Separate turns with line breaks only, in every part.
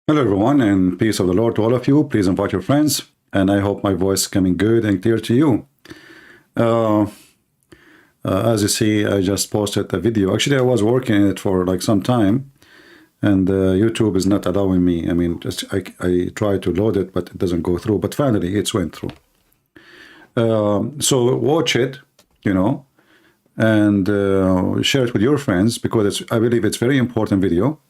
Hello everyone, and peace of the Lord to all of you. Please invite your friends, and I hope my voice is coming good and clear to you. As you see, I just posted a video. Actually, I was working on it for like some time, and YouTube is not allowing me. I mean, I try to load it, but it doesn't go through. But finally, it went through. So watch it, and share it with your friends, because I believe it's very important video.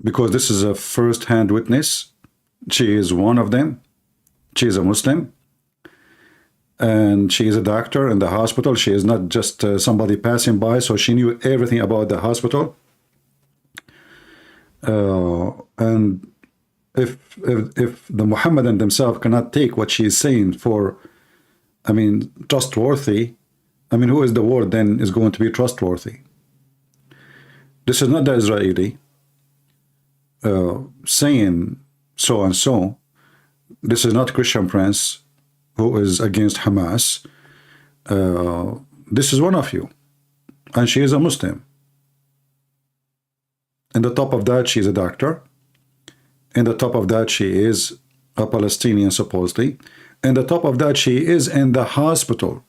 Because this is a first-hand witness. She is one of them. She is a Muslim, and she is a doctor in the hospital. She is not just somebody passing by, so she knew everything about the hospital. And if the Muhammadan themselves cannot take what she is saying for, trustworthy, who is the world then is going to be trustworthy? This is not the Israeli saying so and so. This is not Christian Prince who is against Hamas. This is one of you, and she is a Muslim. And the top of that, she is a doctor. And the top of that, she is a Palestinian, supposedly. And the top of that, she is in the hospital.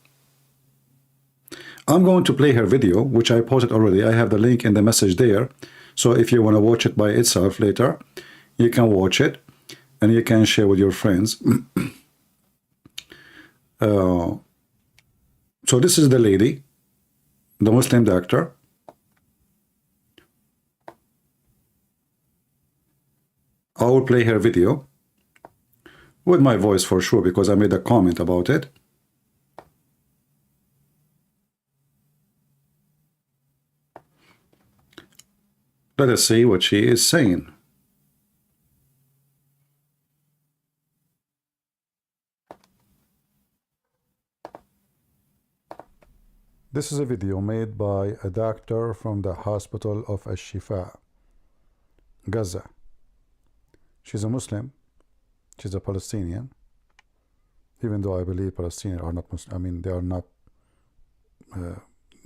I'm going to play her video, which I posted already. I have the link in the message there. So if you want to watch it by itself later, you can watch it and you can share with your friends. So this is the lady, the Muslim doctor. I will play her video with my voice for sure, because I made a comment about it. Let us see what she is saying. This is a video made by a doctor from the hospital of Al-Shifa, Gaza. She's a Muslim. She's a Palestinian. Even though I believe Palestinians are not Muslim. They are not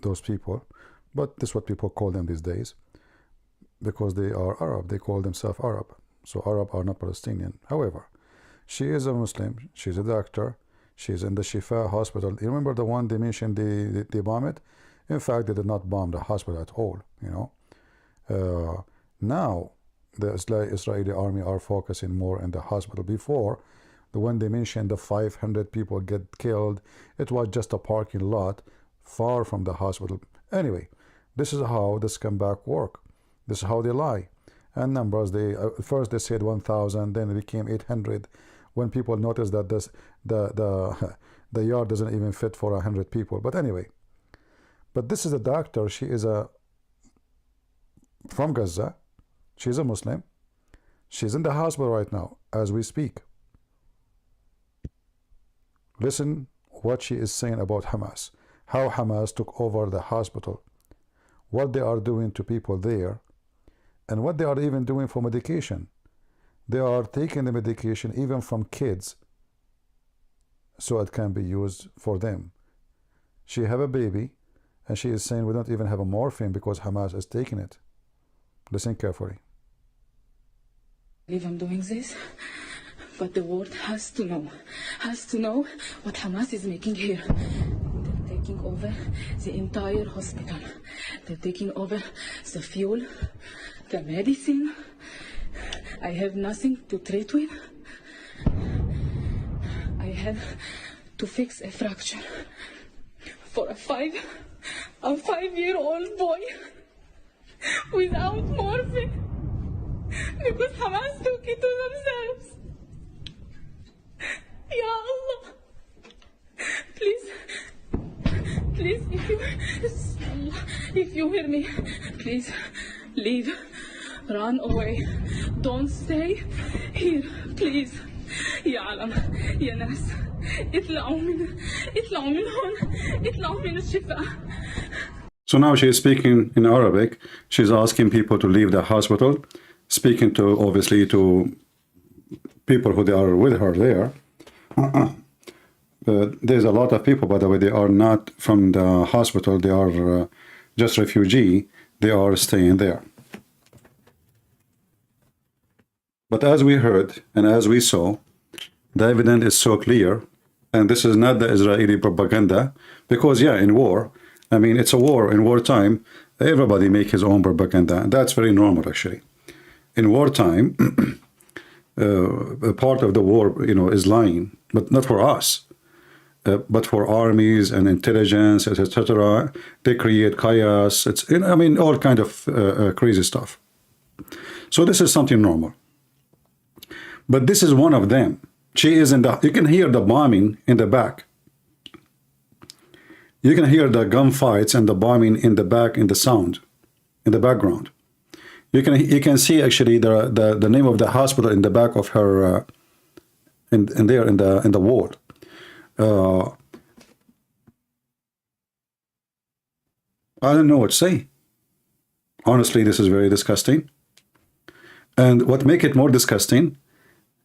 those people. But this is what people call them these days, because they are Arab. They call themselves Arab. So Arab are not Palestinian. However, she is a Muslim. She's a doctor. She's in the Shifa hospital. You remember the one they mentioned they bombed it? In fact, they did not bomb the hospital at all. Now the Israeli army are focusing more on the hospital. Before, when they mentioned the 500 people get killed, it was just a parking lot far from the hospital. Anyway, this is how the scumbag work. This is how they lie. And numbers, first they said 1,000, then it became 800. When people noticed that the yard doesn't even fit for 100 people. But anyway, but this is a doctor. She is from Gaza. She's a Muslim. She's in the hospital right now as we speak. Listen what she is saying about Hamas. How Hamas took over the hospital. What they are doing to people there. And what they are even doing for medication. They are taking the medication even from kids, so it can be used for them. She have a baby, and she is saying we don't even have a morphine because Hamas is taking it. Listen carefully.
I believe I'm doing this, but the world has to know what Hamas is making here. They're taking over the entire hospital. They're taking over the fuel, the medicine. I have nothing to treat with. I have to fix a fracture for a 5-year-old boy without morphine because Hamas took it to themselves. Ya Allah, please, if you hear me, please leave. Run away. Don't stay here, please. يا عالم يا ناس اطلعوا من هون اطلعوا من الشفاء. So now she is speaking in Arabic. She's asking people to leave the hospital, speaking to obviously to people who they are with her there. There's a lot of people, by the way, they are not from the hospital. They are just refugee. They are staying there.
But as we heard and as we saw, the evidence is so clear, and this is not the Israeli propaganda, because yeah, in war, I mean, it's a war. In wartime, everybody make his own propaganda. That's very normal, actually. In wartime, a part of the war, is lying, but not for us, but for armies and intelligence, etc. They create chaos. I mean, all kind of crazy stuff. So this is something normal. But this is one of them. She is in the. You can hear the bombing in the back. You can hear the gunfights and the bombing in the back, in the sound, in the background. You can see actually the name of the hospital in the back of her in there in the wall. I don't know what to say. Honestly, this is very disgusting. And what make it more disgusting,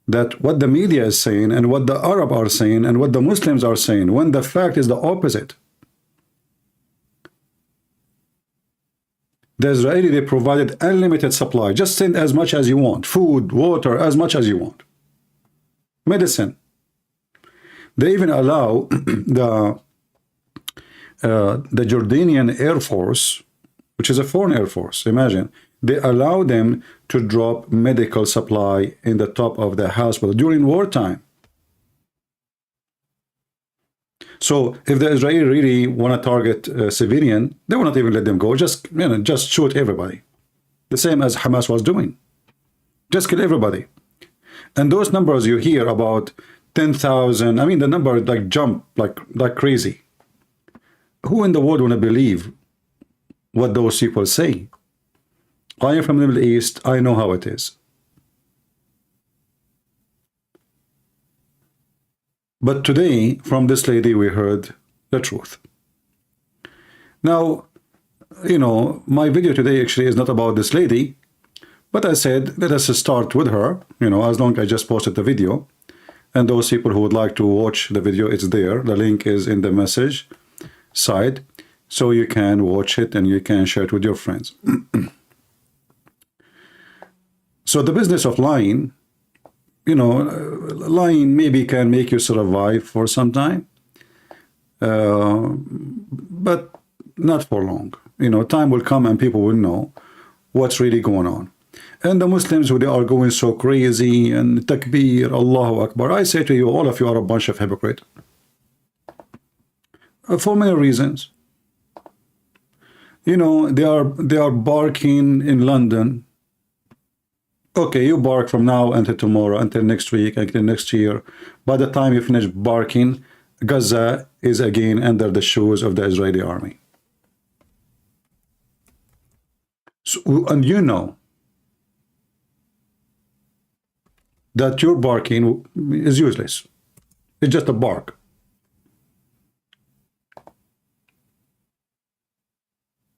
that what the media is saying and what the Arab are saying and what the Muslims are saying, when the fact is the opposite. The Israeli, they provided unlimited supply. Just send as much as you want. Food, water, as much as you want. Medicine. They even allow the Jordanian Air Force, which is a foreign Air Force, imagine, they allow them to drop medical supply in the top of the hospital during wartime. So if the Israeli really want to target a civilian, they will not even let them go. Just shoot everybody. The same as Hamas was doing. Just kill everybody. And those numbers you hear about 10,000, I mean, the number like jump like crazy. Who in the world want to believe what those people say? I am from the Middle East. I know how it is. But today, from this lady, we heard the truth. Now, my video today actually is not about this lady, but I said, let us start with her, as long as I just posted the video. And those people who would like to watch the video, it's there. The link is in the message side, so you can watch it and you can share it with your friends. So the business of lying, lying maybe can make you survive for some time, but not for long. Time will come and people will know what's really going on. And the Muslims, who they are going so crazy and takbir, Allahu Akbar, I say to you, all of you are a bunch of hypocrites. For many reasons. They are barking in London. Okay, you bark from now until tomorrow, until next week, until next year. By the time you finish barking, Gaza is again under the shoes of the Israeli army. So, and that your barking is useless. It's just a bark.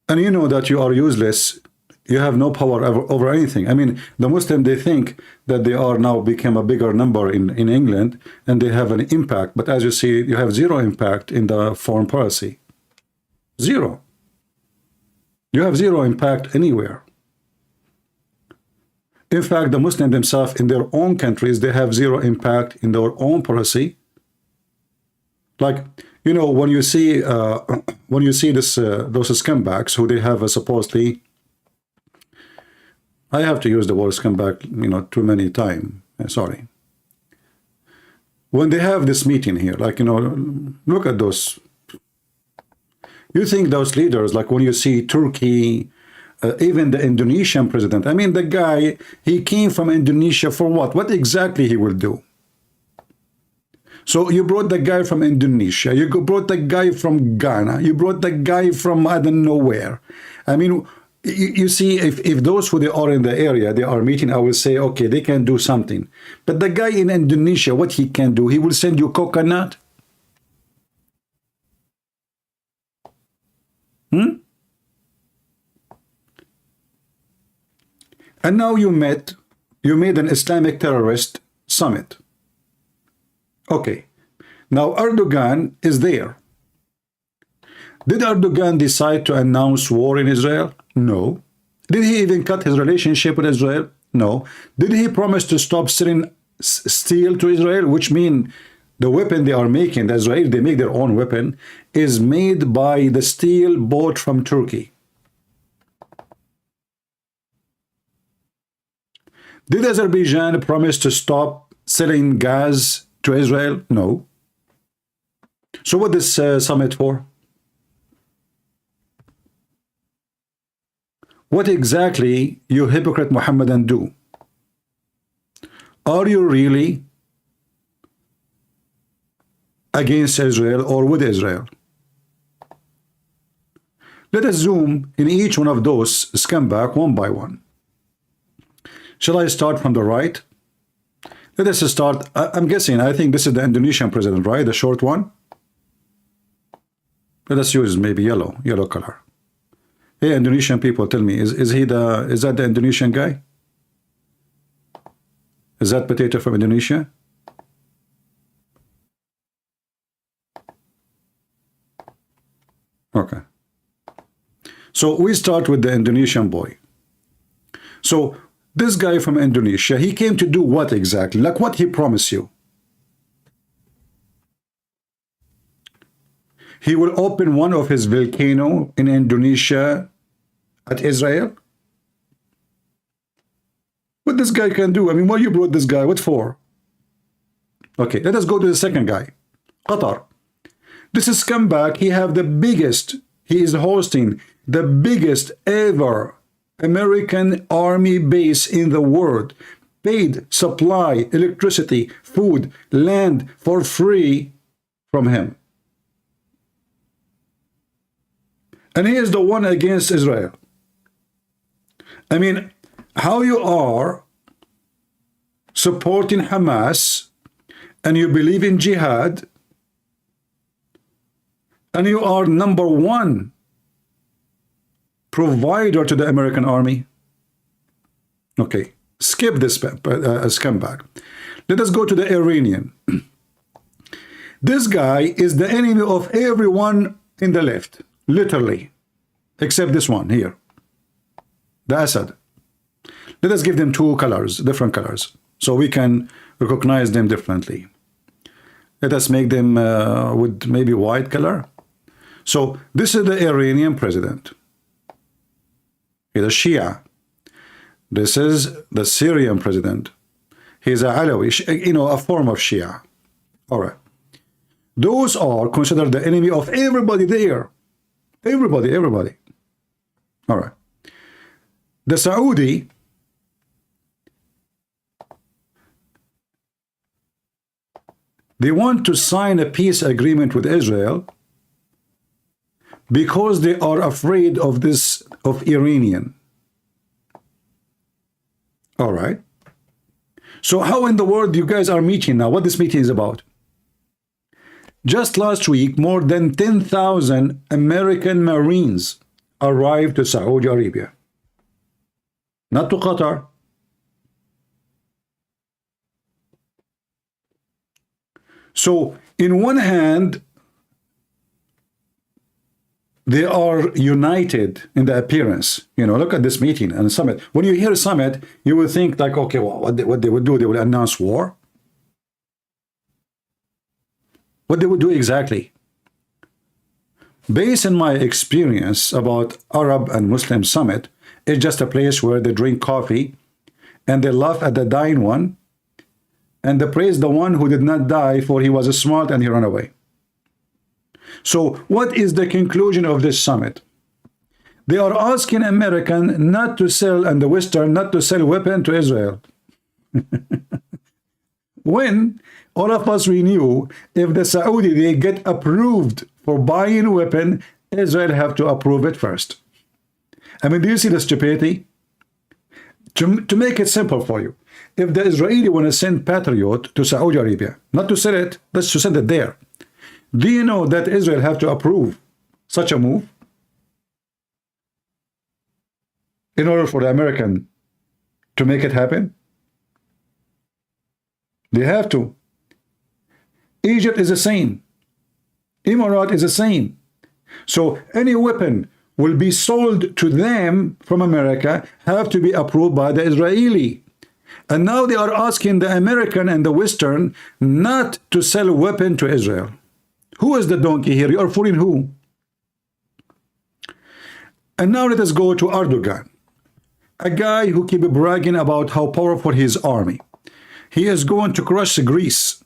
And you know that you are useless. You have no power over anything. I mean, the Muslim, they think that they are now become a bigger number in England and they have an impact. But as you see, you have zero impact in the foreign policy. Zero. You have zero impact anywhere. In fact, the Muslims themselves in their own countries, they have zero impact in their own policy. Like, when you see this those scumbags who they have supposedly, I have to use the word scumbag, too many times. Sorry. When they have this meeting here, like, look at those. You think those leaders, like when you see Turkey, even the Indonesian president, I mean, the guy, he came from Indonesia for what? What exactly he will do? So you brought the guy from Indonesia, you brought the guy from Ghana, you brought the guy from I don't know where. I mean, you see, if those who they are in the area, they are meeting, I will say, okay, they can do something. But the guy in Indonesia, what he can do, he will send you coconut. And now you made an Islamic terrorist summit. Okay, now Erdogan is there. Did Erdogan decide to announce war in Israel? No. Did he even cut his relationship with Israel? No. Did he promise to stop selling steel to Israel? Which mean the weapon they are making, the Israel, they make their own weapon, is made by the steel bought from Turkey. Did Azerbaijan promise to stop selling gas to Israel? No. So what is this summit for? What exactly you hypocrite Mohammedan do? Are you really against Israel or with Israel? Let us zoom in each one of those scumbags one by one. Shall I start from the right? Let us start, I'm guessing, I think this is the Indonesian president, right? The short one. Let us use maybe yellow color. Hey, Indonesian people, tell me, is that the Indonesian guy? Is that potato from Indonesia? Okay. So we start with the Indonesian boy. So this guy from Indonesia, he came to do what exactly? Like what he promised you? He will open one of his volcano in Indonesia at Israel? What this guy can do? I mean, why you brought this guy? What for? Okay, let us go to the second guy. Qatar. This is scumbag. He is hosting the biggest ever American army base in the world. Paid, supply, electricity, food, land for free from him. And he is the one against Israel. I mean, how you are supporting Hamas and you believe in jihad and you are #1 provider to the American army. Okay, skip this scumbag. Let us go to the Iranian. This guy is the enemy of everyone in the left, literally, except this one here, the Assad. Let us give them two colors, different colors, so we can recognize them differently. Let us make them with maybe white color. So this is the Iranian president. He's a Shia. This is the Syrian president. He's a Alawi, a form of Shia. All right. Those are considered the enemy of everybody there. Everybody. All right. The Saudi, they want to sign a peace agreement with Israel because they are afraid of Iranian. All right. So how in the world you guys are meeting now? What this meeting is about? Just last week, more than 10,000 American Marines arrived to Saudi Arabia. Not to Qatar. So, in one hand, they are united in the appearance. Look at this meeting and summit. When you hear a summit, you will think like, okay, well, what they would do, they will announce war. What they would do exactly? Based on my experience about Arab and Muslim summit, it's just a place where they drink coffee and they laugh at the dying one and they praise the one who did not die, for he was smart and he ran away. So what is the conclusion of this summit? They are asking American not to sell, and the Western not to sell weapon to Israel. When all of us, we knew if the Saudi, they get approved for buying weapon, Israel have to approve it first. I mean, do you see the stupidity? To make it simple for you, if the Israeli want to send Patriot to Saudi Arabia, not to sell it, that's to send it there. Do you know that Israel have to approve such a move in order for the American to make it happen? They have to. Egypt is the same. Emirat is the same. So any weapon will be sold to them from America have to be approved by the Israeli. And now they are asking the American and the Western not to sell a weapon to Israel. Who is the donkey here? You are fooling who? And now let us go to Erdogan, a guy who keeps bragging about how powerful his army. He is going to crush Greece.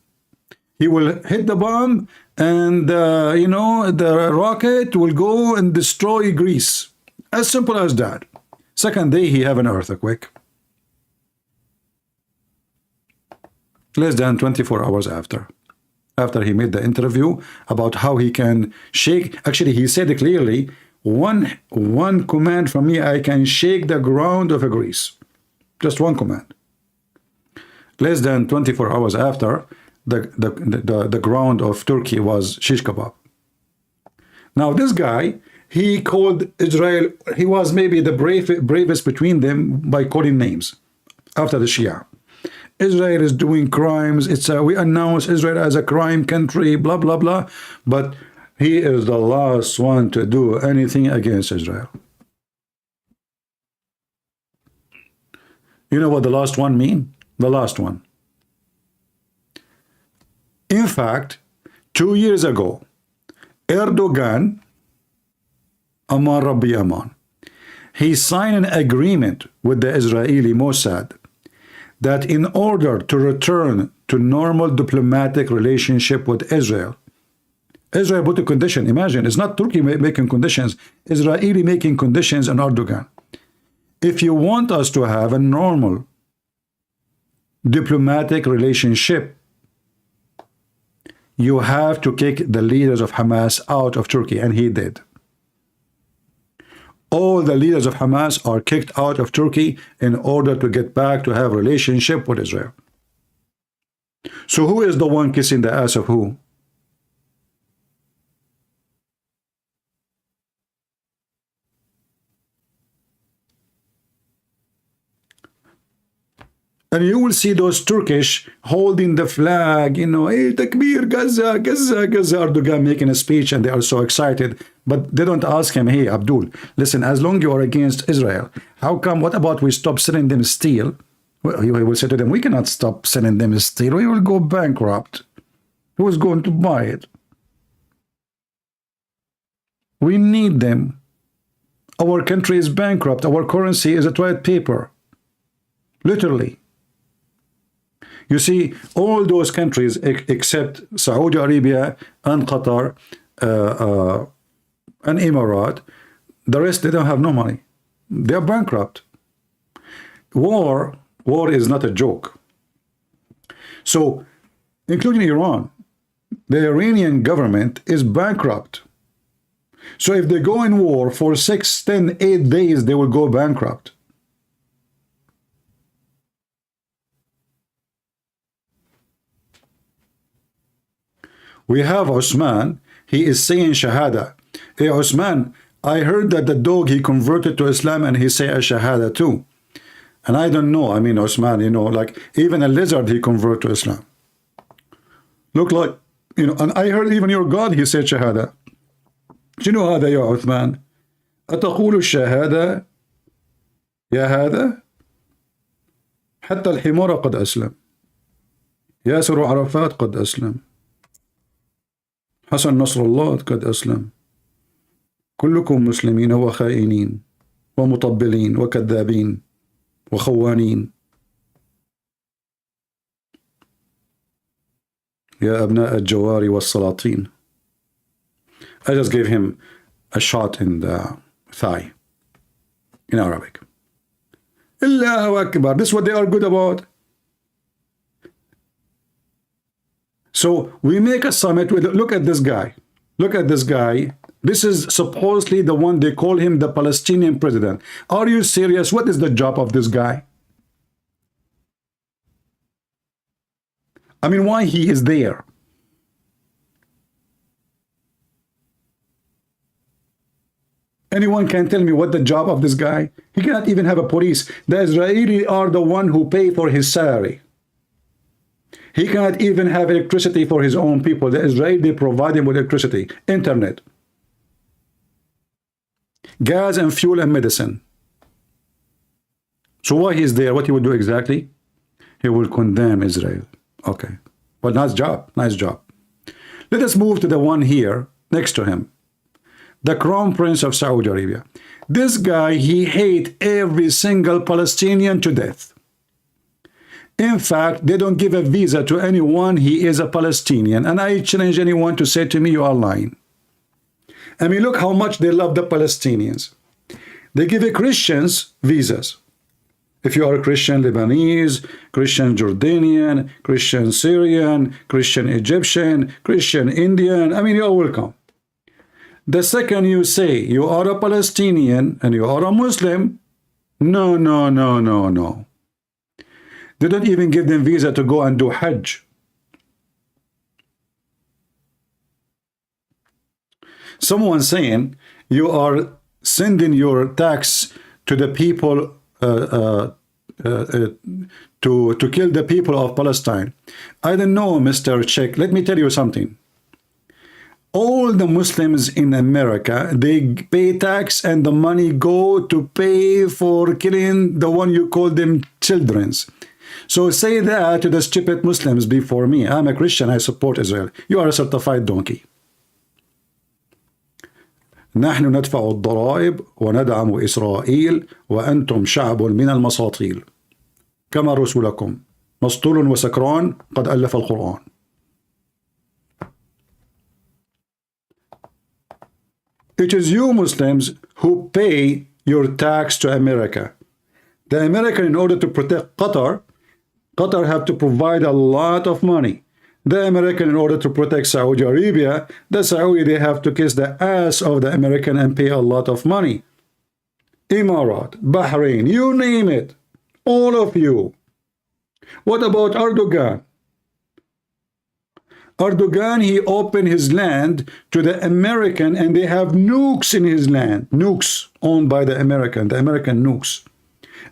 He will hit the bomb and, the rocket will go and destroy Greece. As simple as that. Second day, he have an earthquake. Less than 24 hours after he made the interview about how he can shake. Actually, he said clearly, one command from me, I can shake the ground of Greece. Just one command. Less than 24 hours after, the ground of Turkey was shish kebab. Now this guy, he called Israel, he was maybe the bravest between them by calling names after the Shia. Israel is doing crimes. We announce Israel as a crime country, blah, blah, blah. But he is the last one to do anything against Israel. You know what the last one mean? The last one. In fact, 2 years ago, Erdogan, Aman Rabbi Aman, he signed an agreement with the Israeli Mossad that in order to return to normal diplomatic relationship with Israel put a condition. Imagine, it's not Turkey making conditions, Israeli making conditions on Erdogan. If you want us to have a normal diplomatic relationship, you have to kick the leaders of Hamas out of Turkey, and he did. All the leaders of Hamas are kicked out of Turkey in order to get back to have a relationship with Israel. So who is the one kissing the ass of who? And you will see those Turkish holding the flag, hey, Takbir, Gaza, Gaza, Gaza, Erdogan making a speech, and they are so excited. But they don't ask him, hey, Abdul, listen, as long as you are against Israel, how come, what about we stop sending them steel? Well, he will say to them, we cannot stop sending them steel. We will go bankrupt. Who is going to buy it? We need them. Our country is bankrupt. Our currency is a toilet paper. Literally. You see, all those countries except Saudi Arabia and Qatar and Emirat, the rest, they don't have no money. They are bankrupt. War is not a joke. So, including Iran, the Iranian government is bankrupt. So if they go in war for 6, 10, 8 days, they will go bankrupt. We have Osman, he is saying Shahada. Hey Osman, I heard that the dog, he converted to Islam and he say a Shahada too. And I don't know, I mean Osman, like even a lizard he convert to Islam. Look like, and I heard even your God, he said Shahada. شنو هذا يا عثمان؟ أتقول الشهادة يا هذا؟ حتى الحمار قد أسلم. ياسر عرفات قد أسلم. حسن نصر الله قد أسلم. كلكم مسلمين وخائنين ومطبلين وكذابين وخوانين. يا أبناء الجوار والسلاطين. I just gave him a shot in the thigh in Arabic. Allahu Akbar. This is what they are good about. So we make a summit with, look at this guy. Look at this guy. This is supposedly the one they call him the Palestinian president. Are you serious? What is the job of this guy? I mean, why he is there? Anyone can tell me what the job of this guy? He cannot even have a police. The Israeli are the one who pay for his salary. He cannot even have electricity for his own people. The Israeli, they provide him with electricity, internet. gas and fuel and medicine. So why he's there? What he will do exactly? He will condemn Israel. Okay. Well, nice job. Nice job. Let us move to the one here next to him. The Crown Prince of Saudi Arabia. This guy, he hates every single Palestinian to death. In fact, they don't give a visa to anyone. He is a Palestinian. And I challenge anyone to say to me, you are lying. I mean, look how much they love the Palestinians. They give the Christians visas. If you are a Christian Lebanese, Christian Jordanian, Christian Syrian, Christian Egyptian, Christian Indian, I mean, you're welcome. The second you say you are a Palestinian and you are a Muslim, no, no, no, no, no. They don't even give them visa to go and do Hajj. Someone saying you are sending your tax to the people to kill the people of Palestine. I don't know, Mr. Sheikh. Let me tell you something. All the Muslims in America, they pay tax and the money go to pay for killing the one you call them children's. So say that to the stupid Muslims before me. I'm a Christian, I support Israel. You are a certified donkey. نحن ندفع الضرائب وندعم إسرائيل وأنتم شعب من المساطيل كما رسولكم مسطول وسكران قد ألف القرآن. It is you Muslims who pay your tax to America. The American, in order to protect Qatar have to provide a lot of money. The American, in order to protect Saudi Arabia, the Saudi, they have to kiss the ass of the American and pay a lot of money. Emirat, Bahrain, you name it. All of you. What about Erdogan? Erdogan, he opened his land to the American and they have nukes in his land. Nukes owned by the American nukes.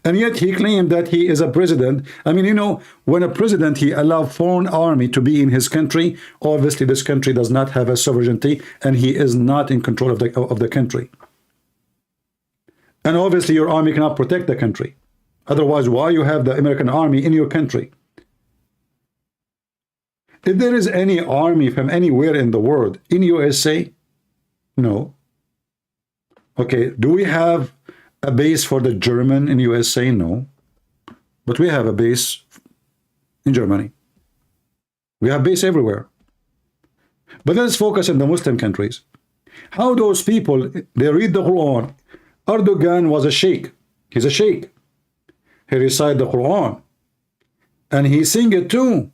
And yet he claimed that he is a president. I mean, you know, when a president, he allows foreign army to be in his country, obviously this country does not have a sovereignty and he is not in control of the country. And obviously your army cannot protect the country. Otherwise, why you have the American army in your country? If there is any army from anywhere in the world in USA, no. Okay, do we have a base for the German in USA? No. But we have a base in Germany. We have base everywhere. But let's focus on the Muslim countries. How those people, they read the Quran. Erdogan was a sheikh. He's a sheikh. He recited the Quran. And he sing it too.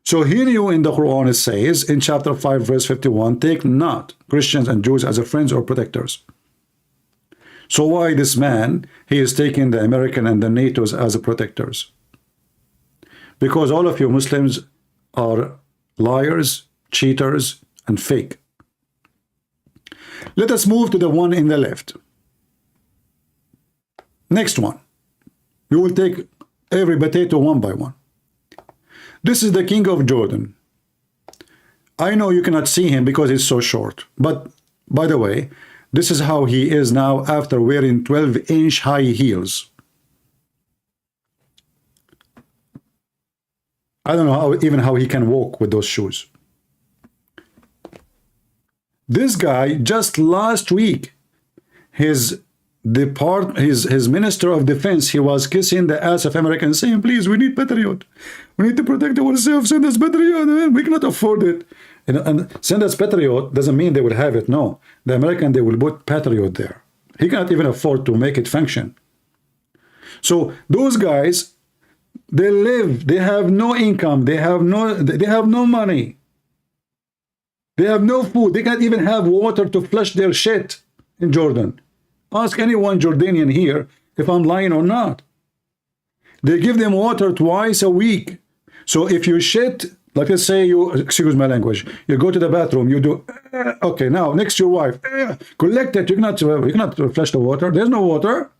So he knew in the Quran it says, in chapter 5 verse 51, take not Christians and Jews as a friends or protectors. So why this man, he is taking the American and the NATO's as protectors? Because all of you Muslims are liars, cheaters, and fake. Let us move to the one in the left. Next one. We will take every potato one by one. This is the king of Jordan. I know you cannot see him because he's so short. But, by the way, this is how he is now after wearing 12-inch high heels. I don't know even how he can walk with those shoes. This guy, just last week, his minister of defense, he was kissing the ass of Americans, saying, please, we need Patriot. We need to protect ourselves. Send us Patriot. We cannot afford it. And send us Patriot doesn't mean they will have it. No. The American, they will put Patriot there. He cannot even afford to make it function. So those guys, they live, they have no income, they have no money. They have no food. They can't even have water to flush their shit in Jordan. Ask anyone Jordanian here if I'm lying or not. They give them water twice a week. So if you shit, like let's say you, excuse my language, you go to the bathroom, you do, okay, now next to your wife, collect it. You cannot flush the water. There's no water.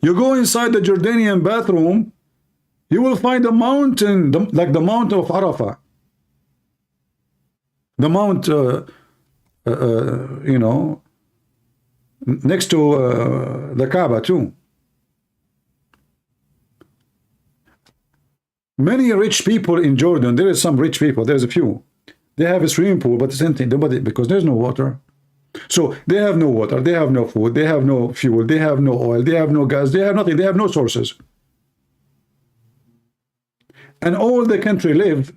You go inside the Jordanian bathroom, you will find a mountain, like the Mount of Arafah. The Mount you know, next to the Kaaba too. Many rich people in Jordan, there is some rich people, there's a few. They have a swimming pool, but it's empty. Nobody, because there's no water. So they have no water, they have no food, they have no fuel, they have no oil, they have no gas, they have nothing, they have no sources. And all the country lived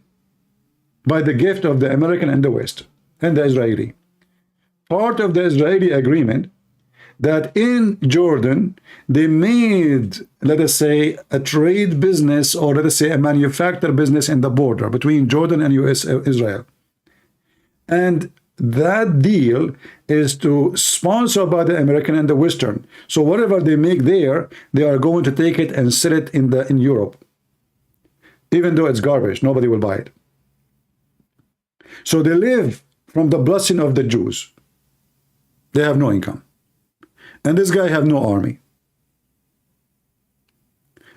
by the gift of the American and the West and the Israeli. Part of the Israeli agreement that in Jordan they made, let us say, a trade business, or let us say a manufacture business in the border between Jordan and Israel. And that deal is to sponsor by the American and the Western. So whatever they make there, they are going to take it and sell it in Europe. Even though it's garbage, nobody will buy it. So they live from the blessing of the Jews. They have no income. And this guy have no army.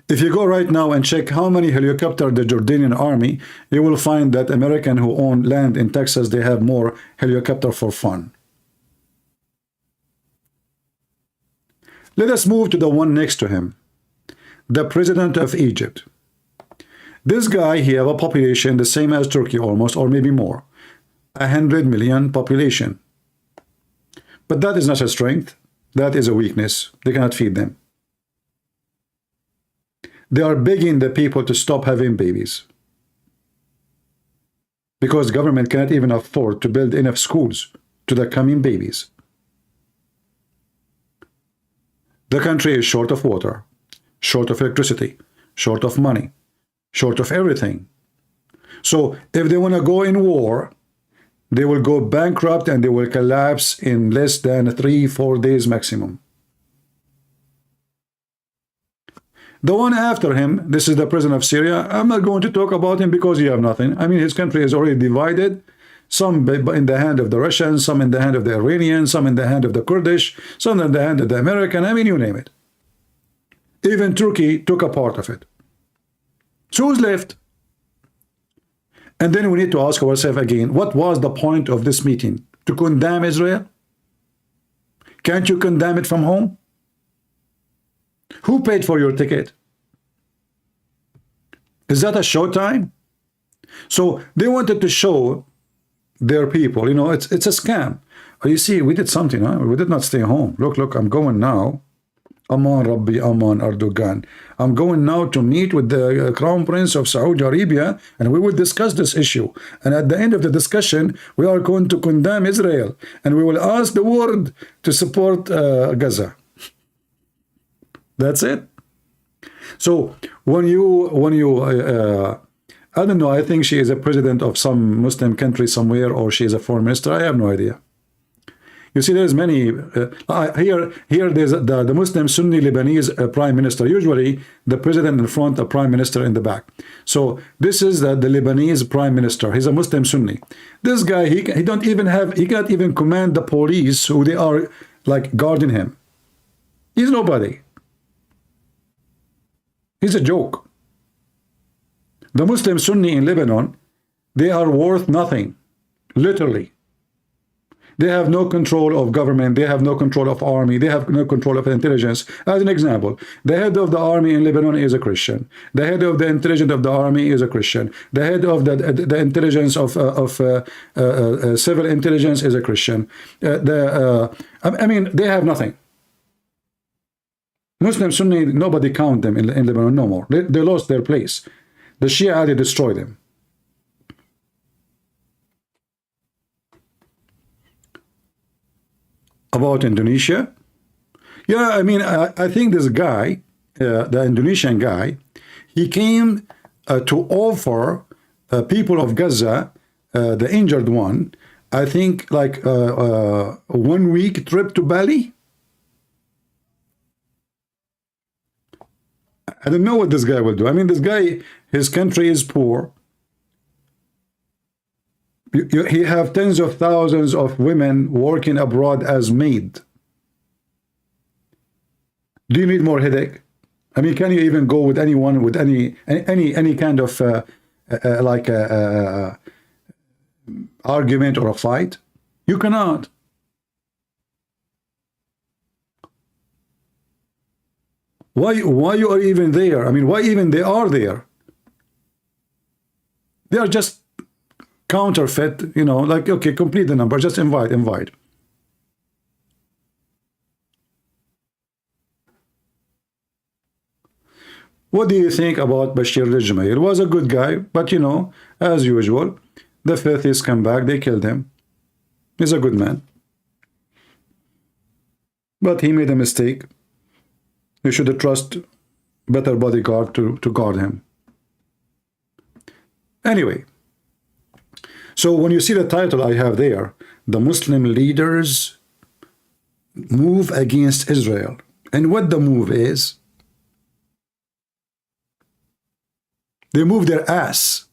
If you go right now and check how many helicopters the Jordanian army, you will find that American who own land in Texas, they have more helicopter for fun. Let us move to the one next to him, the president of Egypt. This guy, he have a population the same as Turkey almost, or maybe more, 100 million population. But that is not a strength. That is a weakness. They cannot feed them. They are begging the people to stop having babies, because government cannot even afford to build enough schools to the coming babies. The country is short of water, short of electricity, short of money, short of everything. So if they want to go in war, they will go bankrupt and they will collapse in less than 3-4 days maximum. The one after him, this is the president of Syria. I'm not going to talk about him because he have nothing. I mean, his country is already divided. Some in the hand of the Russians, some in the hand of the Iranians, some in the hand of the Kurdish, some in the hand of the American. I mean, you name it. Even Turkey took a part of it. So who's left? And then we need to ask ourselves again, what was the point of this meeting? To condemn Israel? Can't you condemn it from home? Who paid for your ticket? Is that a showtime? So they wanted to show their people, you know, it's a scam. Oh, you see, we did something, huh? We did not stay home. Look, I'm going now. Aman Rabbi, Aman Erdogan. I'm going now to meet with the Crown Prince of Saudi Arabia, and we will discuss this issue. And at the end of the discussion, we are going to condemn Israel, and we will ask the world to support Gaza. That's it. So when you I don't know, I think she is a president of some Muslim country somewhere, or she is a foreign minister. I have no idea. You see, there's many here. There's the Muslim Sunni Lebanese prime minister. Usually, the president in front, the prime minister in the back. So this is the Lebanese prime minister. He's a Muslim Sunni. This guy, he don't even have. He can't even command the police, who they are like guarding him. He's nobody. He's a joke. The Muslim Sunni in Lebanon, they are worth nothing, literally. They have no control of government. They have no control of army. They have no control of intelligence. As an example, the head of the army in Lebanon is a Christian. The head of the intelligence of the army is a Christian. The head of the intelligence of civil intelligence is a Christian. I mean, they have nothing. Muslim Sunni, nobody count them in Lebanon no more. They lost their place. The Shia, they destroyed them. About Indonesia, yeah, I mean, I think this guy, the Indonesian guy, he came to offer people of Gaza, the injured one, I think like a 1 week trip to Bali. I don't know what this guy will do. I mean, this guy, his country is poor. He have tens of thousands of women working abroad as maid. Do you need more headache? I mean, can you even go with anyone with any kind of argument or a fight? You cannot. Why you are even there? I mean, why even they are there? They are just counterfeit, you know, like, okay, complete the number, just invite. What do you think about Bashir al-Jumayr? He was a good guy, but you know, as usual, the filthies come back, they killed him. He's a good man. But he made a mistake. You should trust better bodyguard to guard him. Anyway, so when you see the title I have there, the Muslim leaders move against Israel. And what the move is, they move their ass.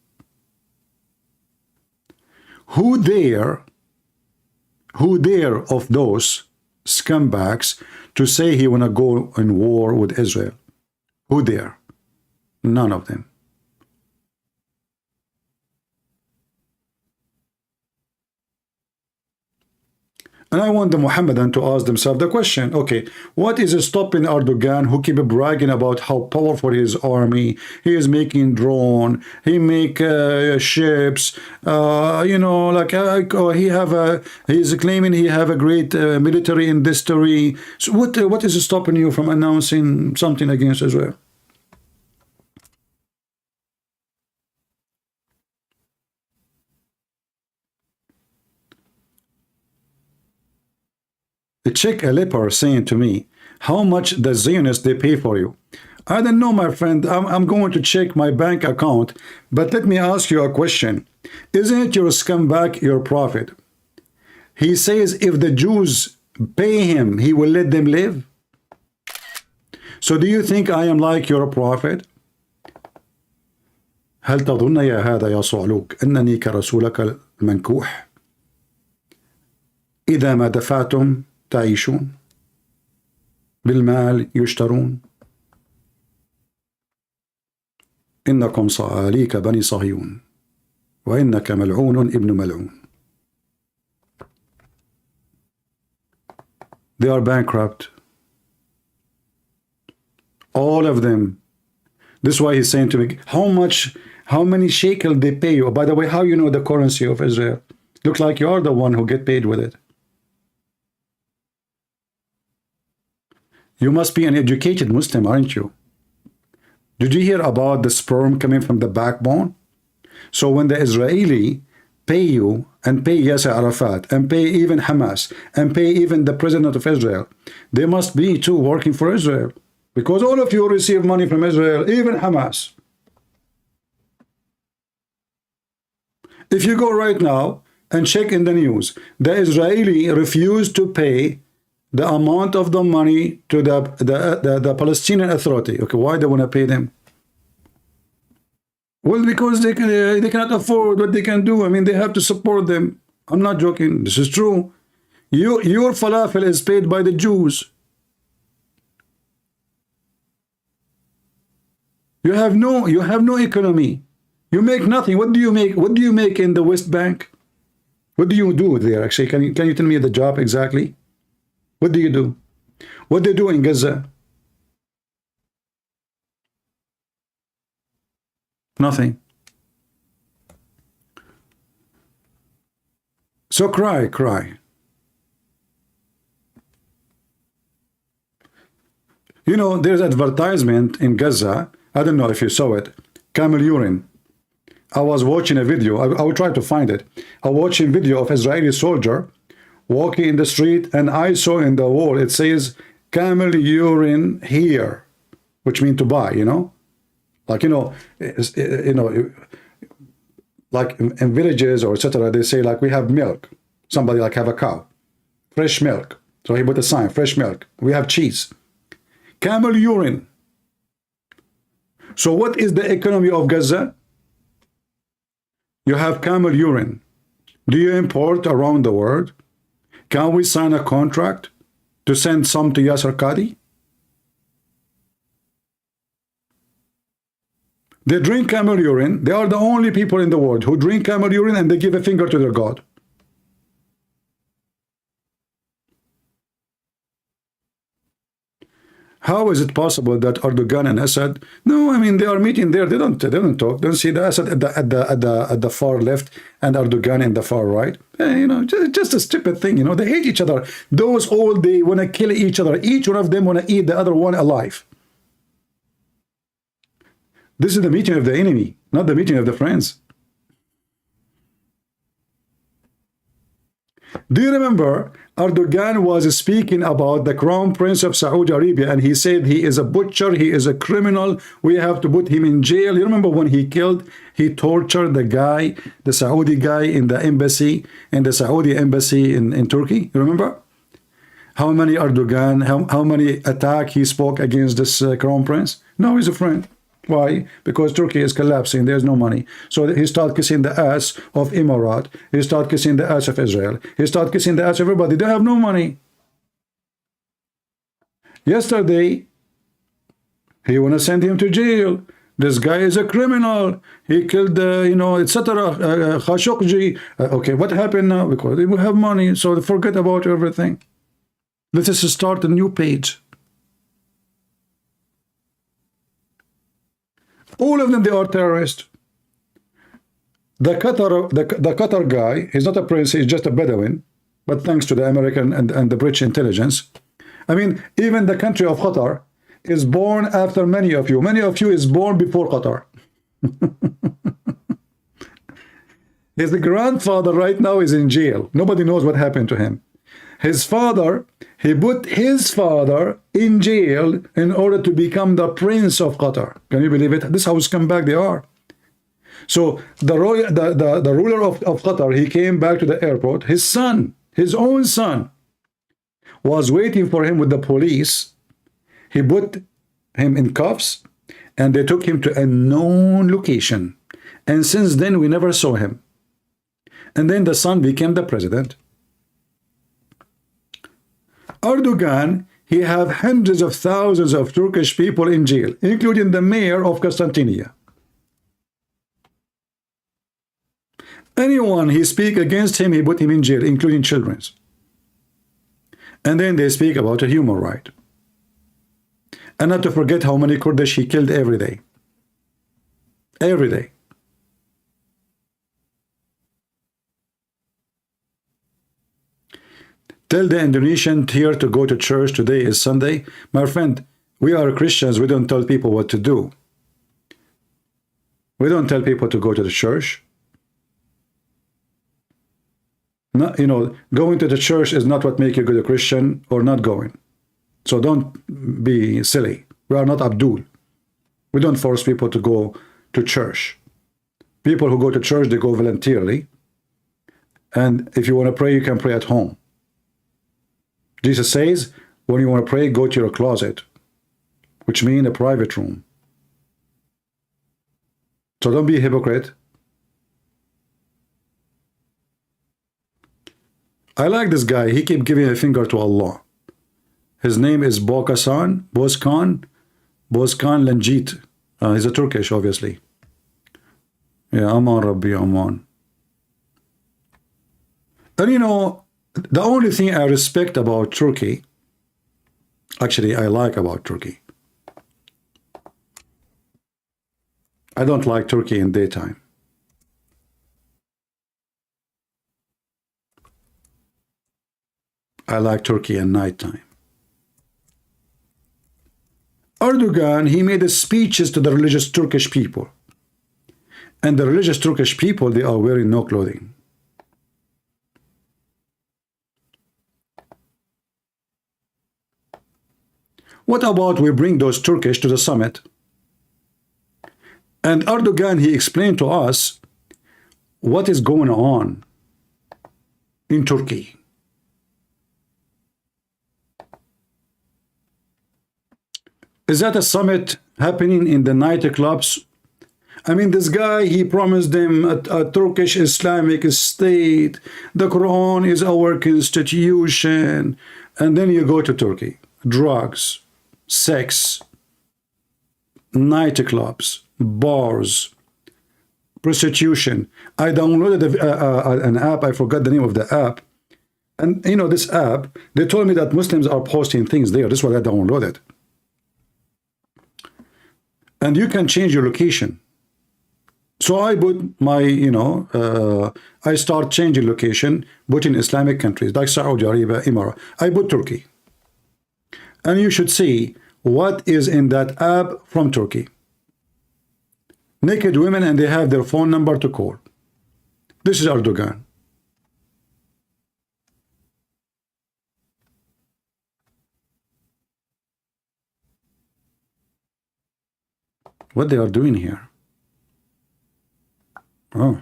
Who dare of those scumbags to say he wanna go in war with Israel? Who dare? None of them. And I want the Mohammedan to ask themselves the question, okay, what is stopping Erdogan, who keep bragging about how powerful his army, he is making drone, he make ships, you know, like he's claiming he have a great military industry. So what is stopping you from announcing something against Israel? A Czech leper saying to me, how much the Zionists they pay for you? I don't know, my friend. I'm going to check my bank account, but let me ask you a question. Isn't it your scumbag, your prophet? He says if the Jews pay him, he will let them live. So do you think I am like your prophet? هل تظن يا هذا يا صعلوك أنني كرسولك المنكوح؟ إذا ما دفعتم تعيشون، بالمال يشترون، إنكم صعاليك بني صهيون، وإنك ملعون ابن ملعون. They are bankrupt. All of them. This is why he's saying to me, how many shekel they pay you? By the way, how you know the currency of Israel? Looks like you are the one who get paid with it. You must be an educated Muslim, aren't you? Did you hear about the sperm coming from the backbone? So when the Israeli pay you and pay Yasser Arafat and pay even Hamas and pay even the president of Israel, they must be too working for Israel, because all of you receive money from Israel, even Hamas. If you go right now and check in the news, the Israeli refused to pay the amount of the money to the Palestinian Authority. Okay, why they want to pay them? Well, because they cannot afford what they can do. I mean, they have to support them. I'm not joking. This is true. Your falafel is paid by the Jews. You have no economy. You make nothing. What do you make? What do you make in the West Bank? What do you do there? Actually, can you tell me the job exactly? What do you do? What they do in Gaza? Nothing. So cry. You know, there's advertisement in Gaza. I don't know if you saw it. Camel urine. I was watching a video. I will try to find it. I was watching a video of Israeli soldier walking in the street, and I saw in the wall it says camel urine here, which means to buy, you know, like like in villages or etc. They say like we have milk. Somebody like have a cow, fresh milk. So he put a sign, fresh milk. We have cheese, camel urine. So what is the economy of Gaza? You have camel urine. Do you import around the world? Can we sign a contract to send some to Yasser Qadi? They drink camel urine. They are the only people in the world who drink camel urine and they give a finger to their God. How is it possible that Erdogan and Assad? No, I mean they are meeting there. They don't talk. Don't see the Assad at the far left and Erdogan in the far right. You know, just a stupid thing. You know, they hate each other. Those all they want to kill each other. Each one of them want to eat the other one alive. This is the meeting of the enemy, not the meeting of the friends. Do you remember Erdogan was speaking about the crown prince of Saudi Arabia, and he said he is a butcher, he is a criminal, we have to put him in jail. You remember when he tortured the guy, the Saudi guy in the embassy, in the Saudi embassy in Turkey? You remember? How many how many attack he spoke against this crown prince? No, he's a friend. Why? Because Turkey is collapsing. There's no money. So he started kissing the ass of Emirat. He started kissing the ass of Israel. He started kissing the ass of everybody. They have no money. Yesterday, he want to send him to jail. This guy is a criminal. He killed, you know, etc. Khashoggi. Okay, what happened now? Because they will have money. So forget about everything. Let us start a new page. All of them, they are terrorists. The Qatar guy, he's not a prince, he's just a Bedouin, but thanks to the American and the British intelligence. I mean, even the country of Qatar is born after many of you. Many of you is born before Qatar. His grandfather right now is in jail. Nobody knows what happened to him. His father, he put his father in jail in order to become the prince of Qatar. Can you believe it? This is how scumbag they are. So the ruler of Qatar, he came back to the airport. His son, his own son, was waiting for him with the police. He put him in cuffs, and they took him to a known location. And since then, we never saw him. And then the son became the president. Erdogan, he have hundreds of thousands of Turkish people in jail, including the mayor of Constantinople. Anyone he speak against him, he put him in jail, including children. And then they speak about a human right. And not to forget how many Kurdish he killed every day. Every day. Tell the Indonesian here to go to church. Today is Sunday. My friend, we are Christians. We don't tell people what to do. We don't tell people to go to the church. No, you know, going to the church is not what makes you a good Christian or not going. So don't be silly. We are not Abdul. We don't force people to go to church. People who go to church, they go voluntarily. And if you want to pray, you can pray at home. Jesus says, when you want to pray, go to your closet, which means a private room. So don't be a hypocrite. I like this guy. He keeps giving a finger to Allah. His name is Bozkır Lanjit. He's a Turkish, obviously. Yeah, Aman Rabbi Aman. And you know, the only thing I respect about Turkey, actually I like about Turkey, I don't like Turkey in daytime. I like Turkey in nighttime. Erdogan, he made speeches to the religious Turkish people. And the religious Turkish people, they are wearing no clothing. What about we bring those Turkish to the summit? And Erdogan, he explained to us what is going on in Turkey. Is that a summit happening in the nightclubs? I mean, this guy, he promised them a Turkish Islamic state. The Quran is our constitution. And then you go to Turkey. Drugs, sex, nightclubs, bars, prostitution. I downloaded an app. I forgot the name of the app. And, you know, this app, they told me that Muslims are posting things there. This is what I downloaded. and you can change your location. So I put my, I start changing location, put in Islamic countries like Saudi Arabia, Emirates. I put Turkey. And you should see what is in that app from Turkey. Naked women, and they have their phone number to call. This is Erdogan. What they are doing here? Oh.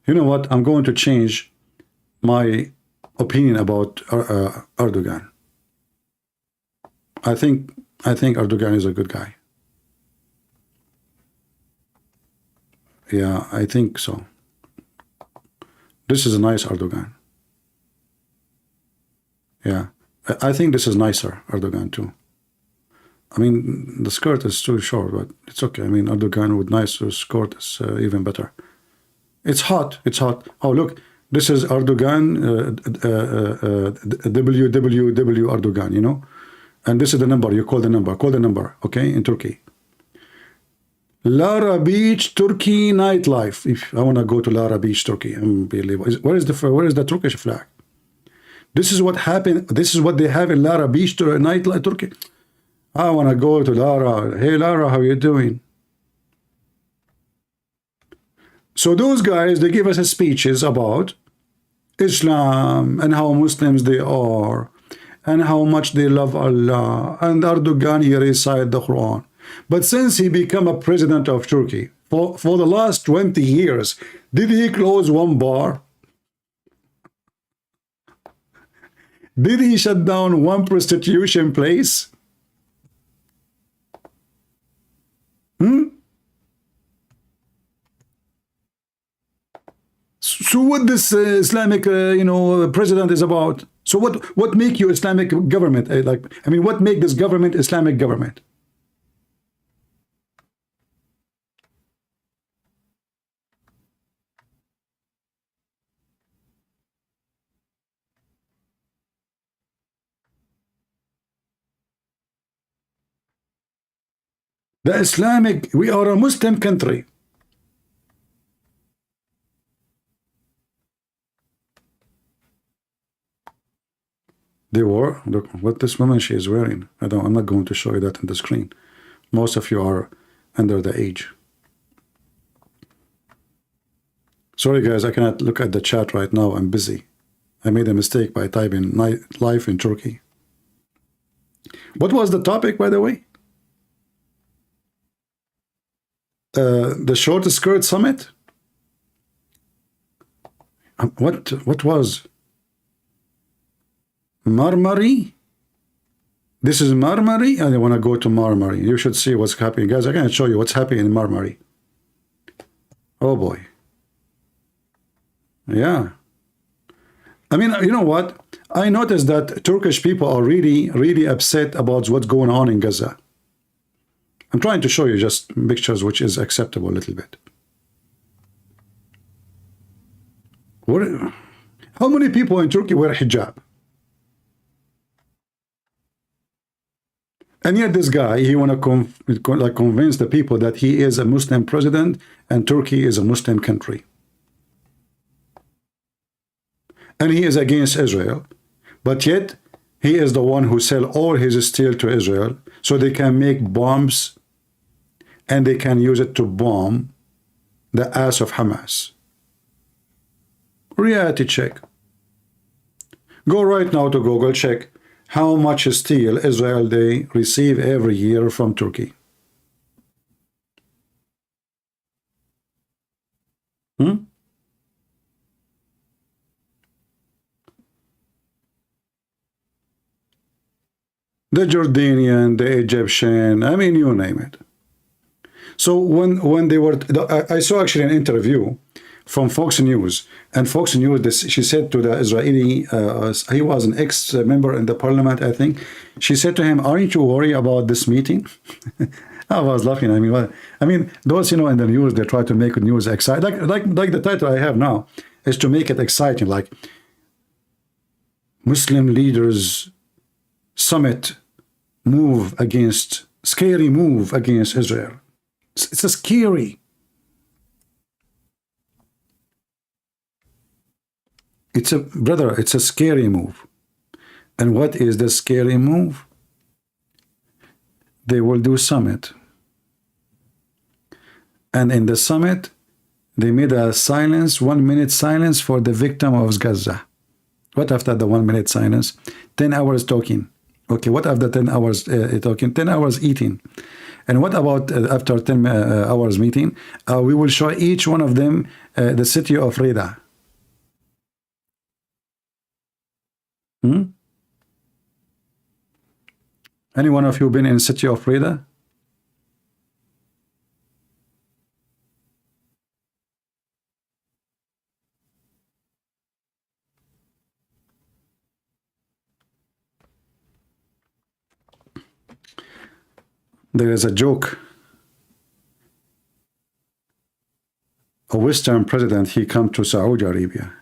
You know what? I'm going to change my opinion about Erdogan. I think Erdogan is a good guy. Yeah, I think so. This is a nice Erdogan. Yeah, I think this is nicer Erdogan too. I mean, the skirt is too short, but it's okay. I mean, Erdogan with nice skirt is even better. It's hot. It's hot. Oh, look, this is Erdogan, www Erdogan, you know? And this is the number. You call the number. Call the number, okay, in Turkey. Lara Beach, Turkey nightlife. If I want to go to Lara Beach, Turkey, unbelievable. Where is the Turkish flag? This is what happened. This is what they have in Lara Beach, nightlife, Turkey. I want to go to Lara. Hey, Lara, how you doing? So those guys, they give us speeches about Islam and how Muslims they are and how much they love Allah. And Erdogan, he recites the Quran. But since he became a president of Turkey, for the last 20 years, did he close one bar? Did he shut down one prostitution place? So what this Islamic, president is about? So what make you Islamic government? What make this government Islamic government? The Islamic, we are a Muslim country. They wore, look what this woman she is wearing. I'm not going to show you that on the screen. Most of you are under the age. Sorry guys, I cannot look at the chat right now. I'm busy. I made a mistake by typing life in Turkey. What was the topic, by the way? The short skirt summit? What was? Marmari? This is Marmari? I want to go to Marmari. You should see what's happening. Guys, I can show you what's happening in Marmari. Oh boy. Yeah. I mean, you know what? I noticed that Turkish people are really, really upset about what's going on in Gaza. I'm trying to show you just pictures which is acceptable a little bit. How many people in Turkey wear hijab? And yet this guy, he want to convince the people that he is a Muslim president and Turkey is a Muslim country. And he is against Israel. But yet, he is the one who sell all his steel to Israel so they can make bombs and they can use it to bomb the ass of Hamas. Reality check. Go right now to Google, check how much steel Israel they receive every year from Turkey. The Jordanian, the Egyptian, I mean, you name it. So when they were, I saw actually an interview from Fox News, and Fox News, she said to the Israeli, he was an ex-member in the parliament, I think. She said to him, aren't you worried about this meeting? I was laughing. I mean, those, in the news, they try to make news exciting. Like the title I have now is to make it exciting, like Muslim leaders summit move against scary move against Israel. It's a scary. It's a scary move. And what is the scary move? They will do summit. And in the summit, they made a silence, 1 minute silence for the victim of Gaza. What after the 1 minute silence? 10 hours talking. Okay, what after 10 hours talking? 10 hours eating. And what about after 10 hours meeting? We will show each one of them the city of Reda. Any one of you been in city of Reda? There is a joke. A Western president, he come to Saudi Arabia.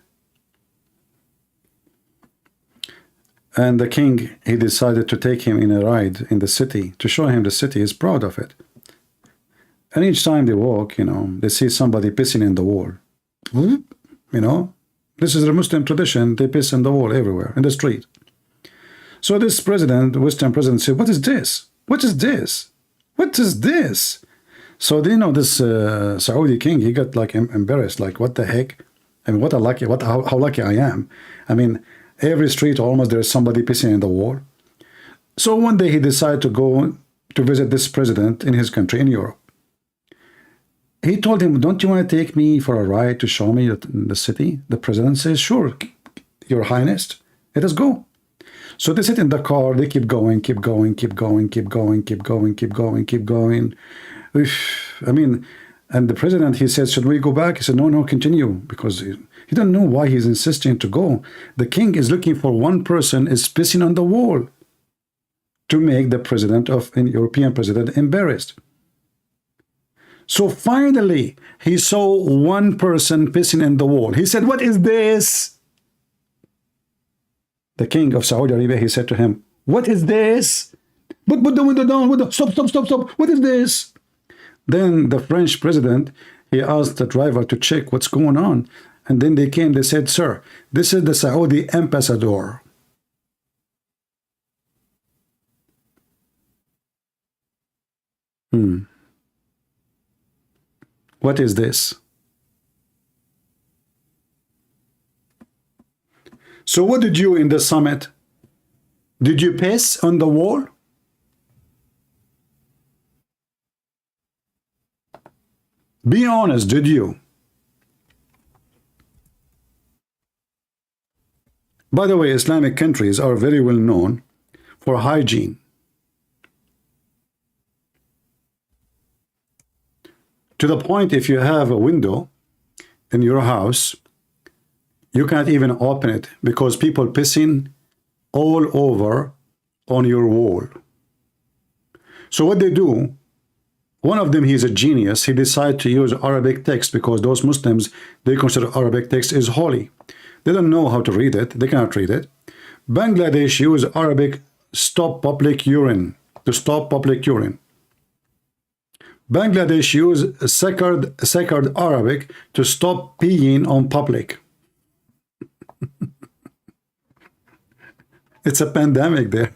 And the king, he decided to take him in a ride in the city to show him the city is proud of it. And each time they walk, you know, they see somebody pissing in the wall. You know, this is the Muslim tradition. They piss in the wall everywhere, in the street. So this president, Western president, said, what is this? What is this? What is this? So, you know, this Saudi king, he got like embarrassed, like, what the heck? I mean, how lucky I am. I mean, every street almost there's somebody pissing in the wall. So one day he decided to go to visit this president in his country in Europe. He told him, don't you want to take me for a ride to show me the city? The president says, sure, your highness, let us go. So they sit in the car, they keep going, keep going, keep going, keep going, keep going, keep going, keep going. I mean, and the president, he said, should we go back? He said, no, continue, because he don't know why he's insisting to go. The king is looking for one person is pissing on the wall to make the president of an European president embarrassed. So finally, he saw one person pissing in the wall. He said, what is this? The king of Saudi Arabia, he said to him, what is this? Put the window down. Stop. What is this? Then the French president, he asked the driver to check what's going on. And then they came, they said, sir, this is the Saudi ambassador. What is this? So what did you in the summit? Did you piss on the wall? Be honest, did you? By the way, Islamic countries are very well known for hygiene. To the point, if you have a window in your house, you can't even open it because people pissing all over on your wall. So what they do, one of them, he's a genius. He decided to use Arabic text because those Muslims, they consider Arabic text is holy. They don't know how to read it. They cannot read it. Bangladesh use Arabic stop public urine, to stop public urine. Bangladesh use sacred Arabic to stop peeing on public. It's a pandemic there.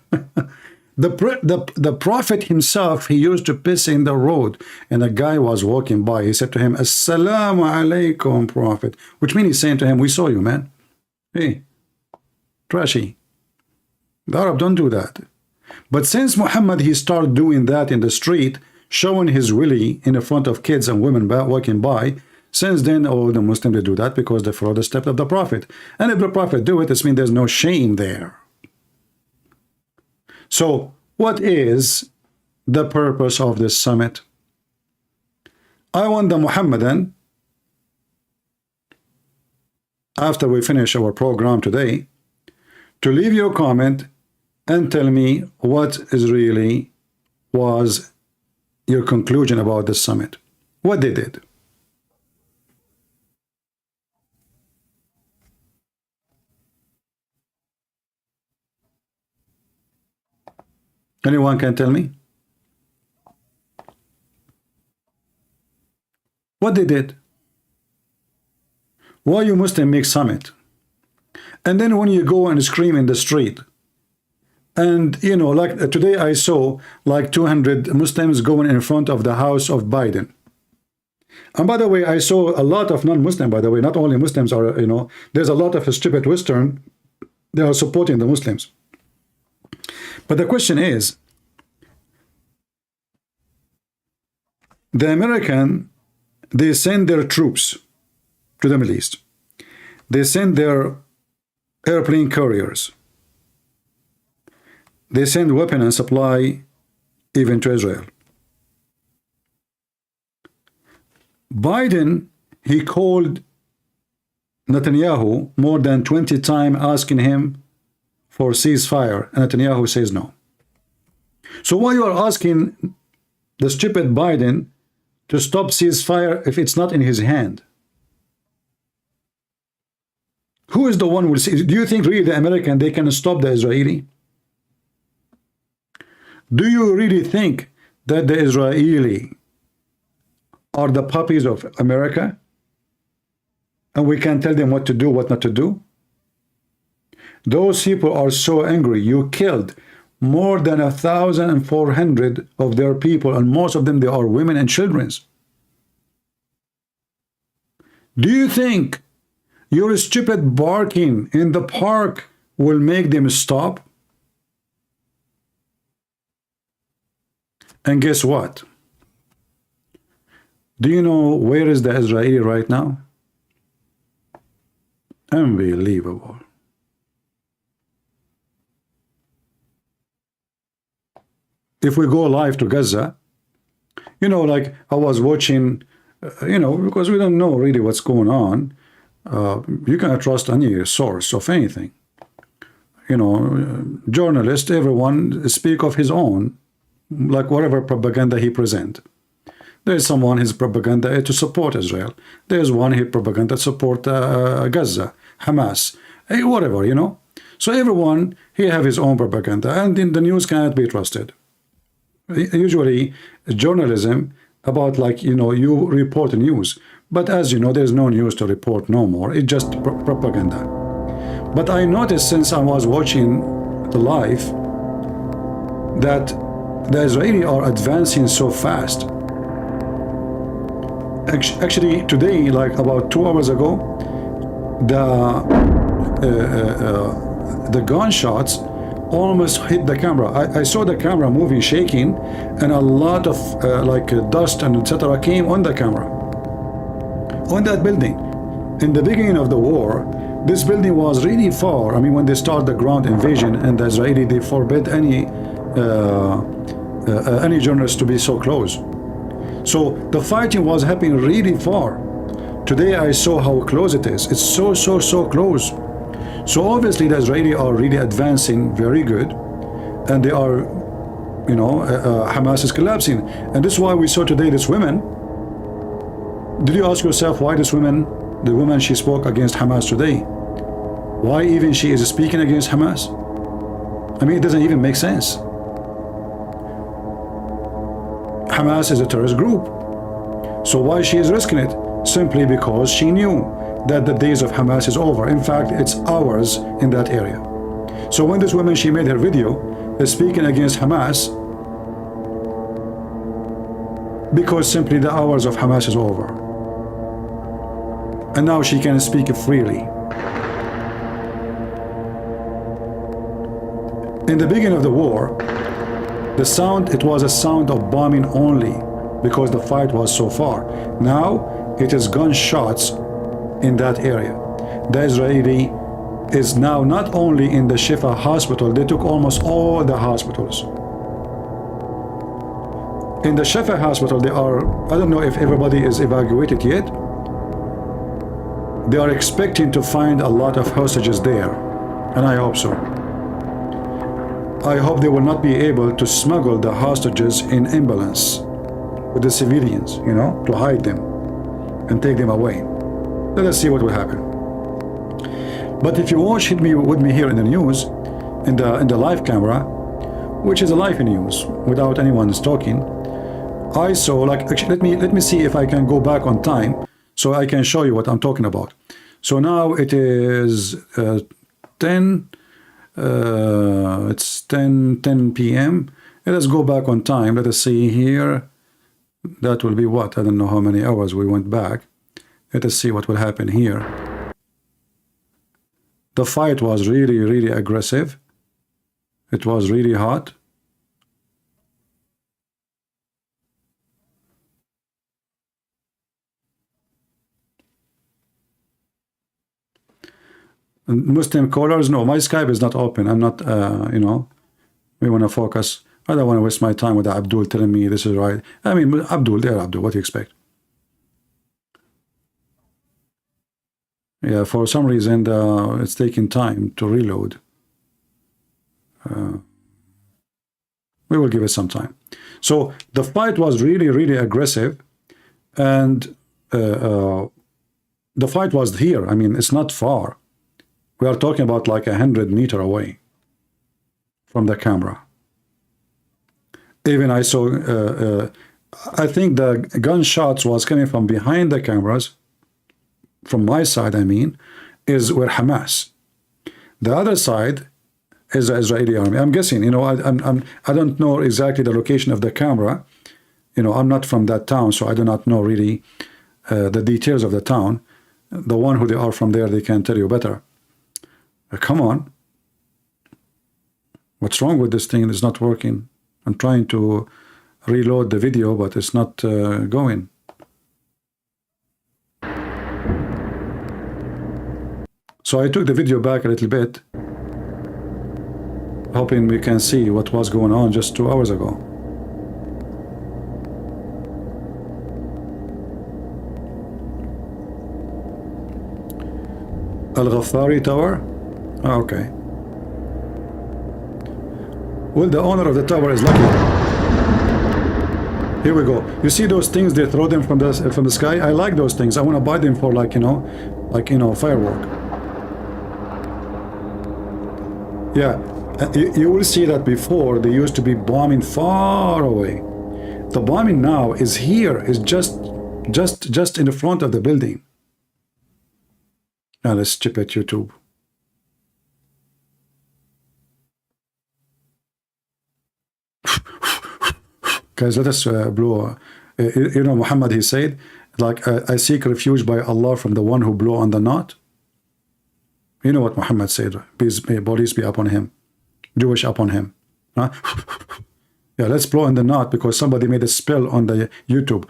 The prophet himself, he used to piss in the road, and a guy was walking by. He said to him, Assalamu alaikum, prophet, which means he's saying to him, we saw you, man. Hey, trashy. The Arab don't do that. But since Muhammad, he started doing that in the street, showing his willy in the front of kids and women walking by, since then, all the Muslims, they do that because they follow the step of the prophet. And if the prophet do it, it means there's no shame there. So, what is the purpose of this summit? I want the Muhammadan, after we finish our program today, to leave your comment and tell me what is really was your conclusion about this summit. What they did. Anyone can tell me?
What they did? Why you Muslim make summit? And then when you go and scream in the street, and you know, like today I saw like 200 Muslims going in front of the house of Biden. And by the way, I saw a lot of non-Muslim, by the way, not only Muslims are, you know, there's a lot of stupid Western, they are supporting the Muslims. But the question is, the American, they send their troops to the Middle East. They send their airplane carriers. They send weapon and supply even to Israel. Biden, he called Netanyahu more than 20 times asking him for ceasefire, and Netanyahu says no. So why you are asking the stupid Biden to stop ceasefire if it's not in his hand? Who is the one who will see? Do you think really the American, they can stop the Israeli? Do you really think that the Israeli are the puppies of America? And we can tell them what to do, what not to do? Those people are so angry. You killed more than 1,400 of their people, and most of them, they are women and children. Do you think your stupid barking in the park will make them stop? And guess what? Do you know where is the Israeli right now? Unbelievable. If we go live to Gaza, you know, like I was watching, you know, because we don't know really what's going on. You cannot trust any source of anything. You know, journalists, everyone speak of his own, like whatever propaganda he present. There's someone, his propaganda to support Israel. There's one, his propaganda support Gaza, Hamas, whatever, you know. So everyone, he have his own propaganda, and in the news cannot be trusted. Usually, journalism about, like, you know, you report news. But as you know, there's no news to report no more. It's just propaganda. But I noticed since I was watching the live that the Israelis are advancing so fast. Actually, today, like about 2 hours ago, the gunshots almost hit the camera. I saw the camera moving, shaking, and a lot of dust and etc. came on the camera. On that building. In the beginning of the war, this building was really far. I mean, when they start the ground invasion, and the Israeli, they forbid any journalist to be so close. So the fighting was happening really far. Today I saw how close it is. It's so close. So obviously the Israelis are really advancing very good, and they are, you know, Hamas is collapsing. And this is why we saw today this woman. Did you ask yourself why this woman, the woman, she spoke against Hamas today? Why even she is speaking against Hamas? I mean, it doesn't even make sense. Hamas is a terrorist group. So why she is risking it? Simply because she knew that the days of Hamas is over. In fact, it's hours in that area. So when this woman, she made her video speaking against Hamas, because simply the hours of Hamas is over. And now she can speak freely. In the beginning of the war, the sound, it was a sound of bombing only, because the fight was so far. Now it is gunshots in that area. The Israeli is now not only in the Shifa hospital, they took almost all the hospitals. In the Shifa hospital, they are, I don't know if everybody is evacuated yet. They are expecting to find a lot of hostages there, and I hope so. I hope they will not be able to smuggle the hostages in ambulance with the civilians, you know, to hide them and take them away. Let us see what will happen. But if you watch with me here in the news, in the live camera, which is a live news without anyone talking, I saw, like, actually, let me see if I can go back on time so I can show you what I'm talking about. So now it is 10, it's 10 p.m. Let us go back on time. Let us see here. That will be what? I don't know how many hours we went back. Let us see what will happen here. The fight was really, really aggressive. It was really hot. Muslim callers, no, my Skype is not open. I'm not, you know, we want to focus. I don't want to waste my time with Abdul telling me this is right. I mean, Abdul, there, Abdul, what do you expect? Yeah, for some reason, it's taking time to reload. We will give it some time. So the fight was really, really aggressive, and the fight was here. I mean, it's not far. We are talking about like 100 meters away from the camera. Even I saw, I think the gunshots was coming from behind the cameras, from my side, I mean, is where Hamas. The other side is the Israeli army. I'm guessing, you know, I don't know exactly the location of the camera. You know, I'm not from that town, so I do not know really the details of the town. The one who they are from there, they can tell you better. Come on. What's wrong with this thing? It's not working. I'm trying to reload the video, but it's not going. So I took the video back a little bit, hoping we can see what was going on just 2 hours ago. Al-Ghaffari Tower? Oh, okay. Well, the owner of the tower is lucky. Here we go. You see those things, they throw them from the sky? I like those things. I want to buy them for like, you know, firework. Yeah, you will see that before they used to be bombing far away. The bombing now is here, is just in the front of the building. Now let's chip at YouTube. Guys, let us blow. You know, Muhammad, he said, like, I seek refuge by Allah from the one who blew on the knot. You know what Muhammad said, peace be upon him, Jewish upon him. Huh? Yeah, let's blow on the knot because somebody made a spell on the YouTube.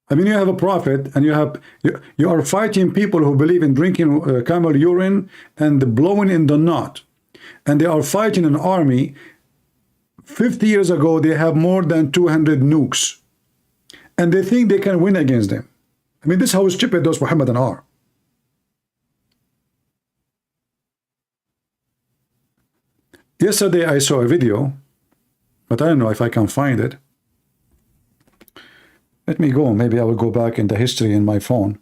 I mean, you have a prophet and you are fighting people who believe in drinking camel urine and blowing in the knot. And they are fighting an army. 50 years ago, they have more than 200 nukes. And they think they can win against them. I mean, this is how stupid those Muhammadan are. Yesterday, I saw a video, but I don't know if I can find it. Let me go. Maybe I will go back in the history in my phone.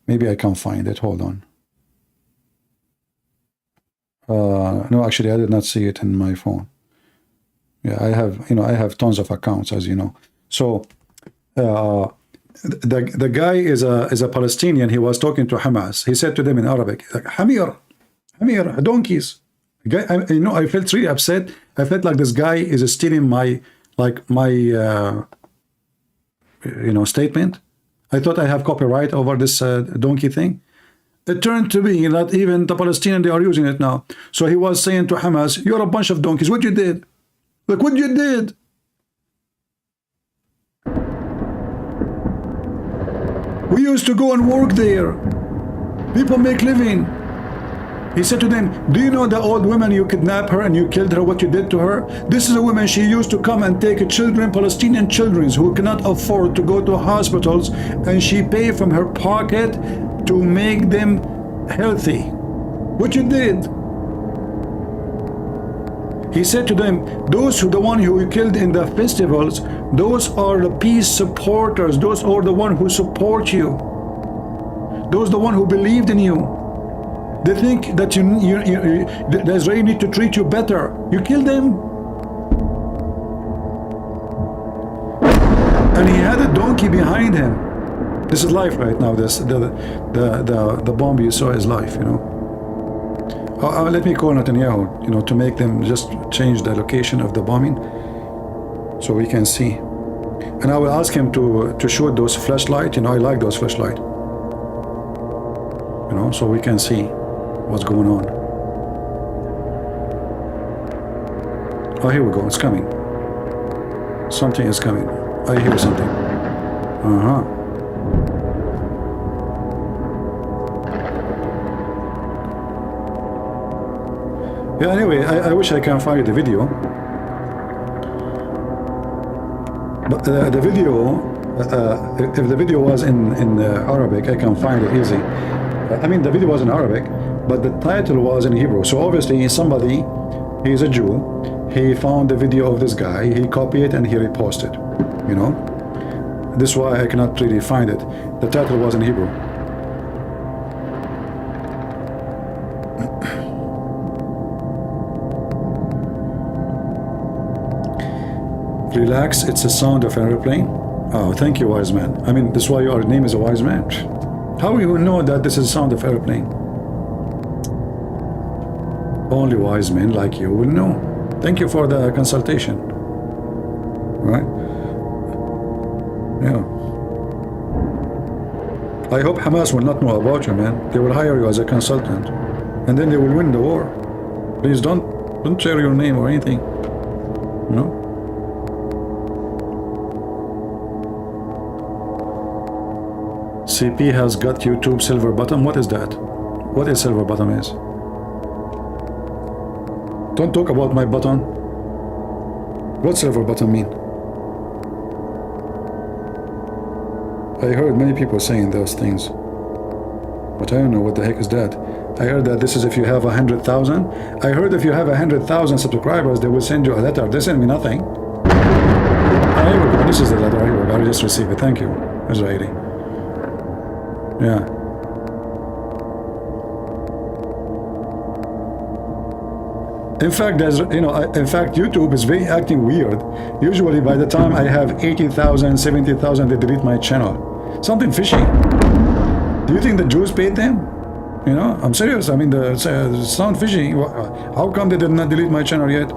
Maybe I can find it. Hold on. No, actually, I did not see it in my phone. Yeah, I have tons of accounts, as you know. So the guy is a Palestinian. He was talking to Hamas. He said to them in Arabic, like, Hamir, donkeys. Guy, I felt really upset. I felt like this guy is stealing my statement. I thought I have copyright over this donkey thing. It turned to be not even the Palestinian, they are using it now. So he was saying to Hamas, you're a bunch of donkeys. What you did? Look what you did. We used to go and work there. People make living. He said to them, do you know the old woman you kidnapped her and you killed her, what you did to her? This is a woman, she used to come and take children, Palestinian children who cannot afford to go to hospitals, and she paid from her pocket to make them healthy. What you did? He said to them, those who the one who you killed in the festivals, those are the peace supporters, those are the one who support you. Those are the one who believed in you. They think that the Israeli need to treat you better. You kill them. and he had a donkey behind him. This is life right now. This the bomb you saw is life, you know. Let me call Netanyahu, you know, to make them just change the location of the bombing so we can see. And I will ask him to shoot those flashlight. You know, I like those flashlight. You know, so we can see what's going on. Oh, here we go. It's coming. Something is coming. I hear something. Yeah, anyway, I wish I can find the video. But the video, if the video was in Arabic, I can find it easy. I mean, the video was in Arabic, but the title was in Hebrew. So obviously somebody, he's a Jew, he found the video of this guy, he copied it and he reposted, you know. This is why I cannot really find it. The title was in Hebrew. Relax, it's the sound of an airplane. Oh, thank you, wise man. I mean, this is why your name is a wise man. How you know that this is the sound of airplane? Only wise men like you will know. Thank you for the consultation. Right? Yeah. I hope Hamas will not know about you, man. They will hire you as a consultant, and then they will win the war. Please don't share your name or anything. You know? CP has got YouTube silver button. What is that? What is silver button is? Don't talk about my button. What silver button mean? I heard many people saying those things, but I don't know what the heck is that. I heard that this is if you have 100,000. I heard if you have 100,000 subscribers, they will send you a letter. They send me nothing. Here we go. This is the letter. Here we go. I just received it. Thank you, Israeli. Yeah. In fact, there's, you know, in fact, YouTube is very acting weird. Usually, by the time I have 80,000, 70,000, they delete my channel. Something fishy. Do you think the Jews paid them? You know, I'm serious. I mean, the sound fishy. How come they did not delete my channel yet?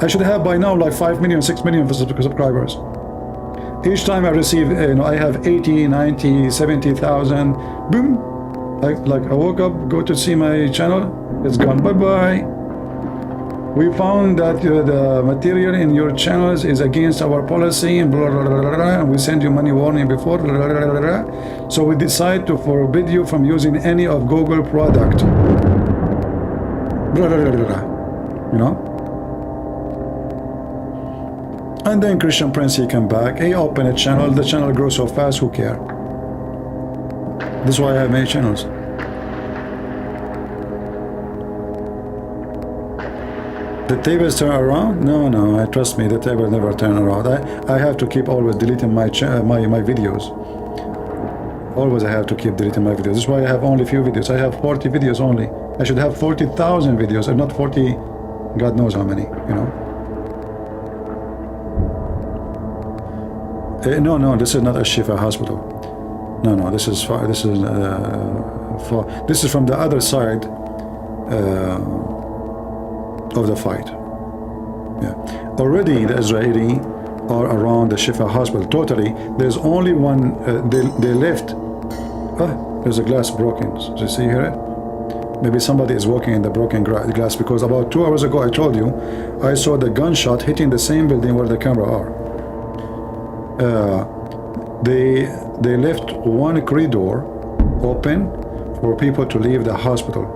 I should have by now like 5 million, 6 million subscribers. Each time I receive, you know, I have 80, 90, 70,000. Boom. Like I woke up, go to see my channel, it's gone. Bye-bye. We found that the material in your channels is against our policy and blah, blah, blah, blah, blah, and we send you money warning before, blah, blah, blah, blah, blah. So we decide to forbid you from using any of Google product. Blah, blah, blah, blah, blah. You know? And then Christian Prince, he came back, he opened a channel, the channel grows so fast, who care? This is why I have many channels. The tables turn around? No, trust me, the table never turn around. I have to keep always deleting my videos. Always I have to keep deleting my videos. This is why I have only few videos. I have 40 videos only. I should have 40,000 videos, and not 40, God knows how many, you know. No, this is not a Shifa hospital. No, this is far. This is from the other side of the fight. Yeah, already the Israeli are around the Shifa hospital totally. There's only one. They left. There's a glass broken. Do you see here? Maybe somebody is walking in the broken glass, because about 2 hours ago I told you I saw the gunshot hitting the same building where the camera are. They left one corridor open for people to leave the hospital.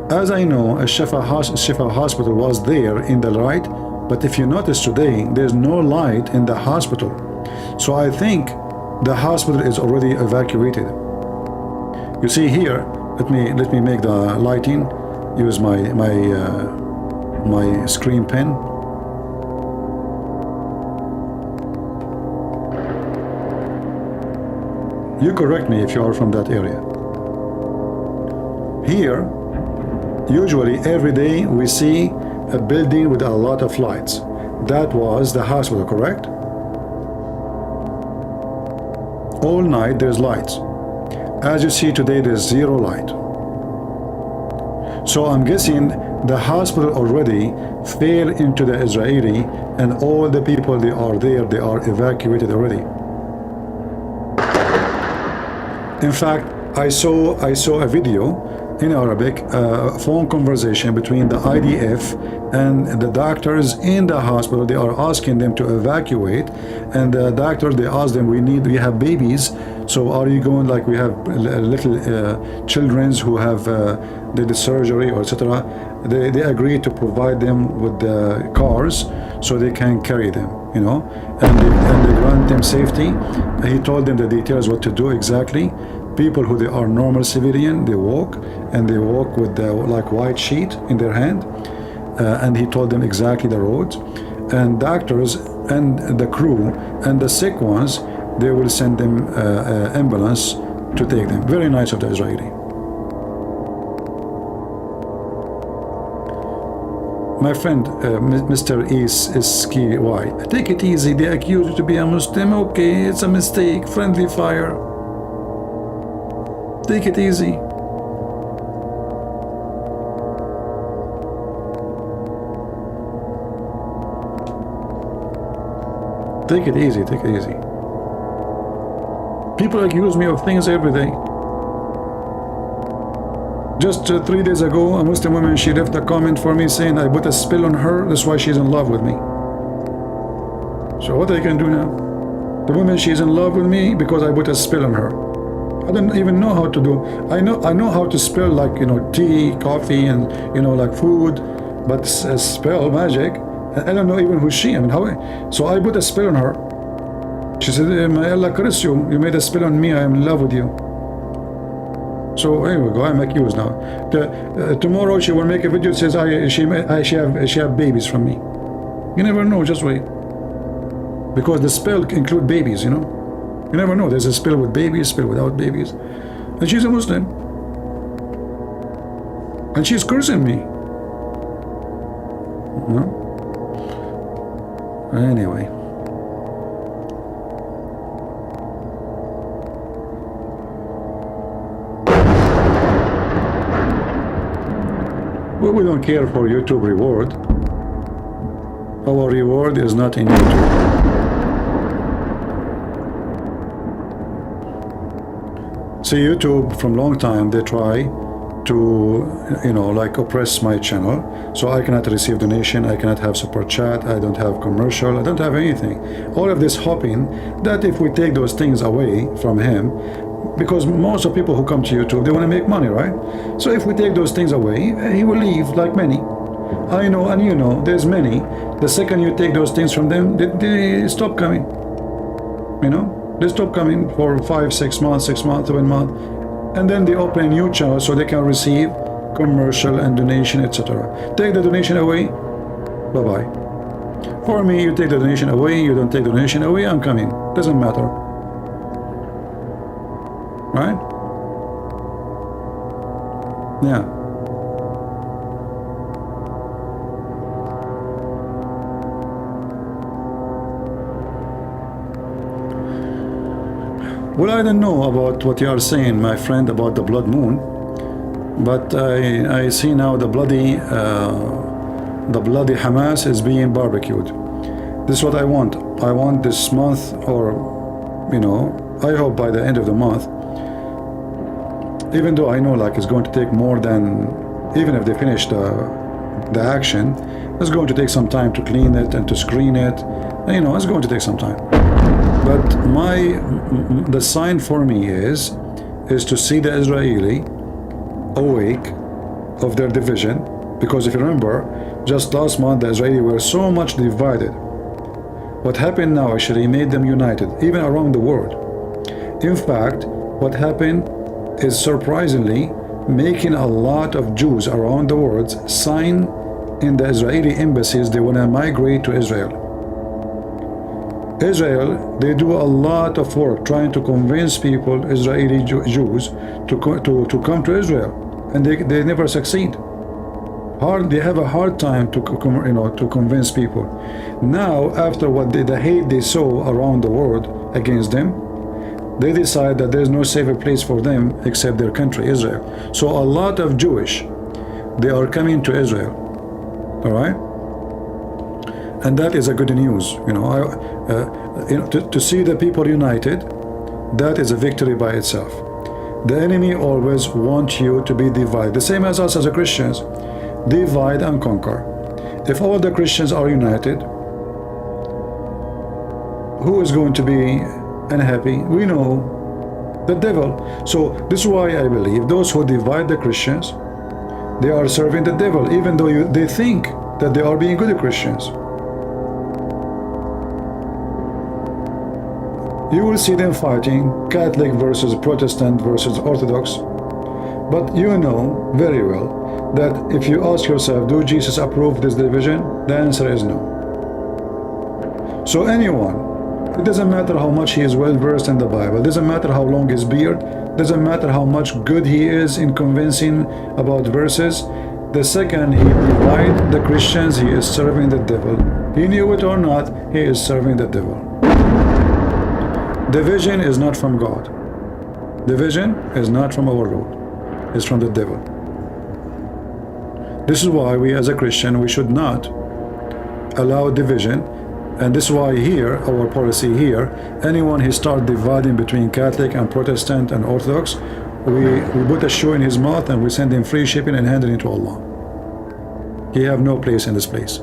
As I know, a Shifa hospital was there in the light, but if you notice today, there's no light in the hospital. So I think the hospital is already evacuated. You see here, let me make the lighting. Use my screen pen. You correct me if you are from that area. Here, Usually every day we see a building with a lot of lights. That was the hospital, correct? All night there's lights. As you see today, there's zero light. So I'm guessing the hospital already fell into the Israeli, and all the people they are there, they are evacuated already. In fact, I saw a video in Arabic, a phone conversation between the IDF and the doctors in the hospital. They are asking them to evacuate, and the doctors, they ask them, we have babies, so are you going, like we have little children who have did the surgery or etc. They agree to provide them with the cars so they can carry them, you know, and they grant them safety. He told them the details, what to do exactly. People who they are normal civilian, they walk with the like white sheet in their hand, and he told them exactly the roads, and doctors and the crew and the sick ones, they will send them ambulance to take them. Very nice of the Israeli. My friend, Mr. Iski, why? Take it easy. They accuse you to be a Muslim. Okay, it's a mistake. Friendly fire. Take it easy. Take it easy, take it easy. People accuse me of things every day. Just 3 days ago, a Muslim woman, she left a comment for me saying I put a spell on her, that's why she's in love with me. So what I can do now? The woman, she's in love with me because I put a spell on her. I don't even know how to do. I know how to spell, like, you know, tea, coffee, and, you know, like food, but spell magic, I don't know even who she. I mean, how? So I put a spell on her. She said, "May Allah curse you. You made a spell on me. I am in love with you." So here we go. I'm accused now. Tomorrow she will make a video that says she have babies from me. You never know. Just wait. Because the spell include babies, you know. You never know. There's a spell with babies, spell without babies. And she's a Muslim. And she's cursing me. No? Anyway. Well, we don't care for YouTube reward. Our reward is not in YouTube. See, YouTube from long time, they try to, you know, like oppress my channel. So I cannot receive donation, I cannot have super chat, I don't have commercial, I don't have anything. All of this hoping that if we take those things away from him, because most of people who come to YouTube, they want to make money, right? So if we take those things away, he will leave, like many. I know, and you know, there's many. The second you take those things from them, they stop coming. You know? They stop coming for 5, 6 months, 7 months, and then they open a new channel so they can receive commercial and donation, etc. Take the donation away, bye-bye. For me, you take the donation away, you don't take the donation away, I'm coming. Doesn't matter. Right? Yeah. Well, I don't know about what you are saying, my friend, about the blood moon, but I see now the bloody Hamas is being barbecued. This is what I want. I want this month, or, you know, I hope by the end of the month, even though I know like it's going to take more than, even if they finish the action, it's going to take some time to clean it and to screen it. You know, it's going to take some time. But the sign for me is to see the Israeli awake of their division, because if you remember, just last month the Israeli were so much divided. What happened now actually made them united, even around the world. In fact, what happened is surprisingly making a lot of Jews around the world sign in the Israeli embassies they want to migrate to Israel. Israel, they do a lot of work trying to convince people, Israeli Jews, to come to Israel, and they never succeed. They have a hard time to to convince people. Now, after what the hate they saw around the world against them, they decide that there is no safer place for them except their country, Israel. So a lot of Jewish, they are coming to Israel. All right, and that is a good news. To see the people united, that is a victory by itself. The enemy always wants you to be divided, the same as us as Christians. Divide and conquer. If all the Christians are united, who is going to be unhappy? We know, the devil. So this is why I believe those who divide the Christians, they are serving the devil, even though they think that they are being good Christians. You will see them fighting Catholic versus Protestant versus Orthodox. But you know very well that if you ask yourself, do Jesus approve this division? The answer is no. So anyone, it doesn't matter how much he is well versed in the Bible, it doesn't matter how long his beard, doesn't matter how much good he is in convincing about verses, the second he divides the Christians, he is serving the devil. He knew it or not, he is serving the devil. Division is not from God. Division is not from our Lord. It's from the devil. This is why we as a Christian, we should not allow division. And this is why here, our policy here, anyone who starts dividing between Catholic and Protestant and Orthodox, we put a shoe in his mouth and we send him free shipping and hand it into Allah. He have no place in this place.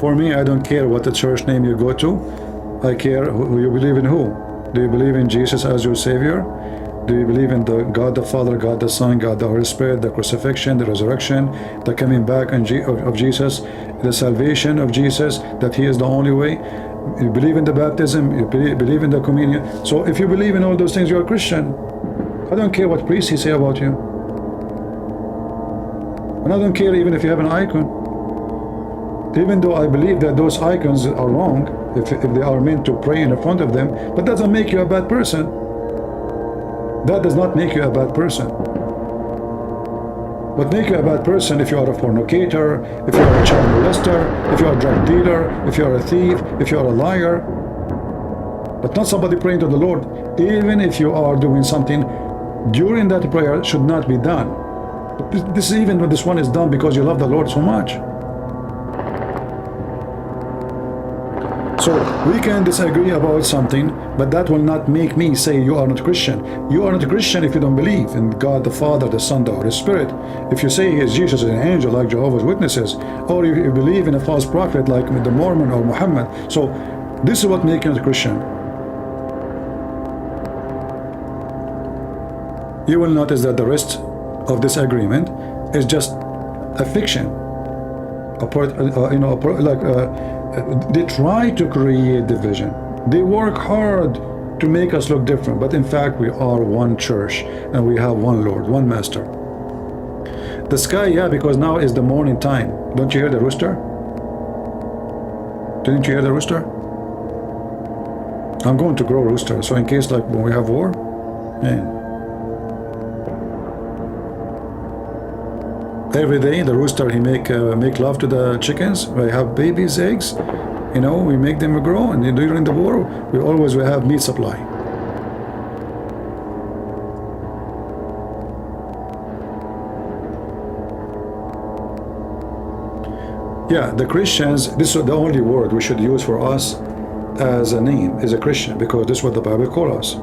For me, I don't care what the church name you go to. I care who you believe in who. Do you believe in Jesus as your Savior? Do you believe in the God the Father, God the Son, God the Holy Spirit, the crucifixion, the resurrection, the coming back of Jesus, the salvation of Jesus, that He is the only way? You believe in the baptism, you believe in the communion. So if you believe in all those things, you're a Christian. I don't care what priest he say about you. And I don't care even if you have an icon. Even though I believe that those icons are wrong, if they are meant to pray in front of them, but that doesn't make you a bad person. That does not make you a bad person. What makes you a bad person if you are a fornicator, if you are a child molester, if you are a drug dealer, if you are a thief, if you are a liar, but not somebody praying to the Lord. Even if you are doing something during that prayer should not be done. This even when this one is done because you love the Lord so much. So we can disagree about something, but that will not make me say you are not Christian. You are not a Christian if you don't believe in God the Father, the Son, the Holy Spirit. If you say He is Jesus an angel like Jehovah's Witnesses, or if you believe in a false prophet like the Mormon or Muhammad. So this is what makes you a Christian. You will notice that the rest of this agreement is just a fiction. They try to create division. They work hard to make us look different, but in fact we are one church and we have one Lord, one Master. The sky, yeah, because now is the morning time. Don't you hear the rooster? Didn't you hear the rooster? I'm going to grow rooster, so in case like when we have war, yeah. Every day the rooster he make love to the chickens. We have babies, eggs, we make them grow, and during the war we always have meat supply. Yeah, the Christians, this is the only word we should use for us as a name, is a Christian, because this is what the Bible calls us.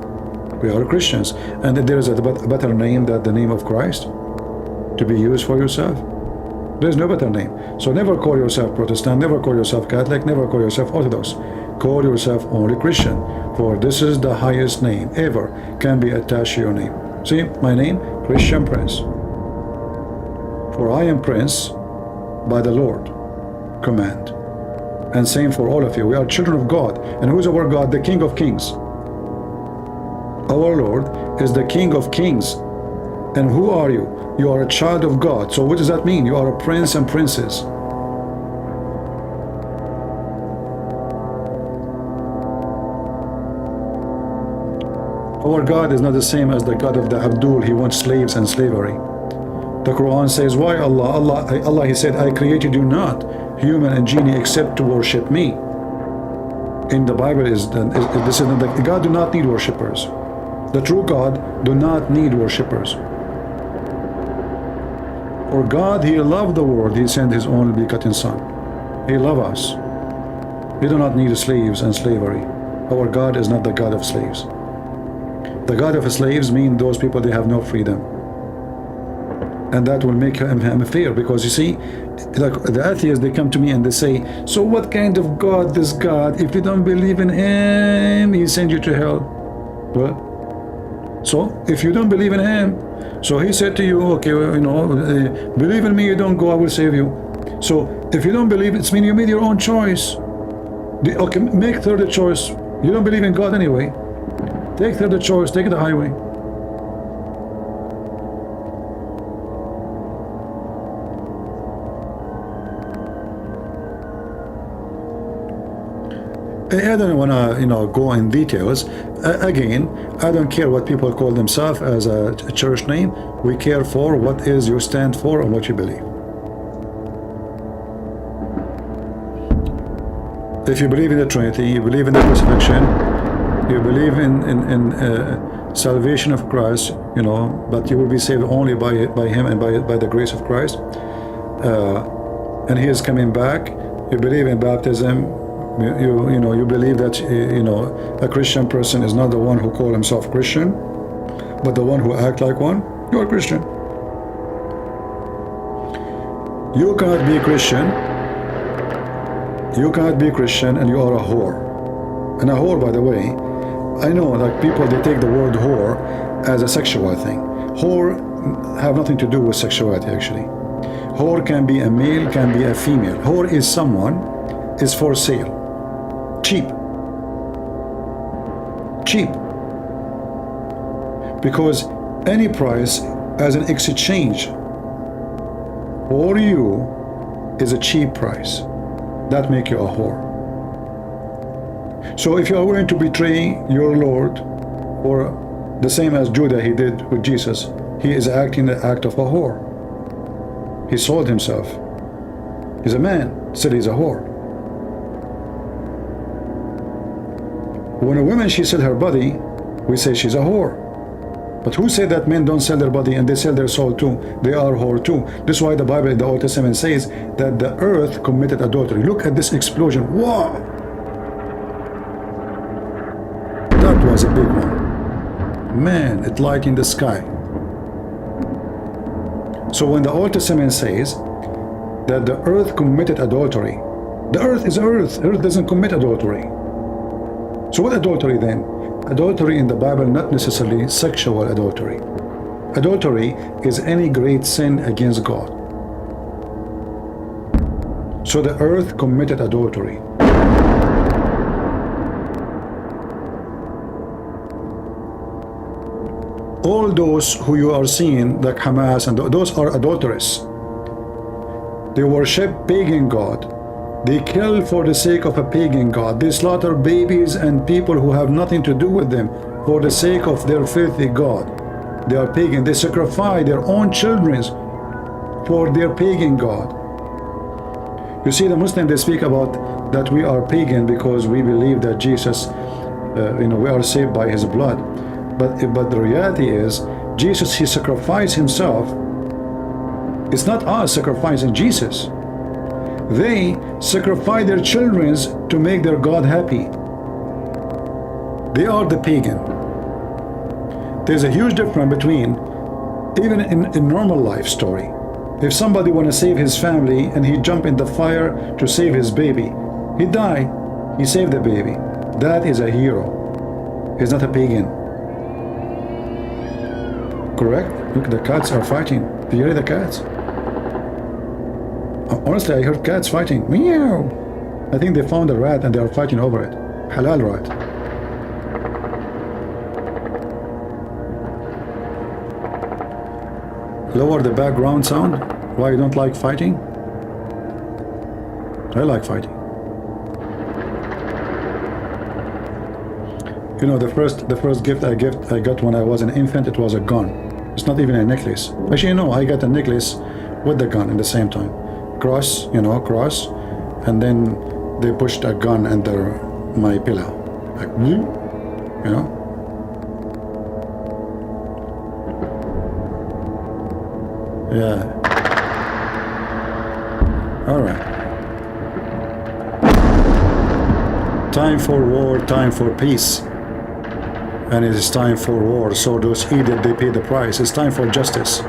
We are Christians, and there is a better name than the name of Christ to be used for yourself. There's no better name. So never call yourself Protestant, never call yourself Catholic, never call yourself Orthodox. Call yourself only Christian, for this is the highest name ever can be attached to your name. See, my name, Christian Prince. For I am Prince by the Lord command. And same for all of you. We are children of God. And who is our God? The King of Kings. Our Lord is the King of Kings. And who are you? You are a child of God. So what does that mean? You are a prince and princess. Our God is not the same as the God of the Abdul. He wants slaves and slavery. The Quran says, why Allah, He said, I created you not, human and genie, except to worship me. In the Bible, this is that God do not need worshippers. The true God do not need worshippers. For God, He loved the world, He sent His only begotten Son. He loves us. We do not need slaves and slavery. Our God is not the God of slaves. The God of slaves mean those people, they have no freedom. And that will make him fear, because you see, like the atheists, they come to me and they say, so what kind of God this God? If you don't believe in Him, He send you to hell. Well, so if you don't believe in Him, so He said to you, okay, well, you know, believe in me, you don't go, I will save you. So if you don't believe, it's mean you made your own choice. Okay, make third choice. You don't believe in God anyway. Take third choice, take the highway. I don't want to, you know, go in details. Again, I don't care what people call themselves as a church name. We care for what is you stand for and what you believe. If you believe in the Trinity, you believe in the crucifixion, you believe in salvation of Christ, you know, but you will be saved only by Him and by the grace of Christ. And He is coming back. You believe in baptism. You know, you believe that, you know, a Christian person is not the one who call himself Christian, but the one who act like one. You are Christian. You cannot be Christian. You cannot be Christian and you are a whore. And a whore, by the way, I know like people, they take the word whore as a sexual thing. Whore have nothing to do with sexuality actually. Whore can be a male, can be a female. Whore is someone is for sale. Cheap. Cheap. Because any price as an exchange for you is a cheap price. That make you a whore. So if you are willing to betray your Lord, or the same as Judah he did with Jesus, he is acting the act of a whore. He sold himself. He's a man, still he's a whore. When a woman, she sell her body, we say she's a whore. But who said that men don't sell their body and they sell their soul too? They are whore too. This is why the Bible in the Old Testament says that the earth committed adultery. Look at this explosion. Wow! That was a big one. Man, it light in the sky. So when the Old Testament says that the earth committed adultery, the earth is earth. Earth doesn't commit adultery. So what adultery then? Adultery in the Bible, not necessarily sexual adultery. Adultery is any great sin against God. So the earth committed adultery. All those who you are seeing, like Hamas, and those are adulterers. They worship pagan God. They kill for the sake of a pagan god. They slaughter babies and people who have nothing to do with them for the sake of their filthy god. They are pagan. They sacrifice their own children for their pagan god. You see, the Muslims, they speak about that we are pagan because we believe that Jesus, you know, we are saved by His blood. But the reality is, Jesus, He sacrificed Himself. It's not us sacrificing Jesus. They sacrifice their children to make their God happy. They are the pagan. There's a huge difference between, even in normal life story, if somebody want to save his family and he jump in the fire to save his baby, he died, he saved the baby. That is a hero. He's not a pagan. Correct? Look, the cats are fighting. Do you hear the cats? Honestly, I heard cats fighting. Meow. I think they found a rat and they are fighting over it. Halal rat. Lower the background sound. Why you don't like fighting? I like fighting. You know, the first gift I got when I was an infant, it was a gun. It's not even a necklace. Actually, no, I got a necklace with the gun at the same time. Cross, you know, cross, and then they pushed a gun under my pillow, like, you know. Yeah. All right. Time for war, time for peace. And it is time for war. So those idiots, they pay the price. It's time for justice.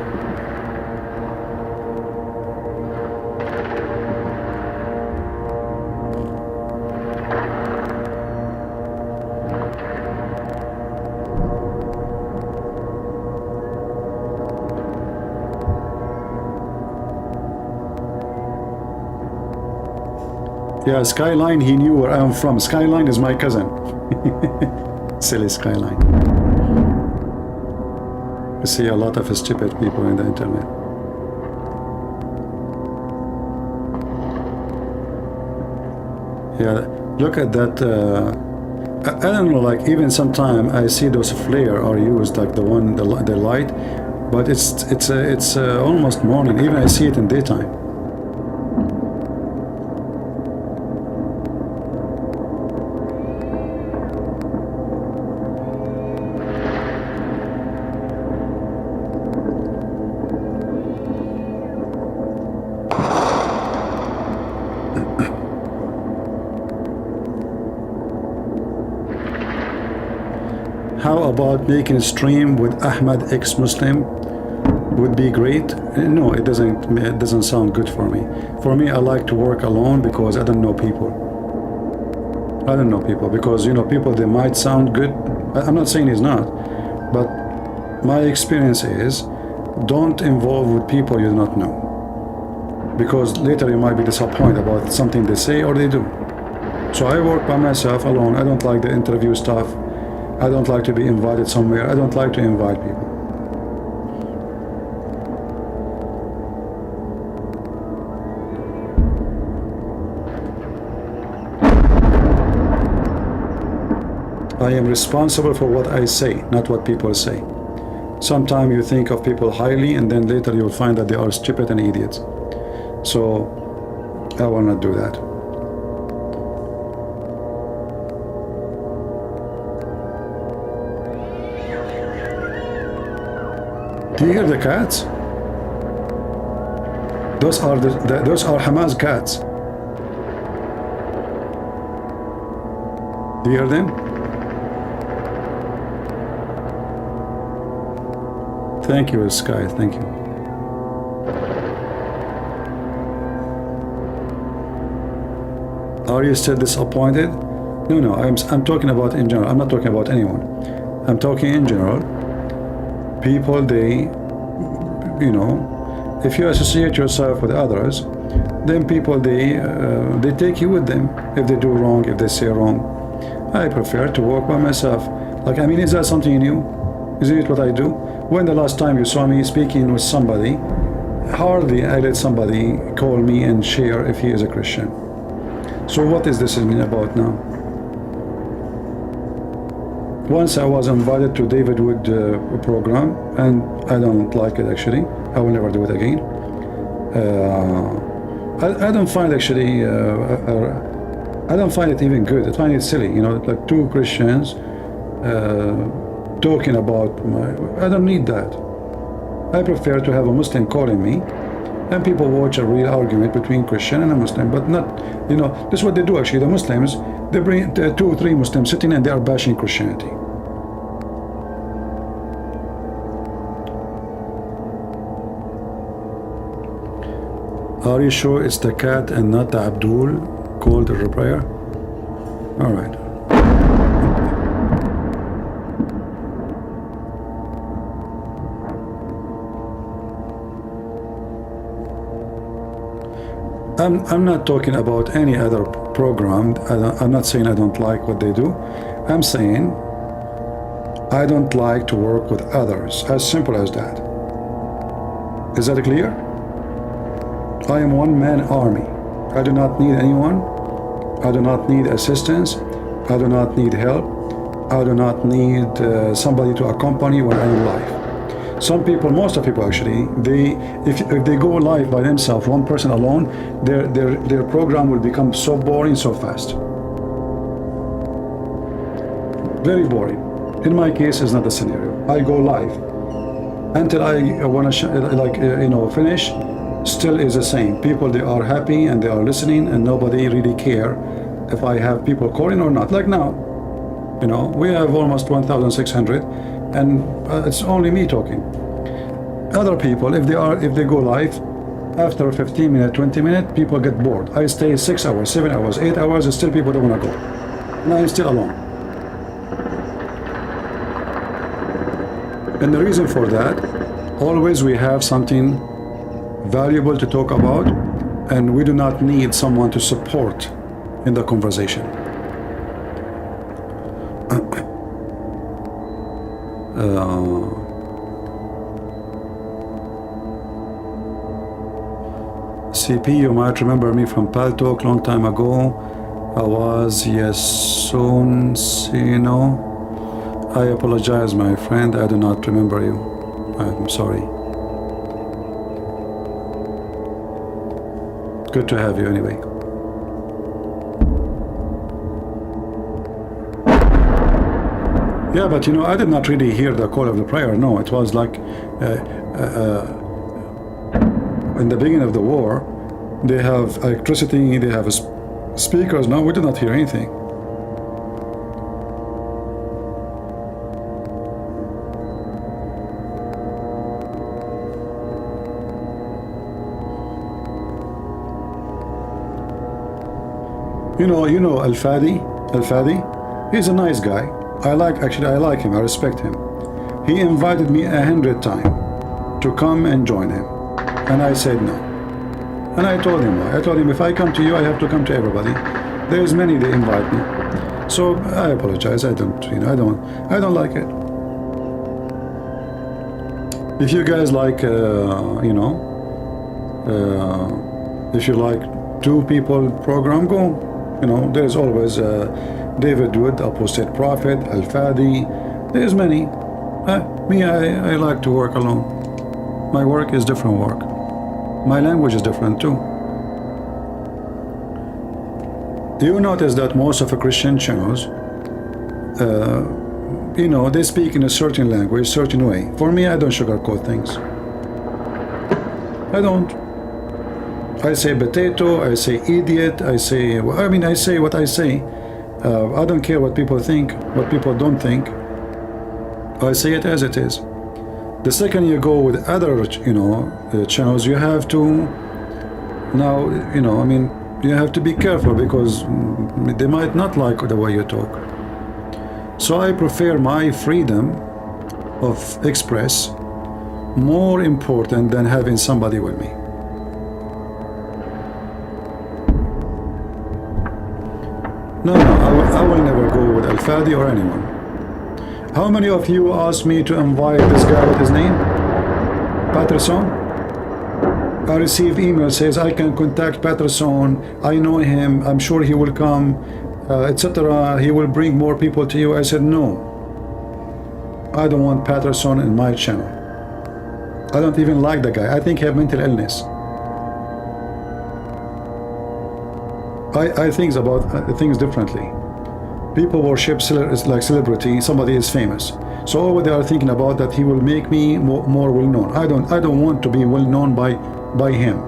Yeah, Skyline, he knew where I'm from. Skyline is my cousin. Silly Skyline. You see a lot of stupid people in the internet. Yeah, look at that. I don't know, like even sometime I see those flare are used, like the light, but it's almost morning. Even I see it in daytime. How about making a stream with Ahmad ex-Muslim? Would be great. No, it doesn't sound good for me. For me, I like to work alone because I don't know people. I don't know people because, you know, people, they might sound good. I'm not saying it's not, but my experience is don't involve with people you do not know, because later you might be disappointed about something they say or they do. So I work by myself alone. I don't like the interview stuff. I don't like to be invited somewhere. I don't like to invite people. I am responsible for what I say, not what people say. Sometimes you think of people highly and then later you'll find that they are stupid and idiots. So I will not do that. Do you hear the cats? Those are those are Hamas cats. Do you hear them? Thank you, Sky. Thank you. Are you still disappointed? No. I'm talking about in general. I'm not talking about anyone. I'm talking in general. People, they, you know, if you associate yourself with others, then people, they take you with them if they do wrong, if they say wrong. I prefer to work by myself. Like, I mean, is that something new? Isn't it what I do? When the last time you saw me speaking with somebody, hardly I let somebody call me and share if he is a Christian. So what is this about now? Once I was invited to David Wood program, and I don't like it actually. I will never do it again. I don't find actually, I don't find it even good. I find it silly, you know, like two Christians talking about I don't need that. I prefer to have a Muslim calling me and people watch a real argument between Christian and a Muslim, but not, you know, this is what they do actually. The Muslims, they bring 2 or 3 Muslims sitting and they are bashing Christianity. Are you sure it's the cat and not the Abdul called the prayer? All right. I'm not talking about any other program. I'm not saying I don't like what they do. I'm saying I don't like to work with others. As simple as that. Is that clear? I am one-man army. I do not need anyone. I do not need assistance. I do not need help. I do not need somebody to accompany when I am live. Some people, most of people actually, if they go live by themselves, one person alone, their program will become so boring so fast. Very boring. In my case, it's not the scenario. I go live until I want to finish. Still is the same. People, they are happy and they are listening, and nobody really care if I have people calling or not. Like now, we have almost 1,600, and it's only me talking. Other people, if they go live, after 15 minutes, 20 minutes, people get bored. I stay 6 hours, 7 hours, 8 hours, and still people don't want to go. And I'm still alone. And the reason for that, always we have something valuable to talk about, and we do not need someone to support in the conversation. CP, you might remember me from Pal Talk long time ago. I was Yesunsino. I apologize, my friend. I do not remember you. I'm sorry. Good to have you anyway. Yeah, but I did not really hear the call of the prayer. No, it was like in the beginning of the war, they have electricity, they have speakers. No, we did not hear anything. Al-Fadi, he's a nice guy. I like him, I respect him. He invited me 100 times to come and join him, and I said no. And I told him why. I told him, if I come to you, I have to come to everybody. There's many that invite me, so I apologize. I don't like it. If you guys like, if you like 2 people program, go. There's always David Wood, apostate prophet, Al-Fadi. There's many. Me, I like to work alone. My work is different work. My language is different too. Do you notice that most of the Christian channels, they speak in a certain language, certain way. For me, I don't sugarcoat things. I don't. I say potato, I say idiot, I say what I say. I don't care what people think, what people don't think. I say it as it is. The second you go with other, channels, you have to you have to be careful, because they might not like the way you talk. So I prefer my freedom of express more important than having somebody with me. No, I will never go with Al-Fadi or anyone. How many of you asked me to invite this guy, with his name? Patterson? I received email says I can contact Patterson, I know him, I'm sure he will come, etc. He will bring more people to you. I said no. I don't want Patterson in my channel. I don't even like the guy. I think he has mental illness. I think about things differently. People worship like celebrity. Somebody is famous, so all they are thinking about that he will make me more well known. I don't want to be well known by him.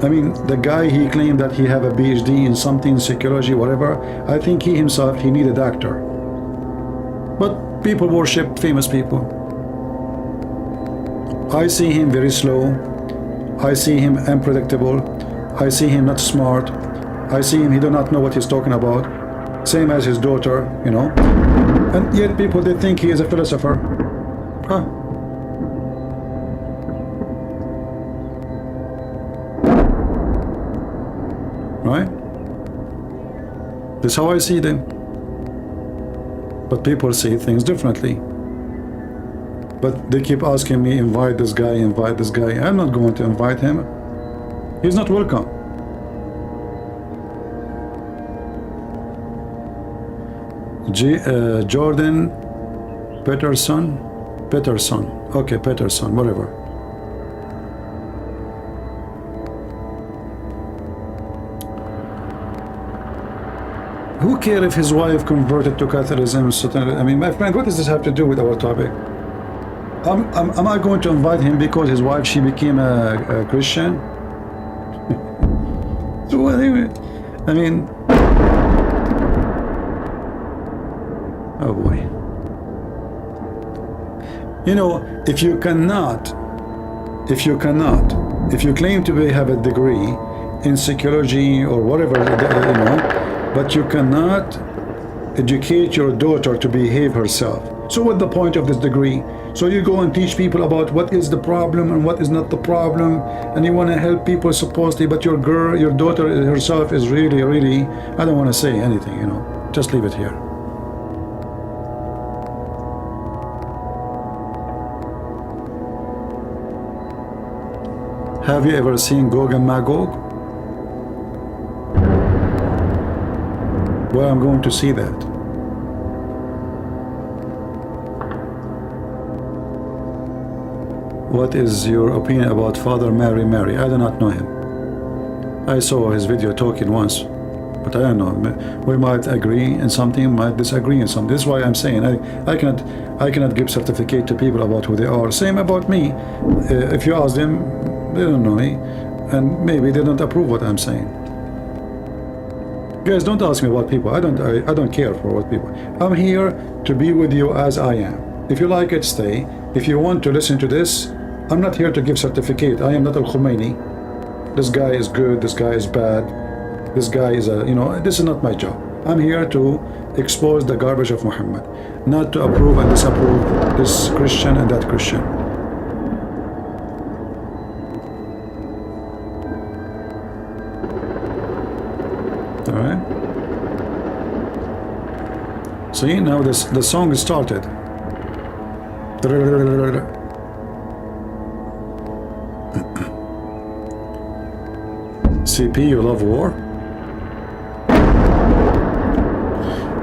I mean, the guy, he claimed that he have a PhD in something, psychology, whatever. I think he himself, he need a doctor. But people worship famous people. I see him very slow. I see him unpredictable. I see him not smart. I see him, he do not know what he's talking about. Same as his daughter, And yet people, they think he is a philosopher. Huh. Right? That's how I see them. But people see things differently. But they keep asking me, invite this guy, invite this guy. I'm not going to invite him. He's not welcome. Jordan Peterson, Peterson. Okay, Peterson, whatever. Who cares if his wife converted to Catholicism? I mean, my friend, what does this have to do with our topic? Am I going to invite him because his wife, she became a Christian? So, I mean, oh boy. You know, if you claim to have a degree in psychology or whatever, you know, but you cannot educate your daughter to behave herself. So what's the point of this degree? So you go and teach people about what is the problem and what is not the problem, and you want to help people supposedly, but your daughter herself is really, I don't want to say anything, you know, just leave it here. Have you ever seen Gog and Magog? Well, I'm going to see that. What is your opinion about Father Mary? I do not know him. I saw his video talking once, but I don't know. We might agree in something, might disagree in something. This is why I'm saying I cannot give certificate to people about who they are. Same about me. If you ask them, they don't know me, and maybe they don't approve what I'm saying. Guys, don't ask me about people. I don't care for what people. I'm here to be with you as I am. If you like it, stay. If you want to listen to this, I'm not here to give certificate. I am not Al-Khomeini. This guy is good, this guy is bad, this guy is a, you know, this is not my job. I'm here to expose the garbage of Muhammad, not to approve and disapprove this Christian and that Christian. All right. See, now the song is started. CP, you love war?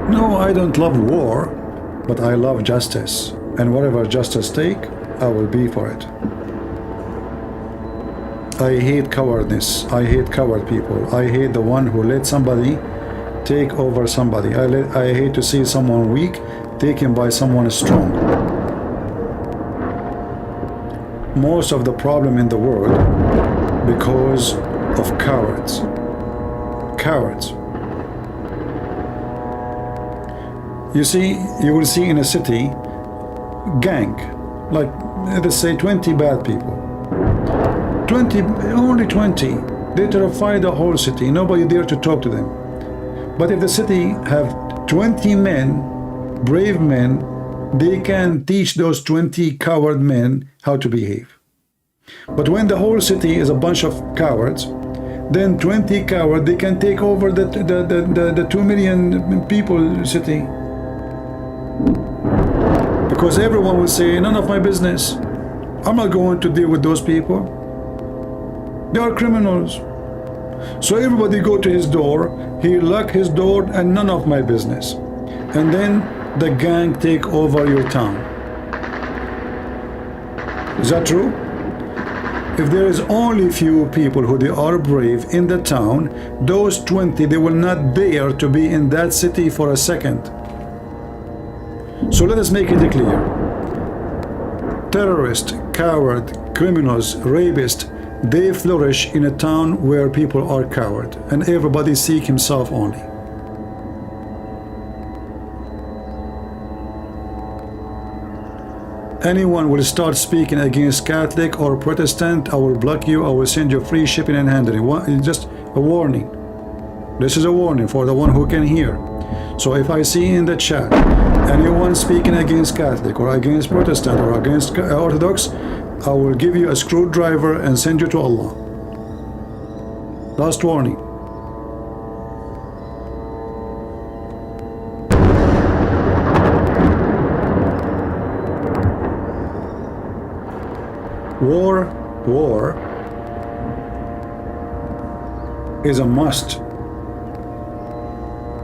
No, I don't love war, but I love justice. And whatever justice take, I will be for it. I hate cowardness. I hate coward people. I hate the one who let somebody take over somebody. I hate to see someone weak taken by someone strong. Most of the problem in the world because of cowards. Cowards. You see, you will see in a city gang, like let's say 20 bad people. 20, only 20. They terrify the whole city. Nobody dare to talk to them. But if the city have 20 men, brave men, they can teach those 20 coward men how to behave. But when the whole city is a bunch of cowards, then 20 cowards, they can take over the 2 million people city. Because everyone will say, none of my business. I'm not going to deal with those people. They are criminals. So everybody go to his door, he lock his door, and none of my business. And then the gang take over your town. Is that true? If there is only few people who they are brave in the town, those 20, they will not dare to be in that city for a second. So let us make it clear. Terrorists, coward, criminals, rapists, they flourish in a town where people are coward and everybody seek himself only. Anyone will start speaking against Catholic or Protestant, I will block you, I will send you free shipping and handling. Just a warning. This is a warning for the one who can hear. So if I see in the chat anyone speaking against Catholic or against Protestant or against Orthodox, I will give you a screwdriver and send you to Allah. Last warning. War is a must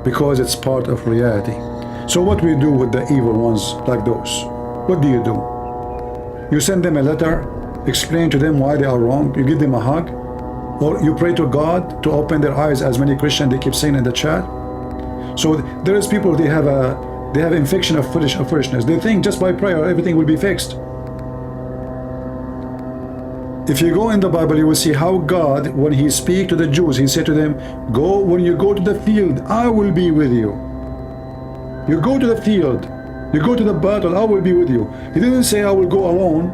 because it's part of reality. So what we do with the evil ones like those? What do you do? You send them a letter, explain to them why they are wrong, you give them a hug, or you pray to God to open their eyes, as many Christians they keep saying in the chat. So there is people, they have infection of foolishness. They think just by prayer everything will be fixed. If you go in the Bible, you will see how God, when he speak to the Jews, he said to them, go, when you go to the field, I will be with you. You go to the field, you go to the battle, I will be with you. He didn't say I will go alone.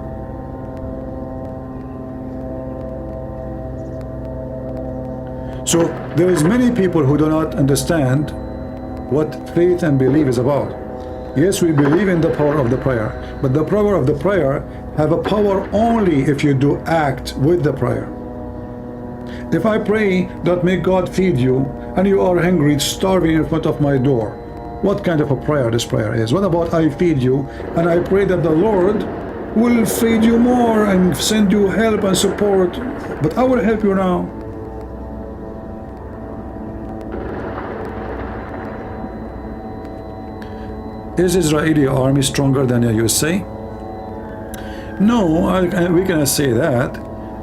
So there is many people who do not understand what faith and belief is about. Yes, we believe in the power of the prayer, but the power of the prayer have a power only if you do act with the prayer. If I pray that may God feed you, and you are hungry, starving in front of my door, what kind of a prayer this prayer is? What about I feed you, and I pray that the Lord will feed you more and send you help and support, but I will help you now. Is Israeli army stronger than the USA? No, we cannot say that.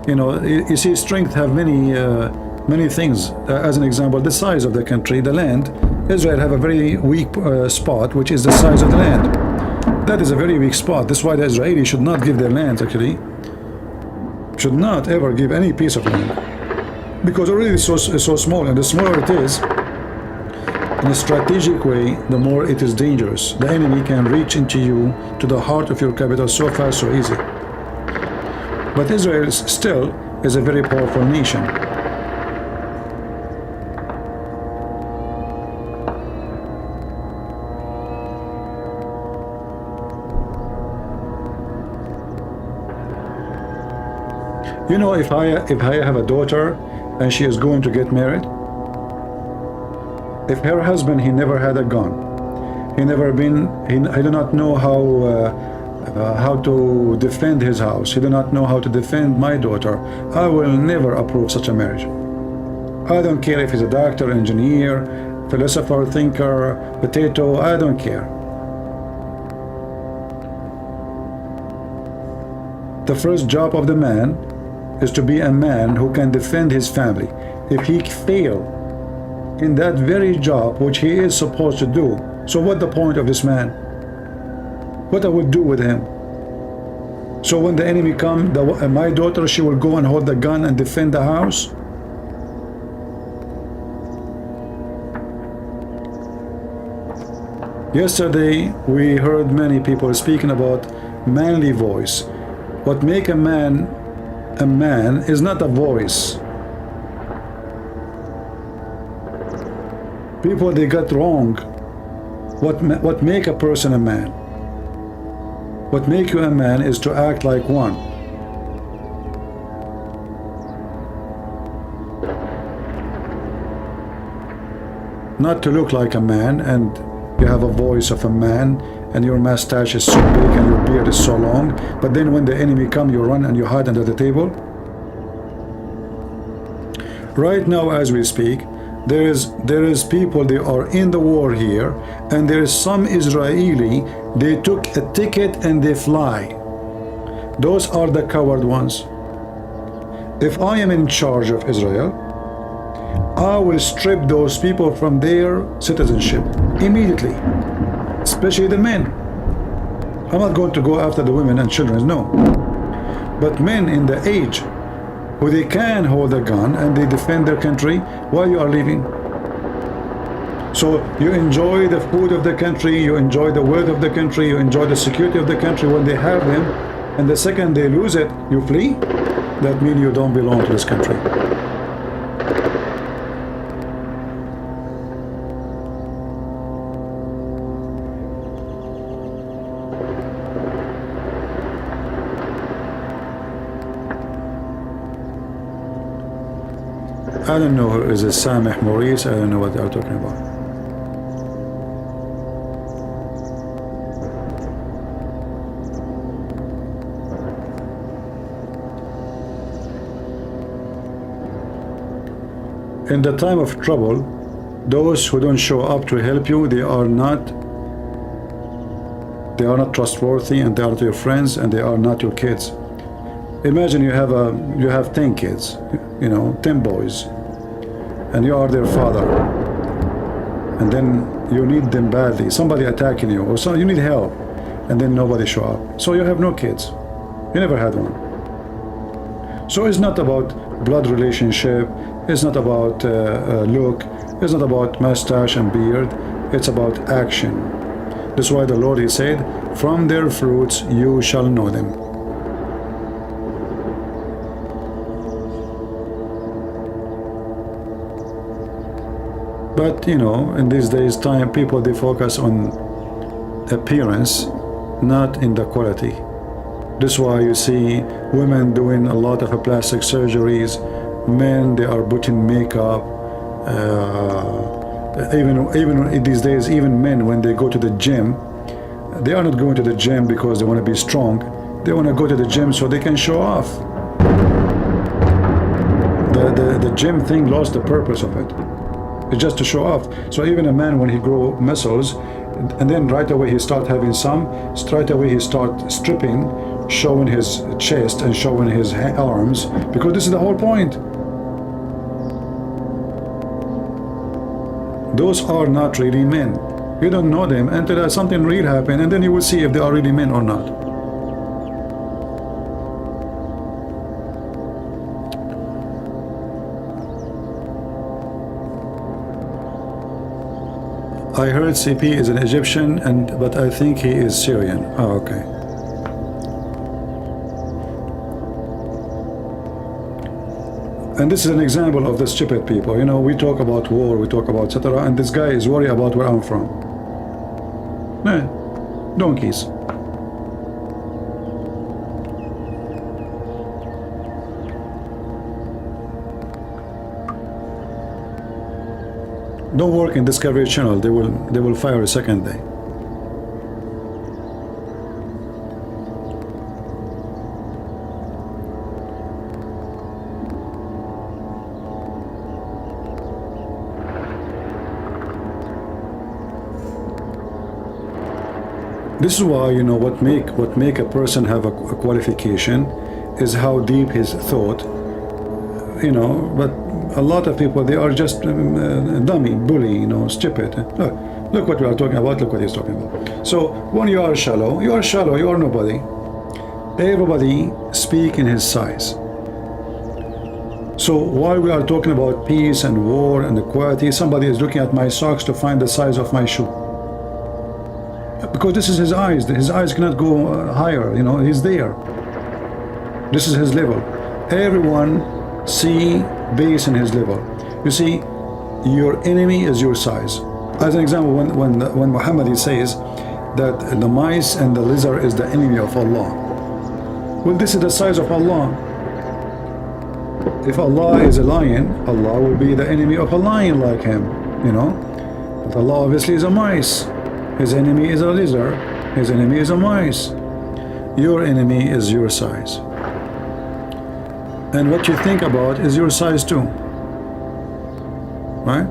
You know, you see, strength have many things. As an example, the size of the country, the land. Israel have a very weak spot, which is the size of the land. That is a very weak spot. That's why the Israelis should not give their lands, actually. Should not ever give any piece of land. Because already it's so small, and the smaller it is, in a strategic way, the more it is dangerous. The enemy can reach into you, to the heart of your capital, so fast, so easy. But Israel still is a very powerful nation. You know, if I have a daughter and she is going to get married, if her husband, he never had a gun, he do not know how to defend his house, he do not know how to defend my daughter, I will never approve such a marriage. I don't care if he's a doctor, engineer, philosopher, thinker, potato, I don't care. The first job of the man is to be a man who can defend his family. If he fail in that very job which he is supposed to do, so what the point of this man? What I would do with him? So when the enemy come, my daughter, she will go and hold the gun and defend the house? Yesterday we heard many people speaking about manly voice. What make a man is not a voice. People, they got wrong what make a person a man. What make you a man is to act like one. Not to look like a man and you have a voice of a man and your mustache is so big and your beard is so long, but then when the enemy come, you run and you hide under the table. Right now as we speak, there is people, they are in the war here, and there is some Israeli, they took a ticket and they fly. Those are the coward ones. If I am in charge of Israel, I will strip those people from their citizenship immediately, especially the men. I'm not going to go after the women and children, no. But men in the age who they can hold a gun and they defend their country, why you are leaving? So you enjoy the food of the country, you enjoy the wealth of the country, you enjoy the security of the country when they have them, and the second they lose it, you flee? That means you don't belong to this country. I don't know who is a Sameh Maurice, I don't know what they're talking about. In the time of trouble, those who don't show up to help you, they are not They are not trustworthy, and they are not your friends, and they are not your kids. Imagine you have 10 kids, 10 boys, and you are their father, and then you need them badly. Somebody attacking you, or you need help, and then nobody show up. So you have no kids. You never had one. So it's not about blood relationship. It's not about look. It's not about mustache and beard. It's about action. That's why the Lord, He said, "From their fruits you shall know them." But in these days time, people, they focus on appearance, not in the quality. That's why you see women doing a lot of plastic surgeries, men, they are putting makeup. Even these days, even men, when they go to the gym, they are not going to the gym because they want to be strong. They want to go to the gym so they can show off. The gym thing lost the purpose of it. It's just to show off. So even a man, when he grow muscles, and then right away he start having straight away he start stripping, showing his chest and showing his arms, because this is the whole point. Those are not really men. You don't know them until something real happen, and then you will see if they are really men or not. I heard CP is an Egyptian, but I think he is Syrian. Oh, okay. And this is an example of the stupid people. We talk about war, we talk about etc., and this guy is worried about where I'm from. Donkeys. Don't work in Discovery Channel. They will fire a second day. This is why what make a person have a qualification is how deep his thought. But a lot of people, they are just dummy, bully, stupid. Look what we are talking about. Look what he's talking about. So when you are shallow, you are nobody. Everybody speak in his size. So while we are talking about peace and war and equality, somebody is looking at my socks to find the size of my shoe. Because this is his eyes. His eyes cannot go higher. He's there. This is his level. Everyone see based on his level. You see, your enemy is your size. As an example, when Muhammad says that the mice and the lizard is the enemy of Allah. Well, this is the size of Allah. If Allah is a lion, Allah will be the enemy of a lion like him. But Allah obviously is a mice. His enemy is a lizard. His enemy is a mice. Your enemy is your size. And what you think about is your size too. Right?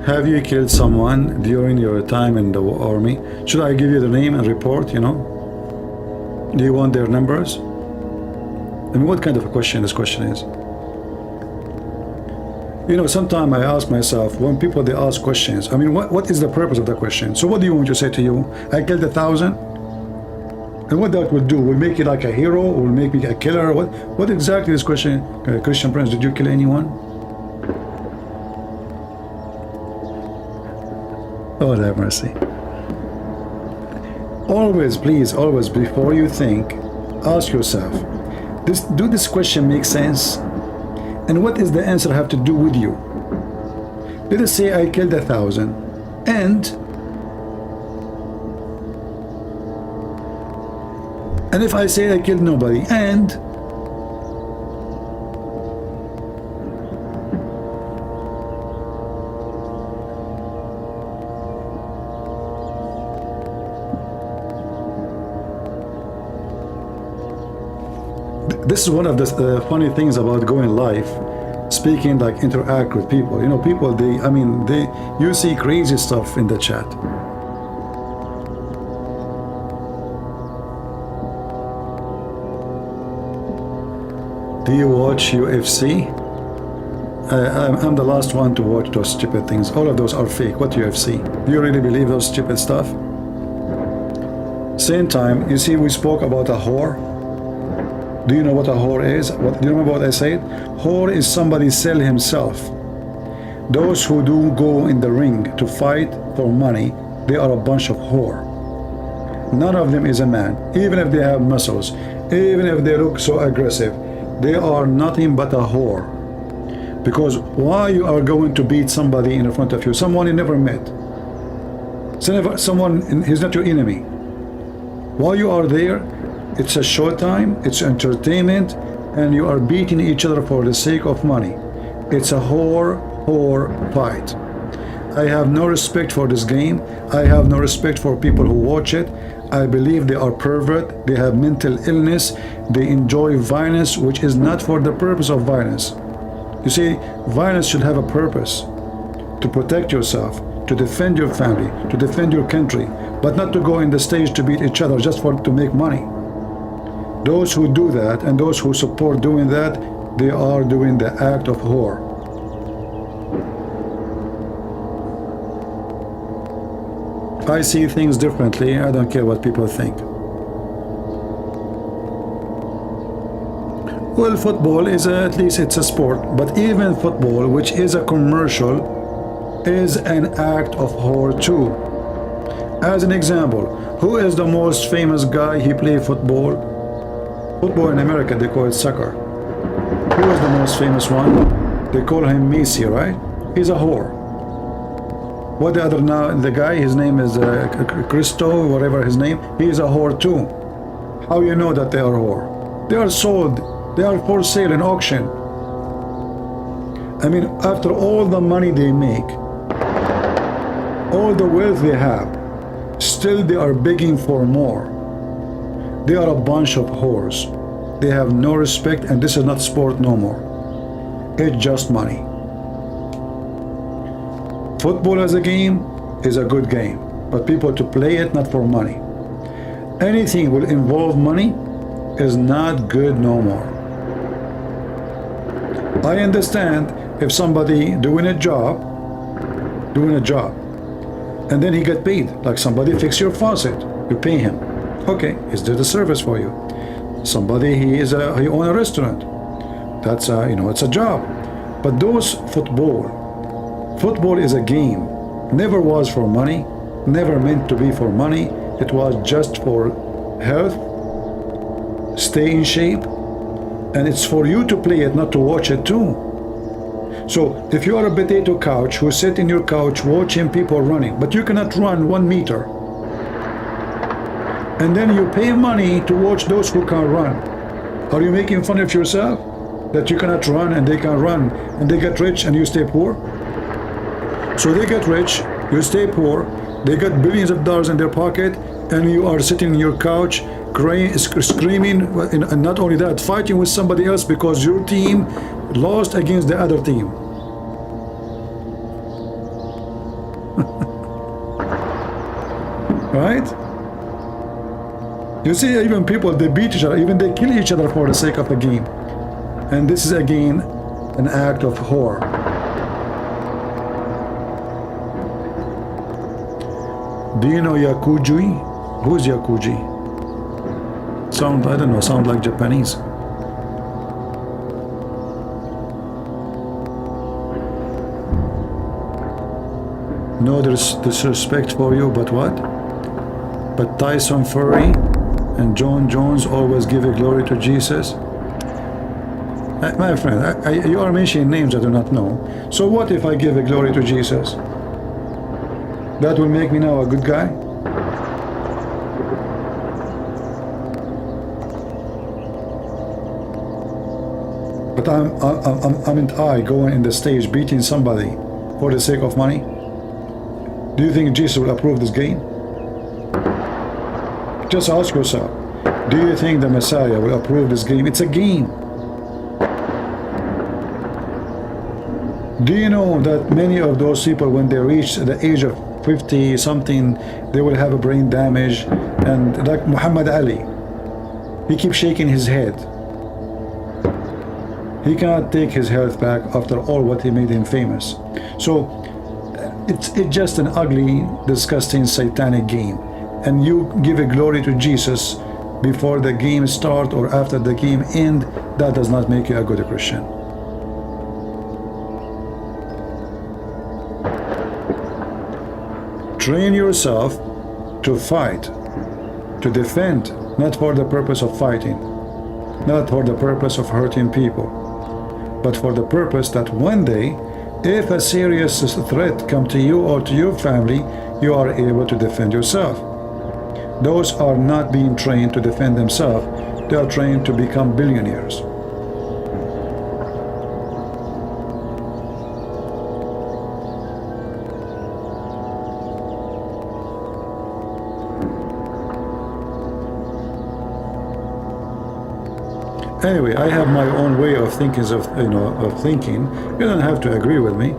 Have you killed someone during your time in the army? Should I give you the name and report, Do you want their numbers? I mean, what kind of a question this question is? Sometimes I ask myself, when people, they ask questions, I mean, what is the purpose of the question? So what do you want me to say to you? I killed 1,000? And what that will do? Will make you like a hero? Or will make me a killer? What exactly is this question? Christian Prince, did you kill anyone? Oh, have mercy. Always, please, always, before you think, ask yourself, do this question make sense? And what is the answer have to do with you? Let us say I killed 1,000, and if I say I killed nobody, and this is one of the funny things about going live, speaking, like interact with people. You know, people, you see crazy stuff in the chat. Do you watch UFC? I'm the last one to watch those stupid things. All of those are fake. What UFC? Do you really believe those stupid stuff? Same time, you see, we spoke about a whore. Do you know what a whore is? Do you remember what I said? Whore is somebody sell himself. Those who do go in the ring to fight for money, they are a bunch of whore. None of them is a man, even if they have muscles, even if they look so aggressive. They are nothing but a whore. Because why you are going to beat somebody in front of you, someone you never met, someone, he's not your enemy. While you are there, it's a showtime, it's entertainment, and you are beating each other for the sake of money. It's a whore fight. I have no respect for this game. I have no respect for people who watch it. I believe they are pervert, they have mental illness, they enjoy violence, which is not for the purpose of violence. You see, violence should have a purpose, to protect yourself, to defend your family, to defend your country, but not to go in the stage to beat each other just to make money. Those who do that and those who support doing that, they are doing the act of whore. I see things differently. I don't care what people think. Well, football is at least it's a sport, but even football, which is a commercial, is an act of whore too. As an example, who is the most famous guy he play football? Football in America, they call it soccer. Who is the most famous one? They call him Messi, right? He's a whore. What the other now, the guy, his name is Cristo, whatever his name, he is a whore too. How you know that they are whore? They are sold, they are for sale in auction. I mean, after all the money they make, all the wealth they have, still they are begging for more. They are a bunch of whores. They have no respect, and this is not sport no more. It's just money. Football as a game is a good game, but people to play it not for money. Anything will involve money is not good no more. I understand if somebody doing a job, and then he get paid, like somebody fix your faucet, you pay him. Okay, he's did a service for you. Somebody he own a restaurant. That's it's a job. But those football is a game. Never was for money, never meant to be for money. It was just for health, stay in shape, and it's for you to play it, not to watch it too. So if you are a potato couch who sit in your couch watching people running, but you cannot run 1 meter, and then you pay money to watch those who can run, are you making fun of yourself that you cannot run and they can run and they get rich and you stay poor? So they get rich, you stay poor, they get billions of dollars in their pocket, and you are sitting in your couch crying, screaming, and not only that, fighting with somebody else because your team lost against the other team. Right? You see, even people, they beat each other, even they kill each other for the sake of a game. And this is again an act of whore. Do you know Yakuji? Who's Yakuji? I don't know, sound like Japanese. No disrespect for you, but what? But Tyson Fury and John Jones always give a glory to Jesus. My friend, you are mentioning names I do not know. So what if I give a glory to Jesus? That will make me now a good guy? But aren't I going in the stage beating somebody for the sake of money? Do you think Jesus will approve this game? Just ask yourself, Do you think the Messiah will approve this game? It's a game. Do you know that many of those people, when they reach the age of 50 something, they will have a brain damage? And like Muhammad Ali, he keeps shaking his head. He cannot take his health back after all what he made him famous. So it's just an ugly, disgusting, satanic game. And you give a glory to Jesus before the game start or after the game end. That does not make you a good Christian. Train yourself to fight, to defend, not for the purpose of fighting, not for the purpose of hurting people, but for the purpose that one day, if a serious threat comes to you or to your family, you are able to defend yourself. Those are not being trained to defend themselves, they are trained to become billionaires. Anyway, I have my own way of thinking. You don't have to agree with me.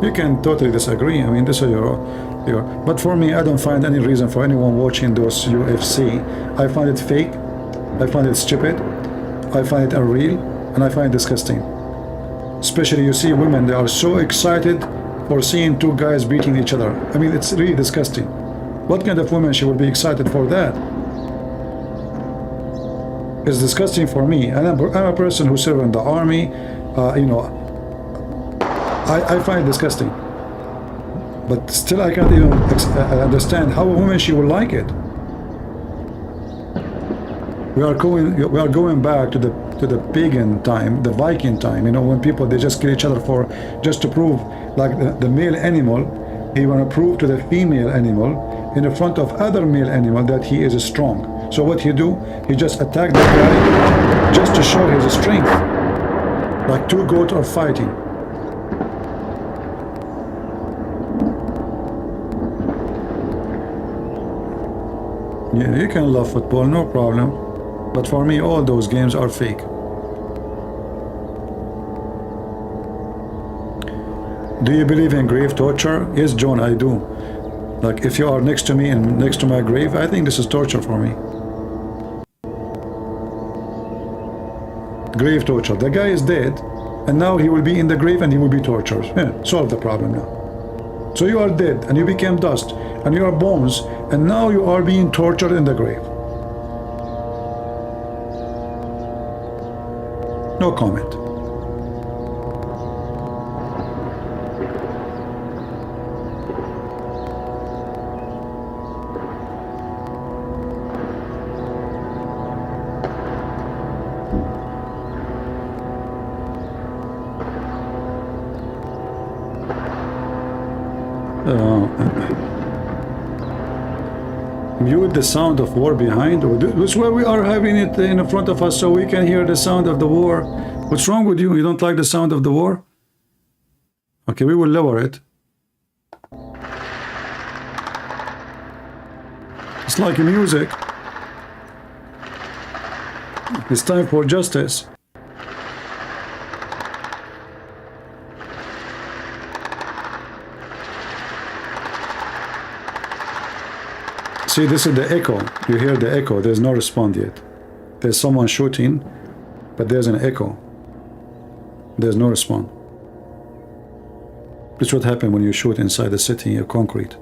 You can totally disagree. I mean, this is your. But for me, I don't find any reason for anyone watching those UFC. I find it fake. I find it stupid. I find it unreal, and I find it disgusting. Especially, you see women; they are so excited for seeing two guys beating each other. I mean, it's really disgusting. What kind of woman she would be excited for that? It's disgusting for me. And I'm a person who served in the army. I find it disgusting. But still, I can't even understand how a woman she would like it. We are going back to the pagan time, the Viking time. When people they just kill each other just to prove, like the male animal, he want to prove to the female animal in the front of other male animal that he is strong. So what he do? He just attack the guy just to show his strength. Like two goats are fighting. Yeah, you can love football, no problem. But for me, all those games are fake. Do you believe in grave torture? Yes, John, I do. Like if you are next to me and next to my grave, I think this is torture for me. Grave torture. The guy is dead, and now he will be in the grave and he will be tortured. Yeah, solve the problem now. So you are dead, and you became dust, and you are bones, and now you are being tortured in the grave. No comment. Mute the sound of war behind. That's why we are having it in front of us so we can hear the sound of the war. What's wrong with you? You don't like the sound of the war? Okay, we will lower it. It's like music. It's time for justice. See, this is the echo. You hear the echo. There's no response yet. There's someone shooting, but there's an echo. There's no response. This is what happens when you shoot inside the city of concrete.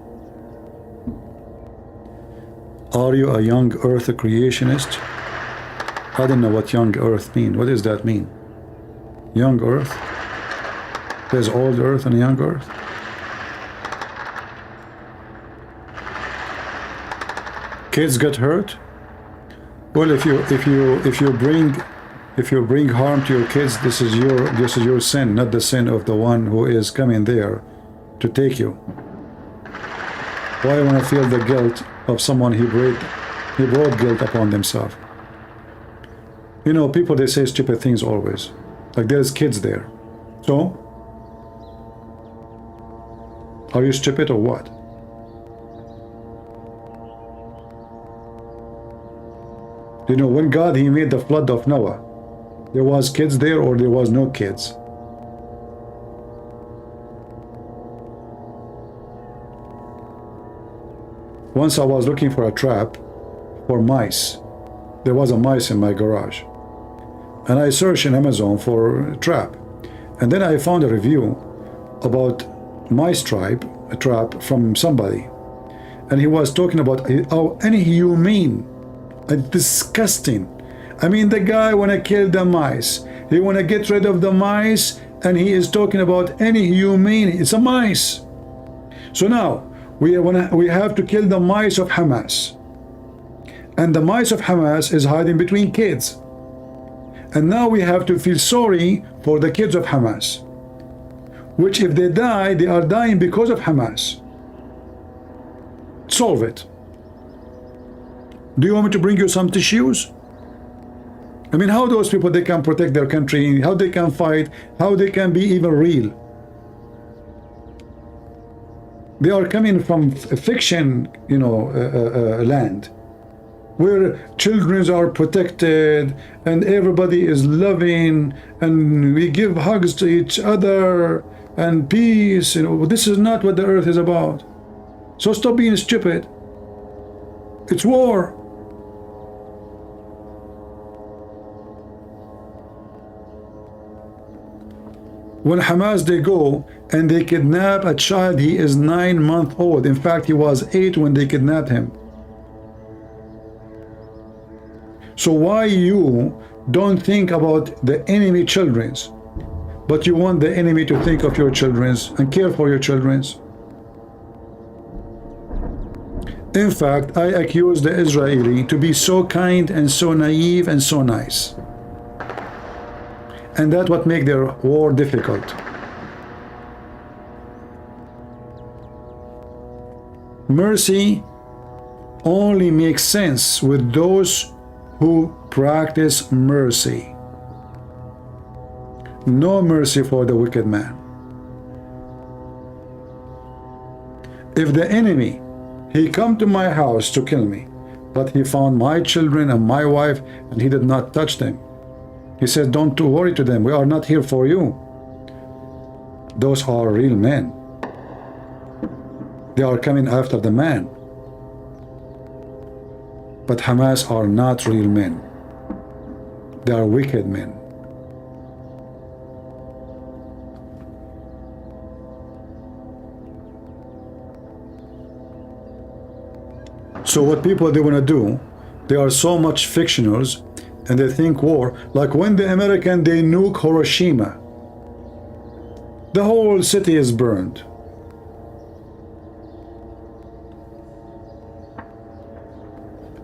Are you a young earth creationist? I don't know what young earth mean. What does that mean? Young earth? There's old earth and young earth? Kids get hurt? Well, if you bring harm to your kids, this is your sin, not the sin of the one who is coming there to take you. Why I want to feel the guilt of someone he brought guilt upon themselves? People they say stupid things always. Like there's kids there. So are you stupid or what? You know, when God, he made the flood of Noah, there was kids there or there was no kids? Once I was looking for a trap for mice. There was a mice in my garage. And I searched in Amazon for a trap. And then I found a review about mice trap from somebody. And he was talking about how inhumane and disgusting. I mean, the guy wanna kill the mice. He wanna get rid of the mice, and he is talking about inhumane. It's a mice. So now we have to kill the mice of Hamas. And the mice of Hamas is hiding between kids. And now we have to feel sorry for the kids of Hamas, which if they die, they are dying because of Hamas. Solve it. Do you want me to bring you some tissues? I mean, how those people, they can protect their country, how they can fight, how they can be even real. They are coming from fiction, you know, land, where children are protected and everybody is loving and we give hugs to each other and peace. You know, this is not what the earth is about. So stop being stupid. It's war. When Hamas, they go and they kidnap a child, he is 9 months old. In fact, he was 8 when they kidnapped him. So why you don't think about the enemy children's, but you want the enemy to think of your children's and care for your children's? In fact, I accuse the Israeli to be so kind and so naive and so nice. And that's what makes their war difficult. Mercy only makes sense with those who practice mercy. No mercy for the wicked man. If the enemy, he come to my house to kill me, but he found my children and my wife and he did not touch them, he says, don't worry to them, we are not here for you. Those are real men. They are coming after the man. But Hamas are not real men. They are wicked men. So what people they want to do, they are so much fictionals and they think war, like when the American, they nuke Hiroshima, the whole city is burned.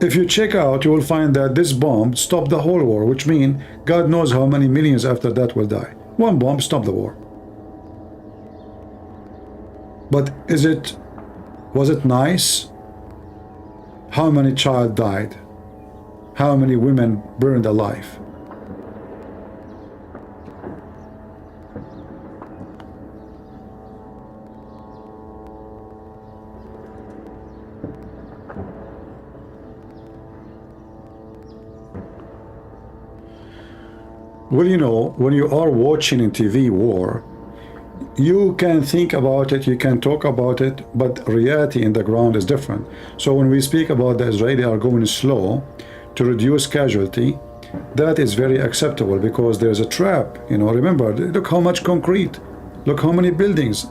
If you check out, you will find that this bomb stopped the whole war, which means God knows how many millions after that will die. One bomb stopped the war. But was it nice? How many child died? How many women burned alive? Well, you know, when you are watching in TV war, you can think about it, you can talk about it, but reality in the ground is different. So when we speak about the Israeli are going slow to reduce casualty, that is very acceptable because there's a trap. You know, remember, look how much concrete, look how many buildings.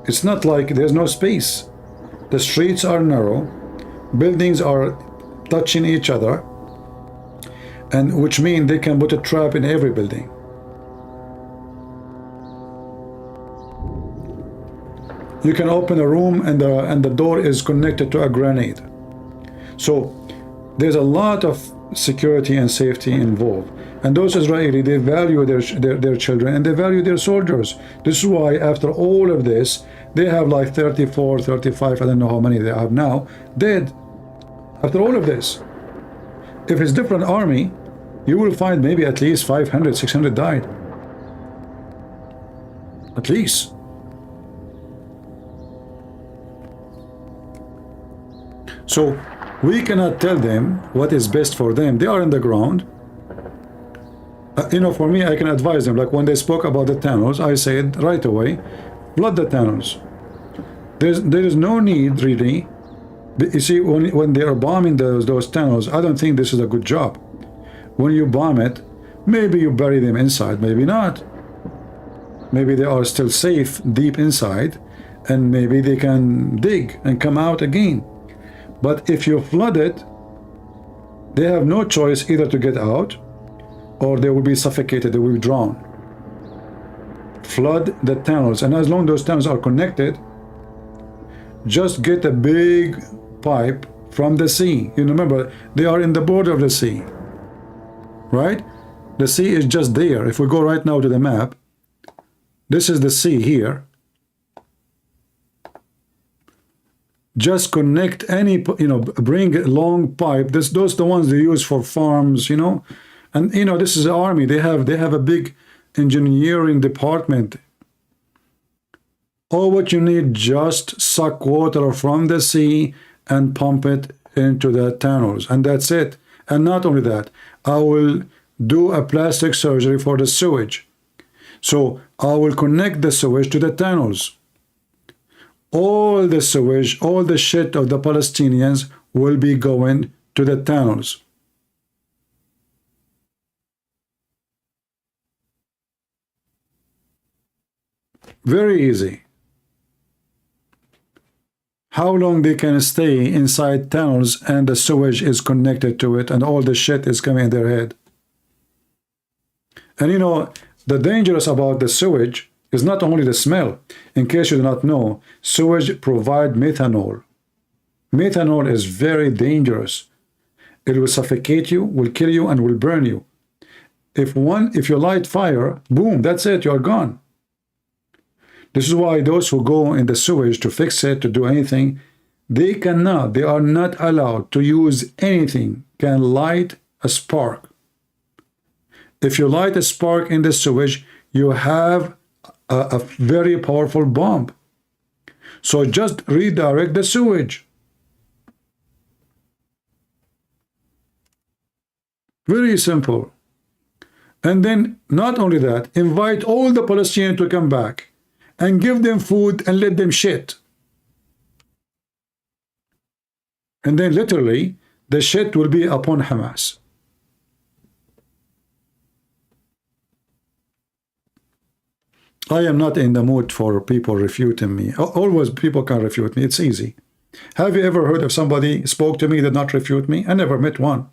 It's not like there's no space. The streets are narrow, buildings are touching each other, and which means they can put a trap in every building. You can open a room and the door is connected to a grenade. So there's a lot of security and safety involved. And those Israeli, they value their children and they value their soldiers. This is why after all of this, they have like 34, 35, I don't know how many they have now, dead. After all of this. If it's different army, you will find maybe at least 500, 600 died. At least. So We cannot tell them what is best for them. They are in the ground. You know, for me, I can advise them. Like when they spoke about the tunnels, I said right away, flood the tunnels. There is no need really. You see, when they are bombing those tunnels, I don't think this is a good job. When you bomb it, maybe you bury them inside, maybe not. Maybe they are still safe deep inside, and maybe they can dig and come out again. But if you flood it, they have no choice either to get out, or they will be suffocated, they will be drowned. Flood the tunnels, and as long as those tunnels are connected, just get a big pipe from the sea. You remember, they are in the border of the sea, right? The sea is just there. If we go right now to the map, this is the sea here. Just connect any, you know, bring a long pipe. Those are the ones they use for farms, you know. And you know, this is the army. They have a big engineering department. All what you need, just suck water from the sea and pump it into the tunnels, and that's it. And not only that, I will do a plastic surgery for the sewage. So I will connect the sewage to the tunnels. All the sewage, all the shit of the Palestinians will be going to the tunnels. Very easy. How long they can stay inside tunnels and the sewage is connected to it and all the shit is coming in their head. And you know, the dangerous about the sewage is not only the smell. In case you do not know, sewage provide methanol. Methanol is very dangerous. It will suffocate you, will kill you, and will burn you. If you light fire, boom, that's it, you are gone. This is why those who go in the sewage to fix it, to do anything, they are not allowed to use anything can light a spark. If you light a spark in the sewage, you have a very powerful bomb. So just redirect the sewage. Very simple. And then, not only that, invite all the Palestinians to come back and give them food and let them shit. And then literally, the shit will be upon Hamas. I am not in the mood for people refuting me. Always people can refute me. It's easy. Have you ever heard of somebody spoke to me that not refute me? I never met one.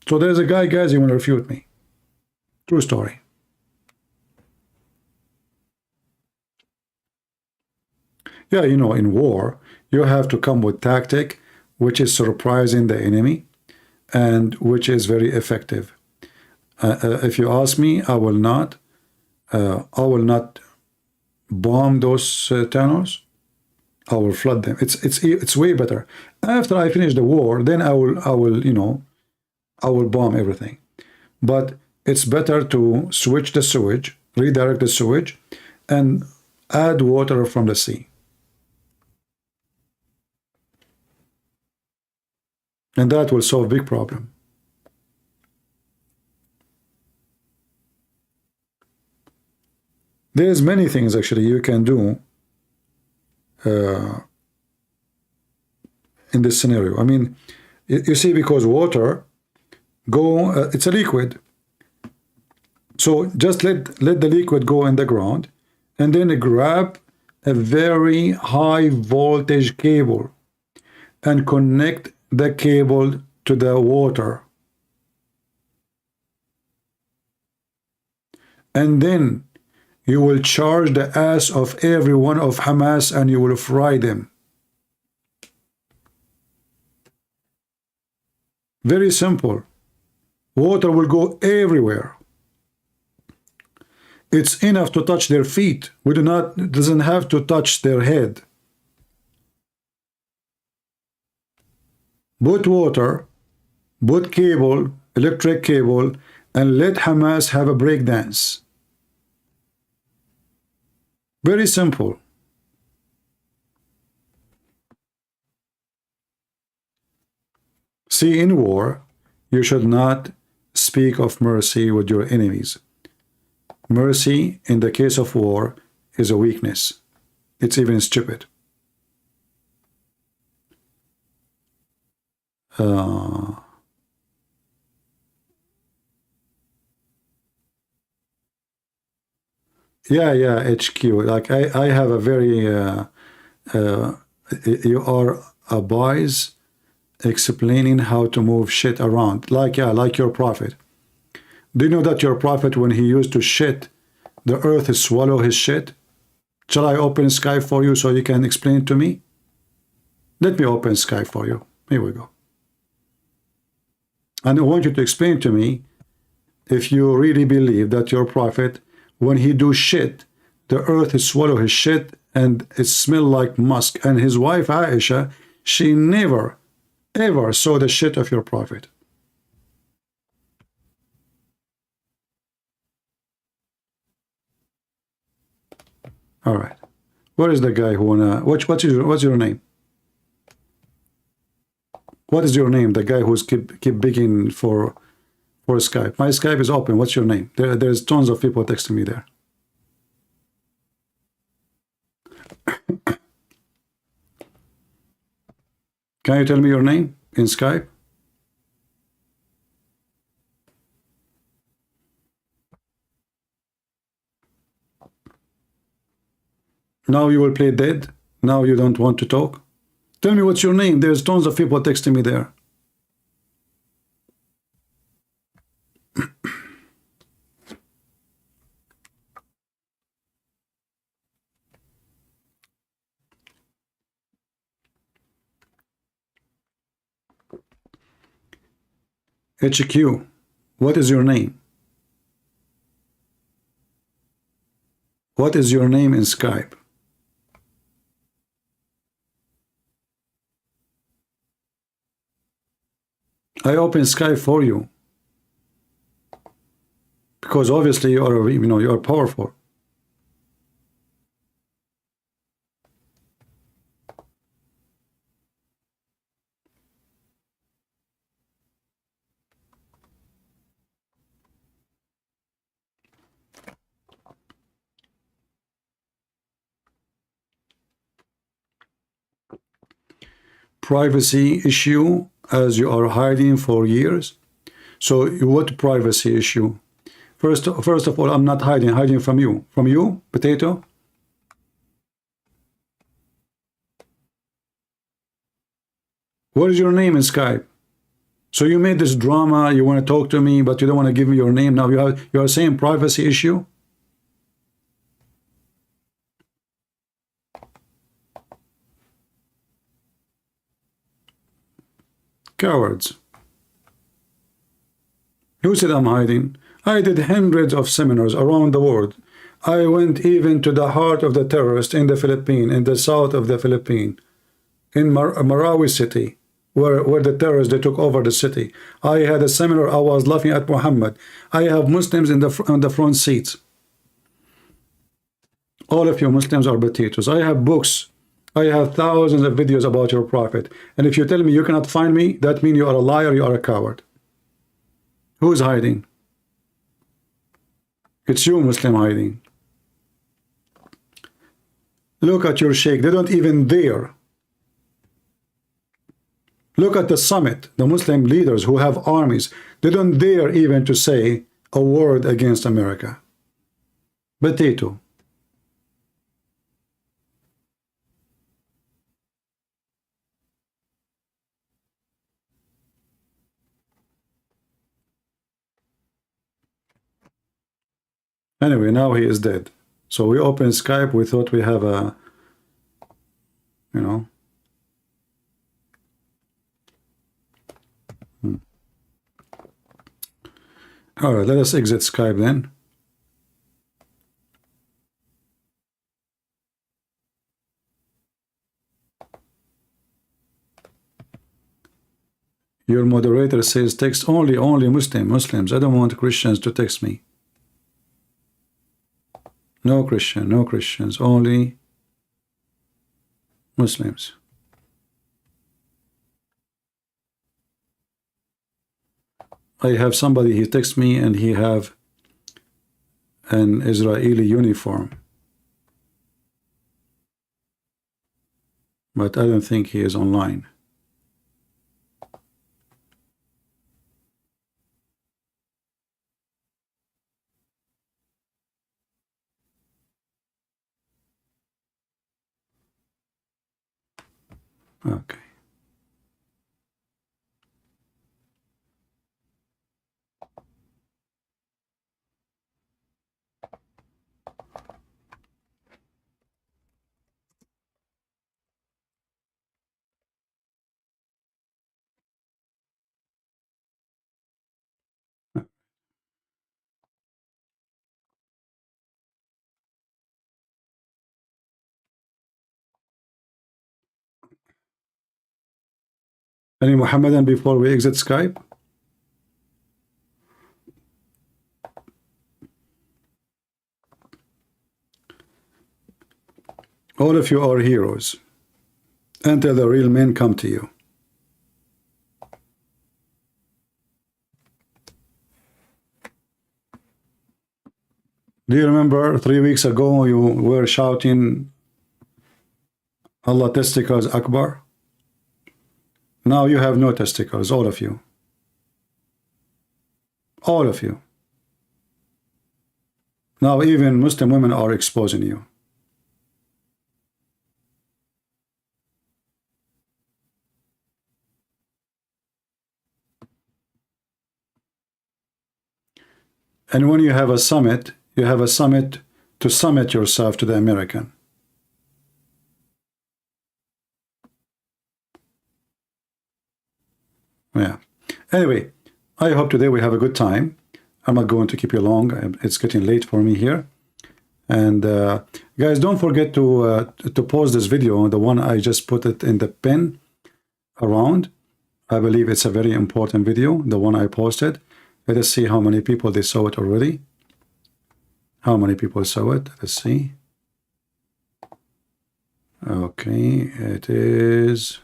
So there's a guy, guys, you want to refute me. True story. Yeah, you know, in war, you have to come with tactic, which is surprising the enemy, and which is very effective. If you ask me, I will not bomb those tunnels. I will flood them. It's way better. After I finish the war, then I will you know, I will bomb everything. But it's better to switch the sewage, redirect the sewage, and add water from the sea. And that will solve a big problem. There's many things actually you can do in this scenario. I mean, you see, because water it's a liquid. So just let the liquid go in the ground, and then grab a very high voltage cable and connect the cable to the water. And then you will charge the ass of every one of Hamas and you will fry them. Very simple. Water will go everywhere. It's enough to touch their feet. It doesn't have to touch their head. Put water, put cable, electric cable, and let Hamas have a breakdance. Very simple. See, in war, you should not speak of mercy with your enemies. Mercy, in the case of war, is a weakness. It's even stupid. Yeah, HQ. Like I have a very you are a boys explaining how to move shit around. Like your prophet. Do you know that your prophet, when he used to shit, the earth swallow his shit? Shall I open Skype for you so you can explain to me? Let me open Skype for you. Here we go. And I want you to explain to me if you really believe that your prophet, when he do shit, the earth swallow his shit and it smell like musk. And his wife Aisha, she never, ever saw the shit of your prophet. All right. Where is the guy who wanna? What's your name? What is your name? The guy who's keep begging for Skype. My Skype is open. What's your name? There's tons of people texting me there. Can you tell me your name in Skype? Now you will play dead? Now you don't want to talk? Tell me what's your name. There's tons of people texting me there. HQ, what is your name? What is your name in Skype? I open Skype for you because obviously you are, you are powerful. Privacy issue, as you are hiding for years. So what privacy issue? First of all, I'm not hiding from you. From you, potato? What is your name in Skype? So you made this drama, you want to talk to me, but you don't want to give me your name. Now you are saying privacy issue? Cowards. Who said I'm hiding? I did hundreds of seminars around the world. I went even to the heart of the terrorist in the Philippines, in the south of the Philippines, in Marawi city, where the terrorists, they took over the city. I had a seminar, I was laughing at Muhammad. I have Muslims in the front seats. All of you Muslims are potatoes. I have books. I have thousands of videos about your prophet. And if you tell me you cannot find me, that means you are a liar, you are a coward. Who is hiding? It's you, Muslim, hiding. Look at your sheikh. They don't even dare. Look at the summit, the Muslim leaders who have armies. They don't dare even to say a word against America. Potato. Anyway, now he is dead. So we opened Skype. We thought we have a, All right, let us exit Skype then. Your moderator says text only Muslims. I don't want Christians to text me. No Christians, only Muslims. I have somebody, he texts me and he have an Israeli uniform. But I don't think he is online. Okay. Any Muhammadan before we exit Skype? All of you are heroes until the real men come to you. Do you remember 3 weeks ago you were shouting Allah testicles Akbar? Now you have no testicles, all of you. All of you. Now even Muslim women are exposing you. And when you have a summit to summit yourself to the American. Yeah. Anyway, I hope today we have a good time. I'm not going to keep you long. It's getting late for me here. And guys, don't forget to pause this video. The one I just put it in the pin around. I believe it's a very important video, the one I posted. Let us see how many people they saw it already. How many people saw it? Let's see. Okay, it is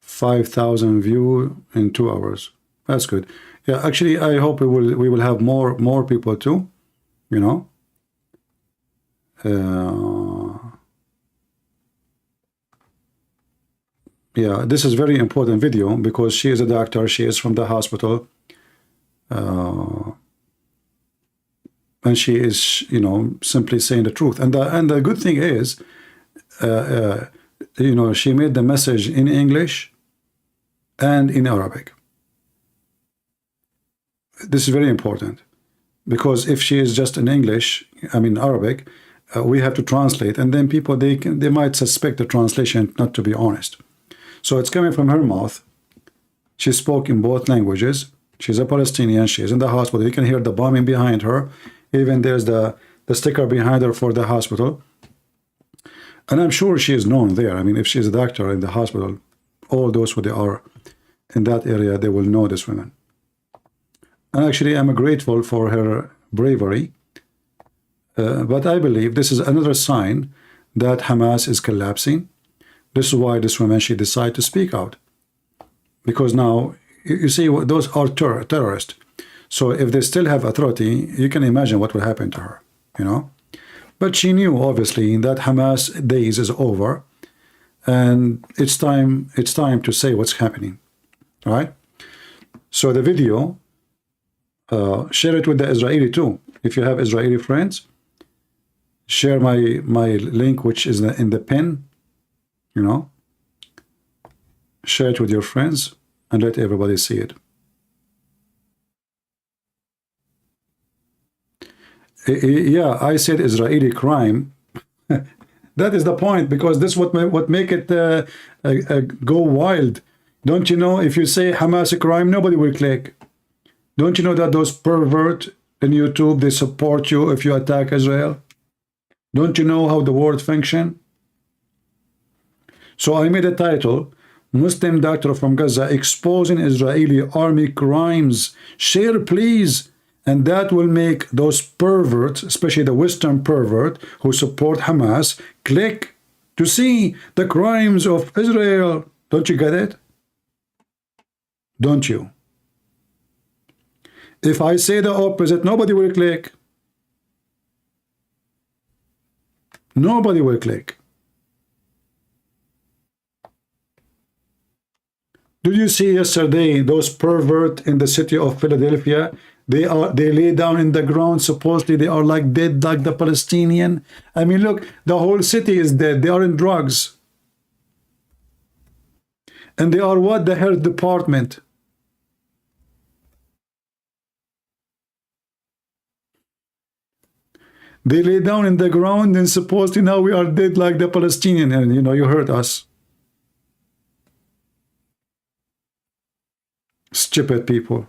5,000 view in 2 hours. That's good. Yeah, actually, I hope we will have more people too. You know. Yeah, this is very important video because she is a doctor. She is from the hospital. And she is, you know, simply saying the truth. And the good thing is, you know, she made the message in English and in Arabic. This is very important because if she is just in English, I mean Arabic, we have to translate, and then people they might suspect the translation not to be honest. So it's coming from her mouth. She spoke in both languages. She's a Palestinian. She is in the hospital. You can hear the bombing behind her. Even there's the sticker behind her for the hospital. And I'm sure she is known there. I mean, if she's a doctor in the hospital, all those who they are in that area, they will know this woman. And actually, I'm grateful for her bravery. But I believe this is another sign that Hamas is collapsing. This is why this woman, she decided to speak out. Because now, you see, those are terrorists. So if they still have authority, you can imagine what will happen to her, you know. But she knew, obviously, that Hamas days is over. And it's time to say what's happening, right? So the video, share it with the Israeli too. If you have Israeli friends, share my link, which is in the pin. You know, share it with your friends and let everybody see it. Yeah, I said Israeli crime. That is the point, because this what make it go wild. Don't you know, if you say Hamas crime, nobody will click. Don't you know that those pervert in YouTube, they support you if you attack Israel? Don't you know how the world function? So I made a title, Muslim doctor from Gaza exposing Israeli army crimes. Share, please. And that will make those perverts, especially the Western pervert who support Hamas, click to see the crimes of Israel. Don't you get it? Don't you? If I say the opposite, nobody will click. Nobody will click. Did you see yesterday those perverts in the city of Philadelphia? They lay down in the ground. Supposedly they are like dead, like the Palestinian. I mean, look, the whole city is dead. They are in drugs. And they are what? The health department. They lay down in the ground and supposedly now we are dead like the Palestinian. And you know, you heard us. Stupid people.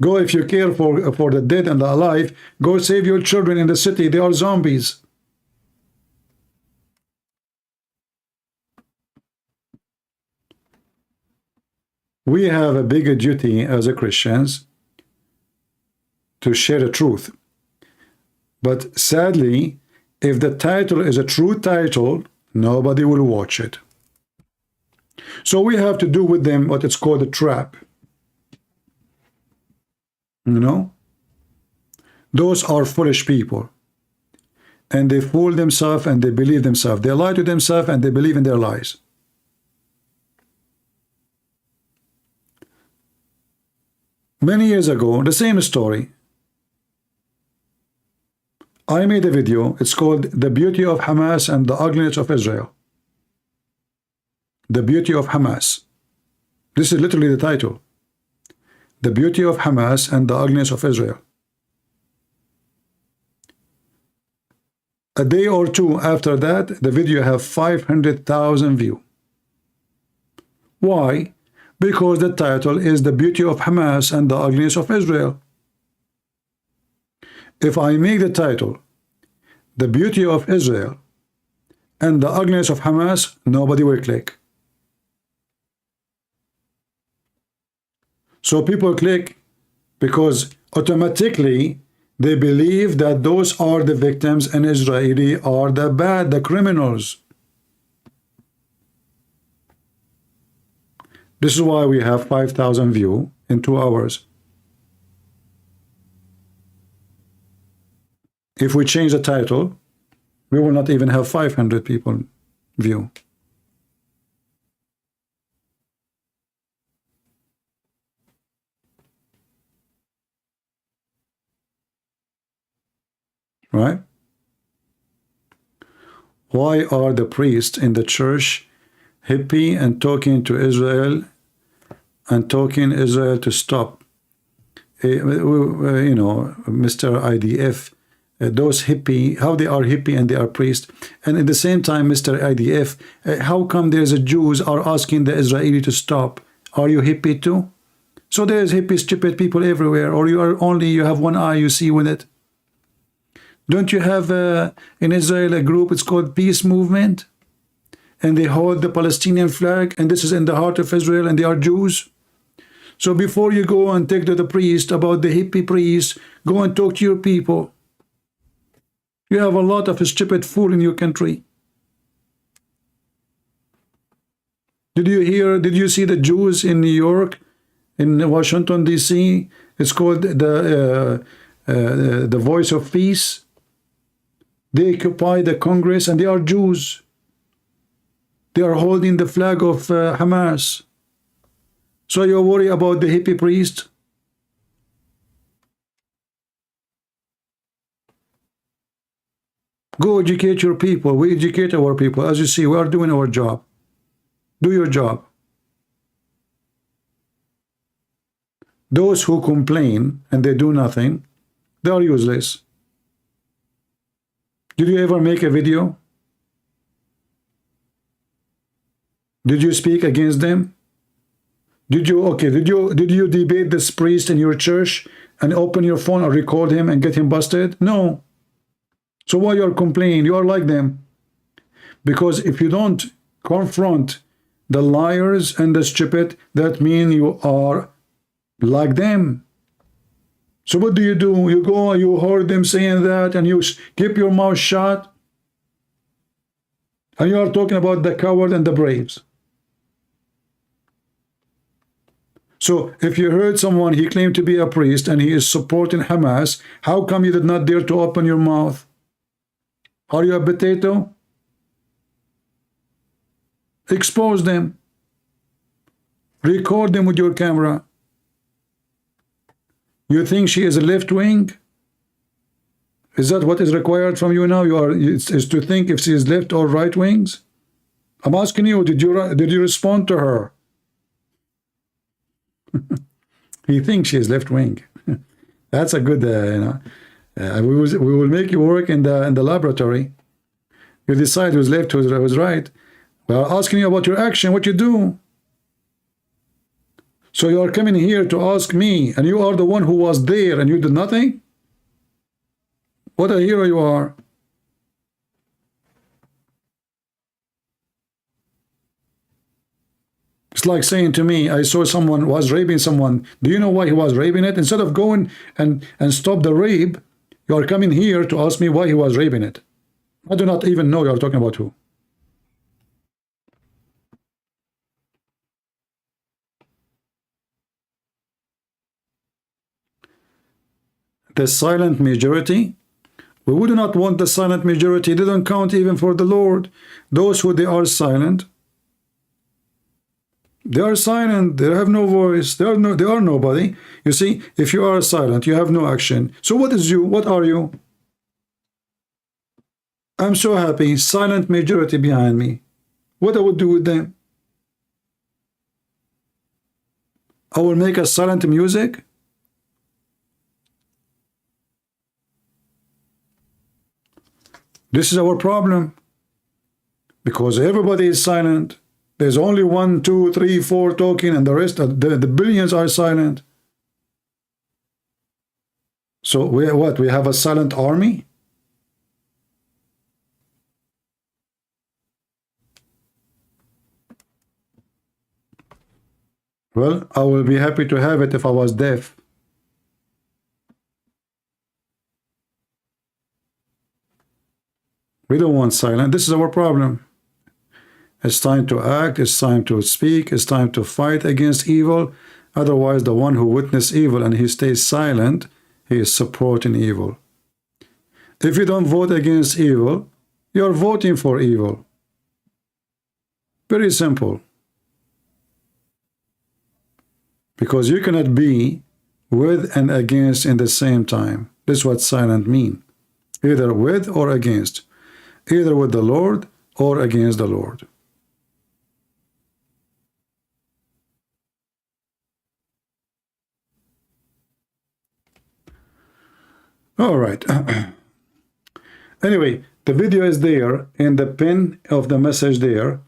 Go, if you care for the dead and the alive, go save your children in the city. They are zombies. We have a bigger duty as a Christians to share the truth. But sadly, if the title is a true title, nobody will watch it. So we have to do with them what it's called a trap. You know, those are foolish people, and they fool themselves and they believe themselves. They lie to themselves and they believe in their lies. Many years ago, the same story. I made a video. It's called The Beauty of Hamas and the Ugliness of Israel. The Beauty of Hamas. This is literally the title. The Beauty of Hamas and the Ugliness of Israel. A day or two after that, the video have 500,000 views. Why? Because the title is The Beauty of Hamas and the Ugliness of Israel. If I make the title The Beauty of Israel and the Ugliness of Hamas, nobody will click. So people click because automatically they believe that those are the victims and Israeli are the bad, the criminals. This is why we have 5,000 views in 2 hours. If we change the title, we will not even have 500 people view. Right? Why are the priests in the church hippie and talking to Israel and talking Israel to stop? You know, Mr. IDF, those hippie, how they are hippie and they are priests. And at the same time, Mr. IDF, how come there's a Jews are asking the Israeli to stop? Are you hippie too? So there's hippie, stupid people everywhere, or you have one eye, you see with it. Don't you have in Israel a group, it's called Peace Movement? And they hold the Palestinian flag, and this is in the heart of Israel, and they are Jews. So before you go and take to the priest about the hippie priest, go and talk to your people. You have a lot of stupid fool in your country. Did you see the Jews in New York, in Washington, D.C.? It's called the Voice of Peace. They occupy the Congress and they are Jews. They are holding the flag of Hamas. So you worry about the hippie priest? Go educate your people. We educate our people. As you see, we are doing our job. Do your job. Those who complain and they do nothing, they are useless. Did you ever make a video? Did you speak against them? Did you debate this priest in your church and open your phone or record him and get him busted? No. So why you are complaining? You are like them. Because if you don't confront the liars and the stupid, that means you are like them. So what do? You go, you heard them saying that, and you keep your mouth shut. And you are talking about the coward and the braves. So if you heard someone, he claimed to be a priest and he is supporting Hamas, how come you did not dare to open your mouth? Are you a potato? Expose them. Record them with your camera. You think she is a left wing? Is that what is required from you now? Is to think if she is left or right wings? I'm asking you, did you respond to her? He thinks she is left wing. That's a good, we will make you work in the laboratory. You decide who's left, who's right. We are asking you about your action, what you do. So you are coming here to ask me, and you are the one who was there and you did nothing? What a hero you are. It's like saying to me, I saw someone was raping someone. Do you know why he was raping it? Instead of going and stop the rape, you are coming here to ask me why he was raping it. I do not even know you are talking about who. The silent majority, we would not want the silent majority. They don't count even for the Lord. Those who they are silent, they are silent. They have no voice. They are nobody. You see, if you are silent, you have no action. So what is you? What are you? I'm so happy. Silent majority behind me. What I would do with them? I will make a silent music. This is our problem, because everybody is silent. There's only 1, 2, 3, 4 talking, and the rest, the billions are silent. So we have a silent army? Well, I will be happy to have it if I was deaf. We don't want silence. This is our problem. It's time to act. It's time to speak. It's time to fight against evil. Otherwise, the one who witnessed evil and he stays silent, he is supporting evil. If you don't vote against evil, you're voting for evil. Very simple. Because you cannot be with and against in the same time. This is what silent means. Either with or against. Either with the Lord or against the Lord. All right. Anyway, the video is there in the pin of the message there,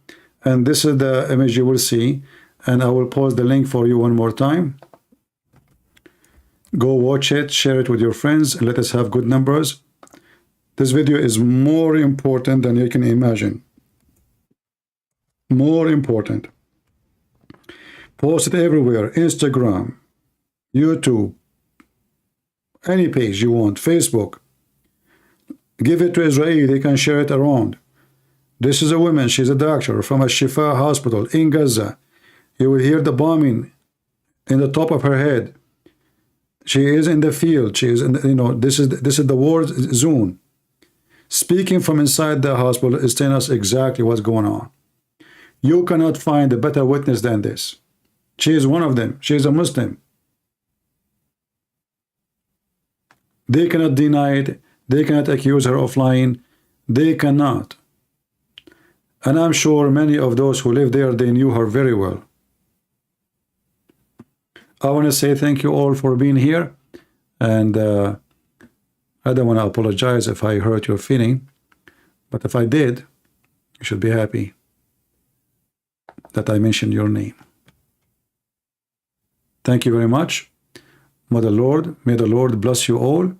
and this is the image you will see, and I will post the link for you one more time. Go watch it, share it with your friends, and let us have good numbers. This video is more important than you can imagine. More important. Post it everywhere. Instagram, YouTube, any page you want, Facebook. Give it to Israel. They can share it around. This is a woman. She's a doctor from a Shifa hospital in Gaza. You will hear the bombing in the top of her head. She is in the field. She is in the, this is the war zone. Speaking from inside the hospital is telling us exactly what's going on. You cannot find a better witness than this. She is one of them. She is a Muslim. They cannot deny it. They cannot accuse her of lying. They cannot. And I'm sure many of those who live there, they knew her very well. I want to say thank you all for being here. And I don't want to apologize if I hurt your feeling, but if I did, you should be happy that I mentioned your name. Thank you very much. May the Lord bless you all,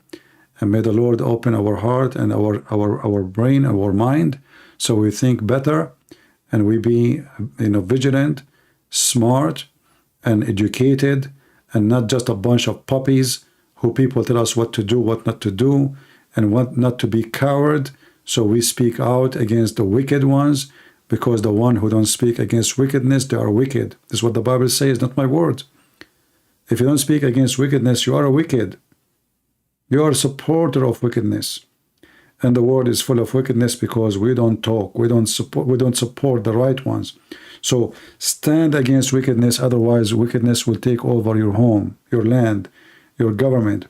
and may the Lord open our heart and our brain, our mind, so we think better and we be vigilant, smart, and educated, and not just a bunch of puppies who people tell us what to do, what not to do, and what not to be coward. So we speak out against the wicked ones, because the one who don't speak against wickedness, they are wicked. This is what the Bible says, not my words. If you don't speak against wickedness, you are wicked. You are a supporter of wickedness. And the world is full of wickedness because we don't talk, we don't support the right ones. So stand against wickedness, otherwise wickedness will take over your home, your land, your government.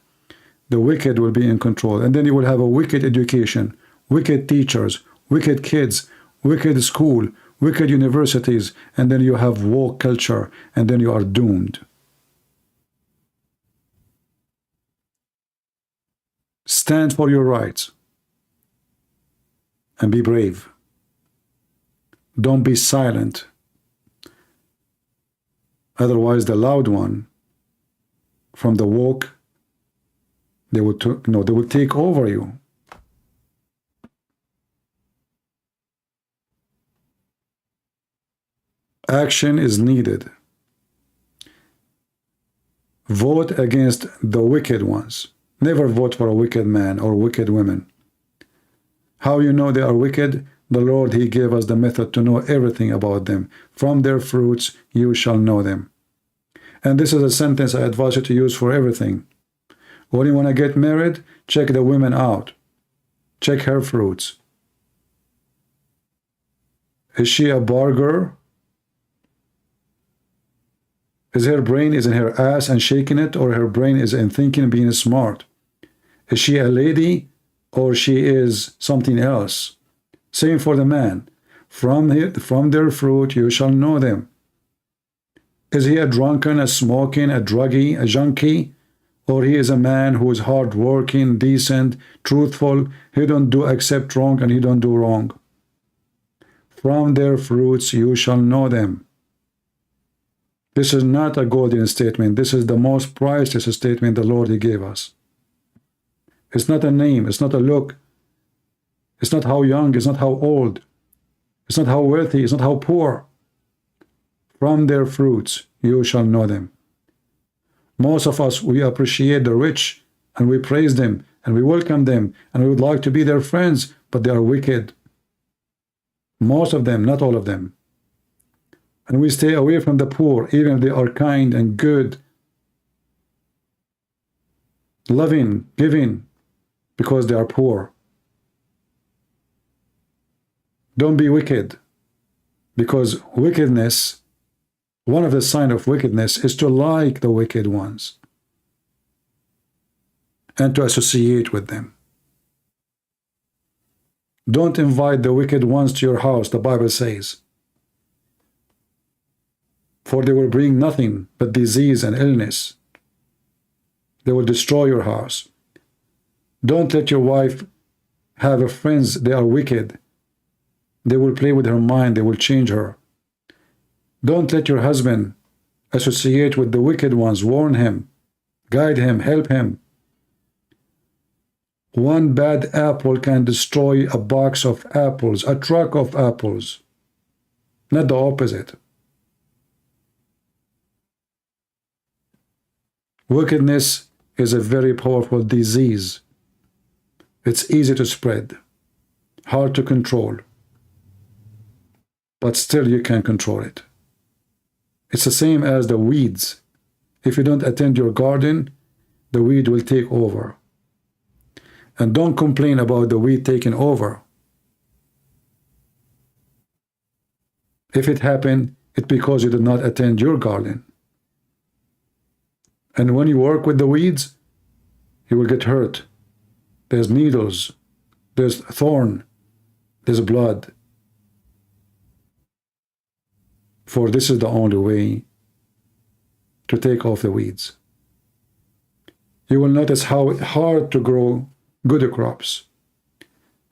The wicked will be in control. And then you will have a wicked education, wicked teachers, wicked kids, wicked school, wicked universities, and then you have woke culture, and then you are doomed. Stand for your rights and be brave. Don't be silent. Otherwise, the loud one from the woke, they will take over you. Action is needed. Vote against the wicked ones. Never vote for a wicked man or wicked women. How you know they are wicked? The Lord, He gave us the method to know everything about them. From their fruits you shall know them. And this is a sentence I advise you to use for everything. When you want to get married, check the women out. Check her fruits. Is she a burger? Is her brain is in her ass and shaking it, or her brain is in thinking, being smart? Is she a lady, or she is something else? Same for the man. From their fruit you shall know them. Is he a drunken, a smoking, a druggie, a junkie? Or he is a man who is hard-working, decent, truthful, he don't do accept wrong and he don't do wrong. From their fruits you shall know them. This is not a golden statement. This is the most priceless statement the Lord He gave us. It's not a name. It's not a look. It's not how young. It's not how old. It's not how wealthy. It's not how poor. From their fruits you shall know them. Most of us, we appreciate the rich and we praise them and we welcome them and we would like to be their friends, but they are wicked. Most of them, not all of them. And we stay away from the poor, even if they are kind and good, loving, giving, because they are poor. Don't be wicked, because wickedness, one of the signs of wickedness is to like the wicked ones and to associate with them. Don't invite the wicked ones to your house, the Bible says. For they will bring nothing but disease and illness. They will destroy your house. Don't let your wife have friends, they are wicked. They will play with her mind, they will change her. Don't let your husband associate with the wicked ones. Warn him, guide him, help him. One bad apple can destroy a box of apples, a truck of apples, not the opposite. Wickedness is a very powerful disease. It's easy to spread, hard to control, but still you can control it. It's the same as the weeds. If you don't attend your garden, the weed will take over. And don't complain about the weed taking over. If it happened, it's because you did not attend your garden. And when you work with the weeds, you will get hurt. There's needles, there's thorn, there's blood. For this is the only way to take off the weeds. You will notice how hard to grow good crops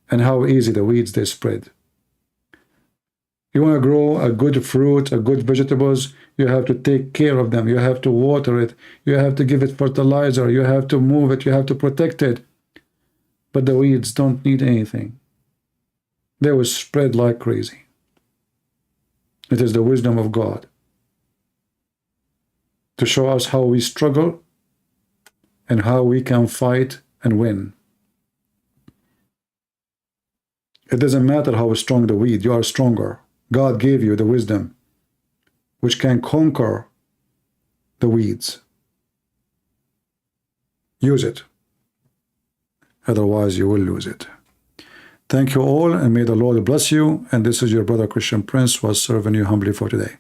and how easy the weeds they spread. You want to grow a good fruit, a good vegetables, you have to take care of them. You have to water it. You have to give it fertilizer. You have to move it. You have to protect it. But the weeds don't need anything. They will spread like crazy. It is the wisdom of God to show us how we struggle and how we can fight and win. It doesn't matter how strong the weed, you are stronger. God gave you the wisdom which can conquer the weeds. use it. Otherwise, you will lose it. Thank you all, and may the Lord bless you. And this is your brother Christian Prince, was serving you humbly for today.